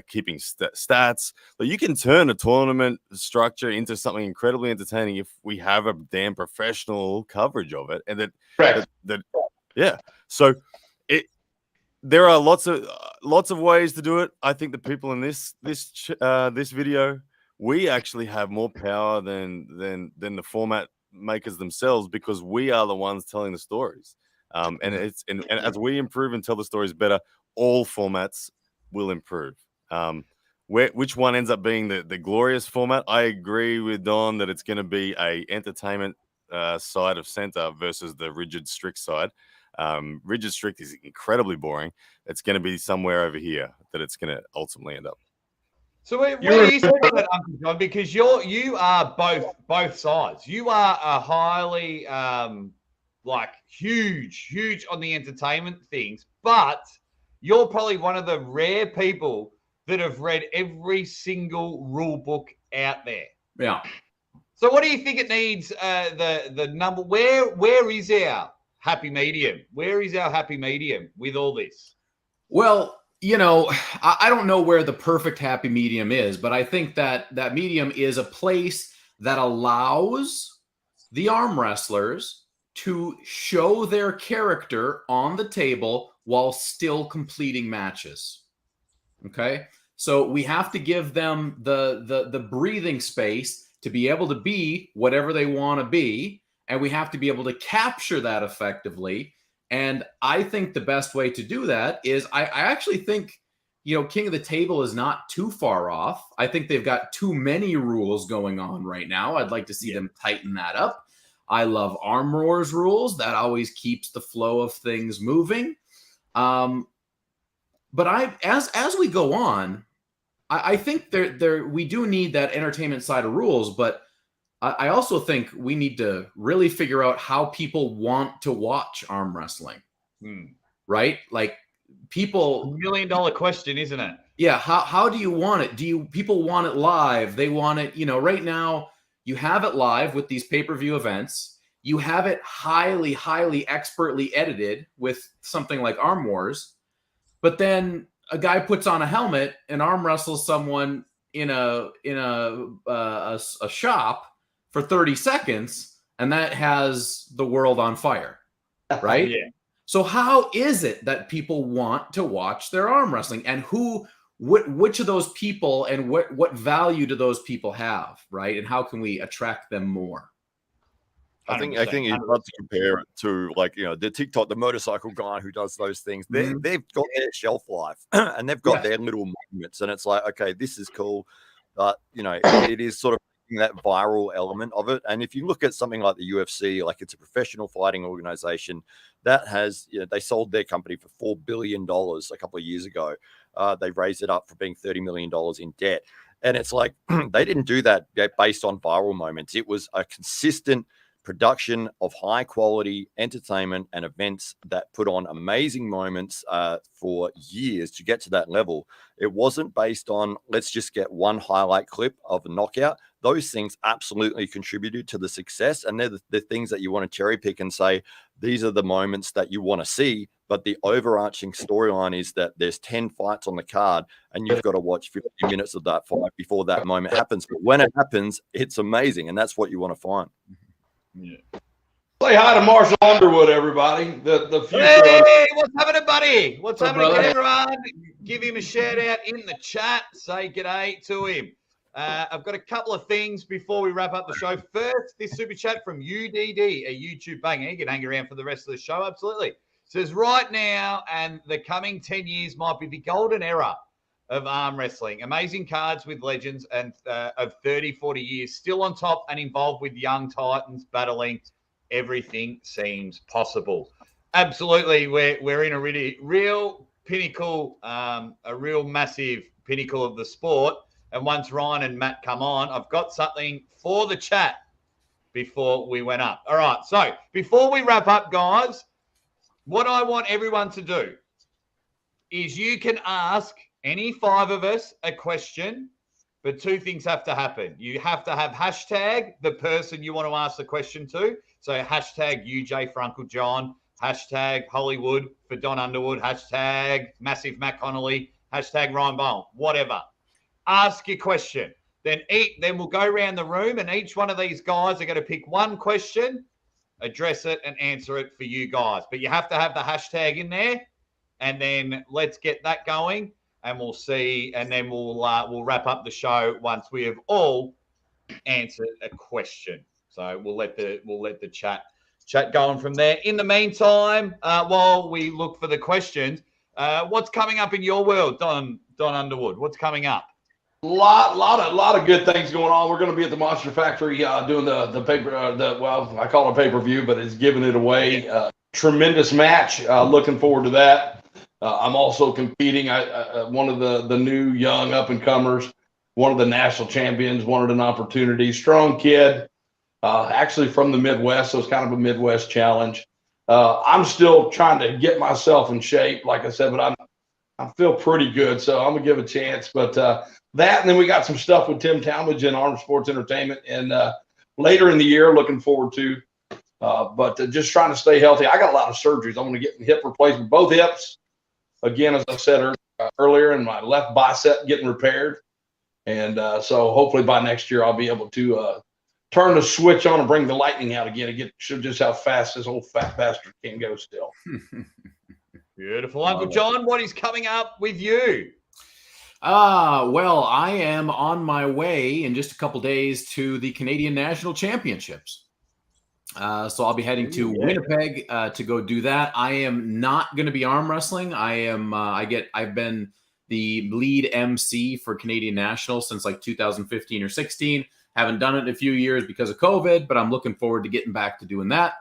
keeping stats. But you can turn a tournament structure into something incredibly entertaining if we have a damn professional coverage of it, and yeah. So there are lots of ways to do it. I think the people in this video, we actually have more power than the format makers themselves, because we are the ones telling the stories. And as we improve and tell the stories better, all formats will improve. Which one ends up being the glorious format? I agree with Don that it's going to be a entertainment side of center versus the rigid strict side. Rigid strict is incredibly boring. It's going to be somewhere over here that it's going to ultimately end up. So where do you sit on that, Uncle Jon? Because you are both sides. You are a highly huge on the entertainment things, but you're probably one of the rare people that have read every single rule book out there. Yeah. So what do you think it needs? The number. Where is our happy medium? Where is our happy medium with all this? Well, You know, I don't know where the perfect happy medium is, but I think that that medium is a place that allows the arm wrestlers to show their character on the table while still completing matches. Okay? So we have to give them the breathing space to be able to be whatever they want to be, and we have to be able to capture that effectively. And I think the best way to do that is I actually think, you know, King of the Table is not too far off. I think they've got too many rules going on right now. I'd like to see them tighten that up. I love Arm Roar's rules. That always keeps the flow of things moving. But as we go on, I think we do need that entertainment side of rules, but I also think we need to really figure out how people want to watch arm wrestling, right? Like people, $1 million question, isn't it? Yeah. How do you want it? People want it live? They want it, you know, right now you have it live with these pay-per-view events. You have it highly, highly expertly edited with something like Arm Wars, but then a guy puts on a helmet and arm wrestles someone in a shop for 30 seconds, and that has the world on fire, right? Yeah. So how is it that people want to watch their arm wrestling, and which of those people and what value do those people have, right? And how can we attract them more? I think you'd love to compare it to, like, you know, the TikTok, the motorcycle guy who does those things. They've got their shelf life and they've got their little moments, and it's like, okay, this is cool, but you know, it is sort of that viral element of it. And if you look at something like the UFC, like it's a professional fighting organization that has, you know, they sold their company for $4 billion a couple of years ago. They raised it up for being $30 million in debt. And it's like, they didn't do that based on viral moments. It was a consistent production of high quality entertainment and events that put on amazing moments for years to get to that level. It wasn't based on, let's just get one highlight clip of a knockout. Those things absolutely contributed to the success, and they're the things that you want to cherry pick and say, these are the moments that you want to see. But the overarching storyline is that there's 10 fights on the card, and you've got to watch 50 minutes of that fight before that moment happens. But when it happens, it's amazing, and that's what you want to find. Yeah. Say hi to Marshall Underwood, everybody. The future. Hey, what's happening, buddy? What's What's up, happening, brother? everyone? Give him a shout out in the chat. Say g'day to him. I've got a couple of things before we wrap up the show. First, this super chat from UDD, a YouTube banger. You can hang around for the rest of the show. Absolutely. Says right now and the coming 10 years might be the golden era of arm wrestling. Amazing cards with legends and of 30, 40 years still on top and involved with young titans battling. Everything seems possible. Absolutely. We're in a really real pinnacle, a real massive pinnacle of the sport. And once Ryan and Matt come on, I've got something for the chat before we went up. All right. So before we wrap up, guys, what I want everyone to do is you can ask any five of us a question, but two things have to happen. You have to have hashtag the person you want to ask the question to. So hashtag UJ for Uncle John, hashtag Hollywood for Don Underwood, hashtag Massive Matt Connolly, hashtag Ryan Bowen, whatever. Ask your question. Then we'll go around the room, and each one of these guys are going to pick one question, address it, and answer it for you guys. But you have to have the hashtag in there, and then let's get that going, and we'll see, and then we'll wrap up the show once we have all answered a question. So we'll let the chat going from there. In the meantime, while we look for the questions, what's coming up in your world, Don Underwood? What's coming up? Lot of good things going on. We're going to be at the Monster Factory doing the paper. I call it pay-per-view, but it's giving it away. Tremendous match. Looking forward to that. I'm also competing. One of the new young up and comers, one of the national champions, wanted an opportunity. Strong kid, actually from the Midwest, so it's kind of a Midwest challenge. I'm still trying to get myself in shape, like I said, but I feel pretty good, so I'm gonna give a chance. But that, and then we got some stuff with Tim Talmadge and Arm Sports Entertainment, and later in the year, looking forward to. But just trying to stay healthy. I got a lot of surgeries. I'm going to get hip replacement, both hips. Again, as I said earlier, earlier, and my left bicep getting repaired. And so hopefully by next year I'll be able to turn the switch on and bring the lightning out again and get show just how fast this old fat bastard can go still. Beautiful. Uncle John, what is coming up with you? Well, I am on my way in just a couple days to the Canadian National Championships. So I'll be heading to Winnipeg to go do that. I am not going to be arm wrestling. I've been the lead MC for Canadian Nationals since like 2015 or 16. Haven't done it in a few years because of COVID, but I'm looking forward to getting back to doing that.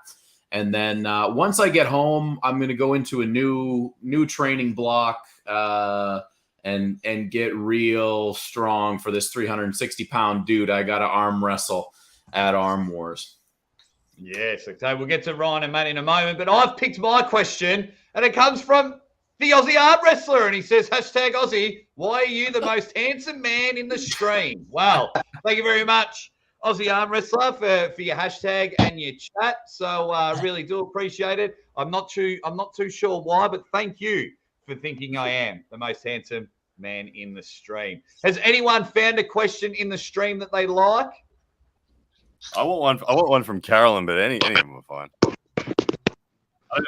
And then once I get home, I'm going to go into a new training block and get real strong for this 360-pound dude I got to arm wrestle at Arm Wars. Yes, okay. We'll get to Ryan and Matt in a moment, but I've picked my question, and it comes from the Aussie ArmWrestler, and he says, #Aussie, why are you the most handsome man in the stream? Well, thank you very much, Aussie ArmWrestler, for your hashtag and your chat. So really do appreciate it. I'm not too sure why, but thank you for thinking I am the most handsome man in the stream. Has anyone found a question in the stream that they like? I want one from Carolyn, but any of them are fine.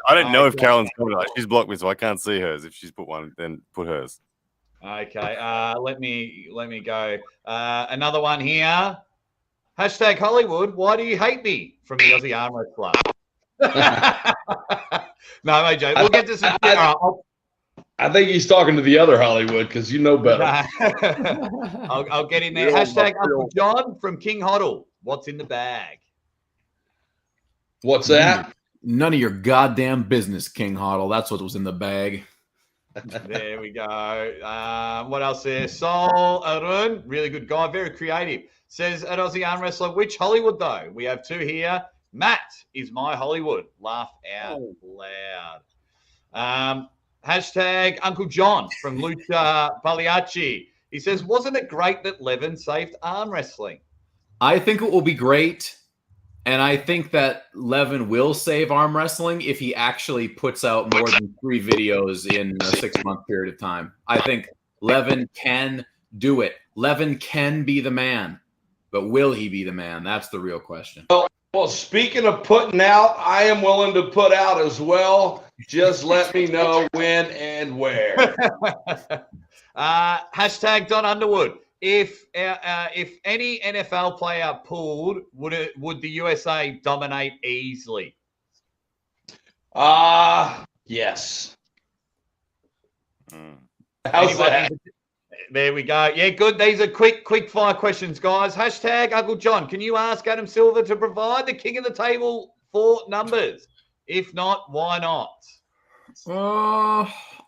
I don't know if Carolyn's coming. She's blocked me, so I can't see hers. If she's put one, then put hers. Okay. Let me go. Another one here. #Hollywood. Why do you hate me? From the Aussie Arm Wrestler. No, joke. We'll get to some. I think he's talking to the other Hollywood because you know better. I'll get in there. #Uncle Jon from King Hoddle. What's in the bag? What's that? None of your goddamn business, King Hoddle. That's what was in the bag. There we go. What else there? Sol Arun, really good guy, very creative. Says at Aussie Arm Wrestler, which Hollywood though? We have two here. Matt is my Hollywood. Laugh out loud. #Uncle Jon from Lucha Pagliacci. He says, wasn't it great that Levin saved arm wrestling? I think it will be great. And I think that Levin will save arm wrestling if he actually puts out more than 3 videos in a 6-month period of time. I think Levin can do it. Levin can be the man. But will he be the man? That's the real question. Well, speaking of putting out, I am willing to put out as well. Just let me know when and where. #Don Underwood. If any NFL player pulled, would the USA dominate easily? Yes. How's that? There we go. Yeah, good. These are quick fire questions, guys. #Uncle Jon. Can you ask Adam Silver to provide the king of the table 4 numbers? If not, why not?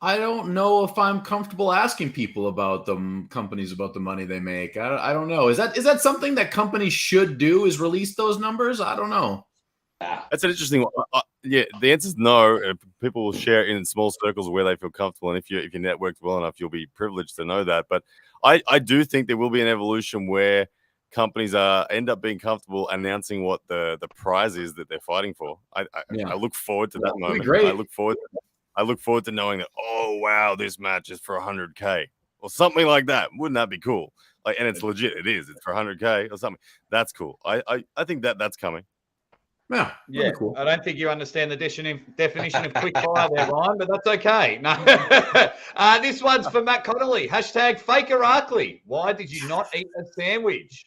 I don't know if I'm comfortable asking people about companies about the money they make. I don't know. Is that something that companies should do? Is release those numbers? I don't know. That's an interesting one. Yeah, the answer is no. People will share in small circles where they feel comfortable, and if you networked well enough, you'll be privileged to know that. But I do think there will be an evolution where companies end up being comfortable announcing what the prize is that they're fighting for. I look forward to that moment. Great. I look forward to knowing that. Oh wow, this match is for $100K or something like that. Wouldn't that be cool? Like, and it's legit. It is. It's for $100K or something. That's cool. I think that's coming. Yeah, cool. I don't think you understand the definition of quick fire there, Ryan, but that's okay. No. This one's for Matt Connolly. #Faker Arkley. Why did you not eat a sandwich?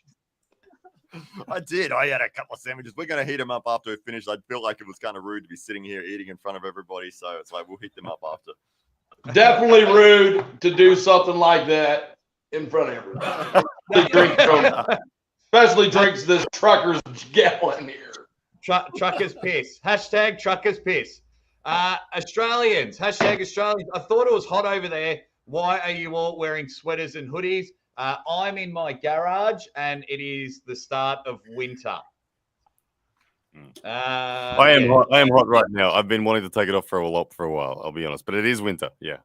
I did. I had a couple of sandwiches. We're going to heat them up after we finish. I feel like it was kind of rude to be sitting here eating in front of everybody, so it's like we'll heat them up after. Definitely rude to do something like that in front of everybody. Especially drinks this trucker's gallon here. Truckers piss. #Truckers piss. Australians. #Australians. I thought it was hot over there. Why are you all wearing sweaters and hoodies? I'm in my garage, and it is the start of winter. I am hot. I am hot right now. I've been wanting to take it off for a while. I'll be honest, but it is winter. Yeah.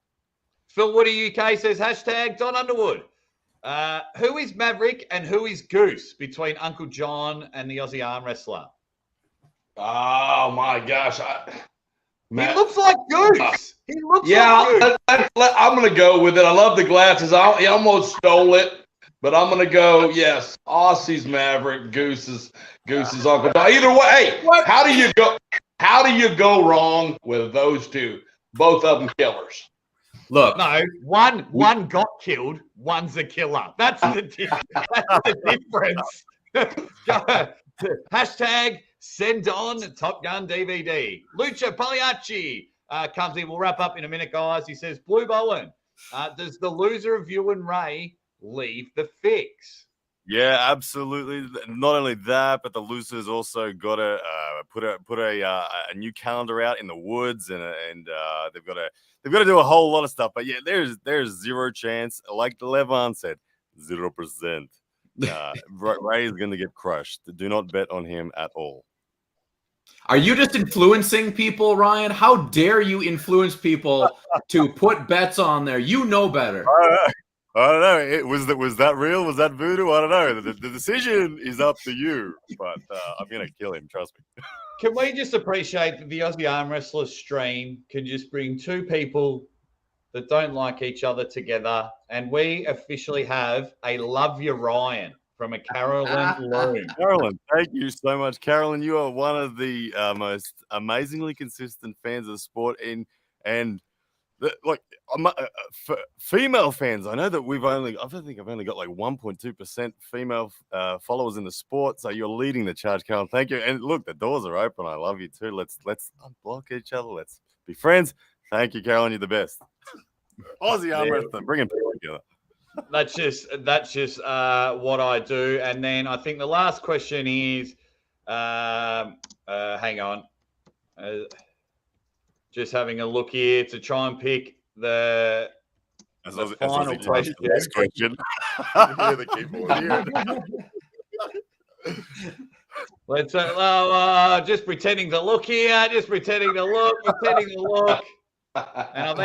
Phil Woody UK says #Don Underwood. Who is Maverick and who is Goose between Uncle Jon and the Aussie Arm Wrestler? Oh my gosh! He looks like Goose. He looks like Goose. I'm going to go with it. I love the glasses. He almost stole it, but I'm going to go, yes, Aussie's Maverick, Goose's Uncle Jon. Either way, hey, how do you go? How do you go wrong with those two? Both of them killers. Look, No, one got killed, one's a killer. That's the difference. Hashtag send on Top Gun DVD. Lucha Pagliacci comes in. We'll wrap up in a minute, guys. He says, Blue Bowen, does the loser of you and Ray leave the fix? Yeah, absolutely. Not only that, but the losers also got to put a new calendar out in the woods, and they've got to do a whole lot of stuff. But yeah, there's zero chance. Like Levan said, 0%. Ray is going to get crushed. Do not bet on him at all. are you just influencing people, Ryan? How dare you influence people to put bets on there? You know better. I don't know. Was that real? Was that voodoo? I don't know. The decision is up to you, but I'm going to kill him. Trust me. Can we just appreciate that the Aussie ArmWrestler stream can just bring two people that don't like each other together, and we officially have a Love You Ryan from a Carolyn Loom. Carolyn, thank you so much. Carolyn, you are one of the most amazingly consistent fans of the sport female fans. I know that I think I've only got like 1.2% female followers in the sport. So you're leading the charge, Carolyn. Thank you. And look, the doors are open. I love you too. Let's unblock each other. Let's be friends. Thank you, Carolyn. You're the best. Aussie ArmWrestler, bringing people together. That's just what I do. And then I think the last question is, hang on. Just having a look here to try and pick the final question. Last question. Yeah, the keyboard here. Let's just pretending to look here. Just pretending to look. And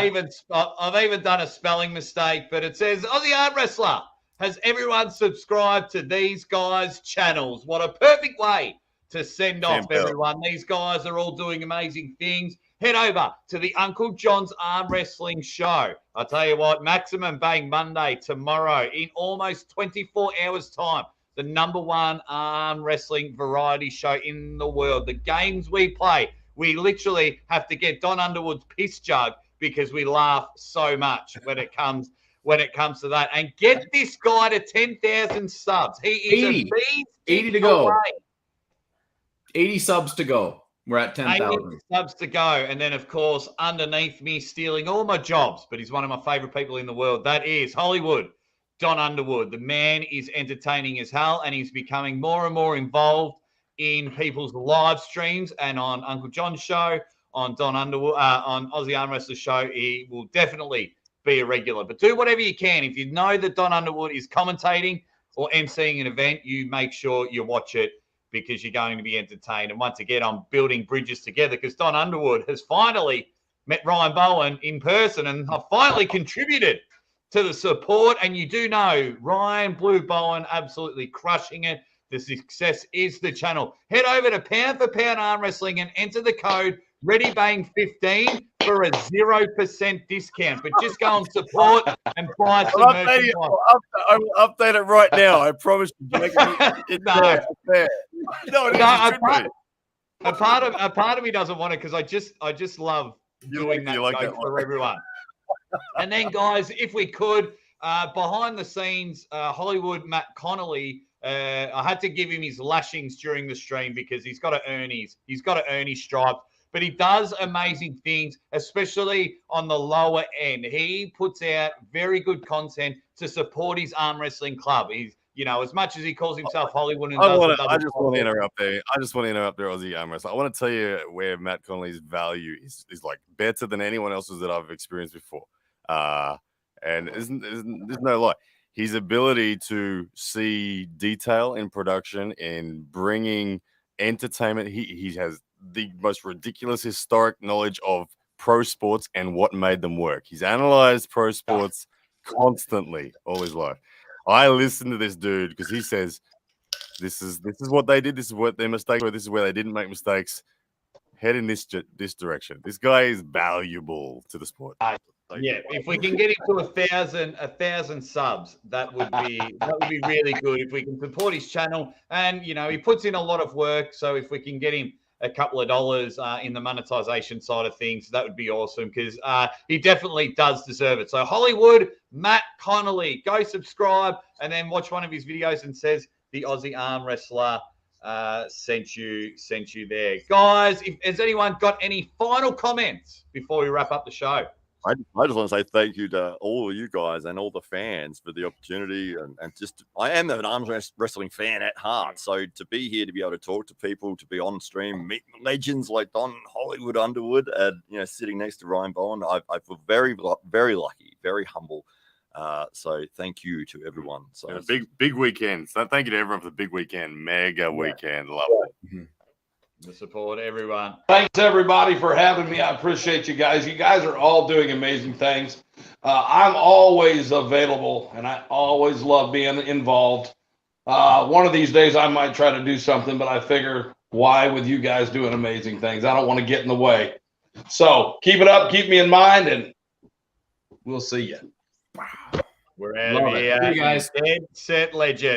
I've even done a spelling mistake, but it says Aussie ArmWrestler. Has everyone subscribed to these guys' channels? What a perfect way to send off everyone. These guys are all doing amazing things. Head over to the Uncle Jon's Arm Wrestling Show. I'll tell you what, Maximum Bang Monday tomorrow in almost 24 hours' time. The #1 arm wrestling variety show in the world. The games we play, we literally have to get Don Underwood's piss jug because we laugh so much when it comes to that. And get this guy to 10,000 subs. He is 80 to go. 80 subs to go. We're at 10,000 subs to go. And then, of course, underneath me, stealing all my jobs, but he's one of my favorite people in the world. That is Hollywood, Don Underwood. The man is entertaining as hell, and he's becoming more and more involved in people's live streams and on Uncle Jon's show, on Don Underwood, on Aussie ArmWrestler show. He will definitely be a regular. But do whatever you can. If you know that Don Underwood is commentating or emceeing an event, you make sure you watch it, because you're going to be entertained. And once again, I'm building bridges together because Don Underwood has finally met Ryan Bowen in person, and I've finally contributed to the support. And you do know Ryan Blue Bowen absolutely crushing it. The success is the channel. Head over to Pound for Pound Arm Wrestling and enter the code ReadyBang15 for a 0% discount. But just go and support and buy some merchandise. I will update it right now. I promise you. It's there. No, a part of me doesn't want it because I just love doing that joke for everyone. And then, guys, if we could, behind the scenes, Hollywood Matt Connolly. I had to give him his lashings during the stream because he's got to earn his stripes. But he does amazing things, especially on the lower end. He puts out very good content to support his arm wrestling club. He's, as much as he calls himself Hollywood and I just want to interrupt there. Aussie Arm Wrestling. I want to tell you where Matt Connolly's value is like better than anyone else's that I've experienced before. And there's no lie. His ability to see detail in production and bringing entertainment. He has the most ridiculous historic knowledge of pro sports and what made them work. He's analyzed pro sports constantly all his life. I listen to this dude because he says, this is what they did. This is what their mistakes were. This is where they didn't make mistakes. head in this direction. This guy is valuable to the sport. Yeah, if we can get him to 1,000 subs, that would be really good. If we can support his channel, and he puts in a lot of work. So if we can get him a couple of dollars in the monetization side of things, that would be awesome, because he definitely does deserve it. So Hollywood, Matt Connolly, go subscribe and then watch one of his videos and says the Aussie Arm Wrestler sent you there. Guys, has anyone got any final comments before we wrap up the show? I just want to say thank you to all of you guys and all the fans for the opportunity. And just, I am an arms wrestling fan at heart. So to be here, to be able to talk to people, to be on stream, meet legends like Don Hollywood Underwood, and, sitting next to Ryan Bowen, I feel very, very lucky, very humble. So thank you to everyone. So big weekend. So thank you to everyone for the big weekend. Mega weekend. Love it. Mm-hmm. The support, everyone. Thanks, everybody, for having me. I appreciate you guys. You guys are all doing amazing things. I'm always available, and I always love being involved. One of these days, I might try to do something, but I figure, why with you guys doing amazing things? I don't want to get in the way. So keep it up. Keep me in mind, and we'll see you. We're out of here. See you guys. Dead Set Legend.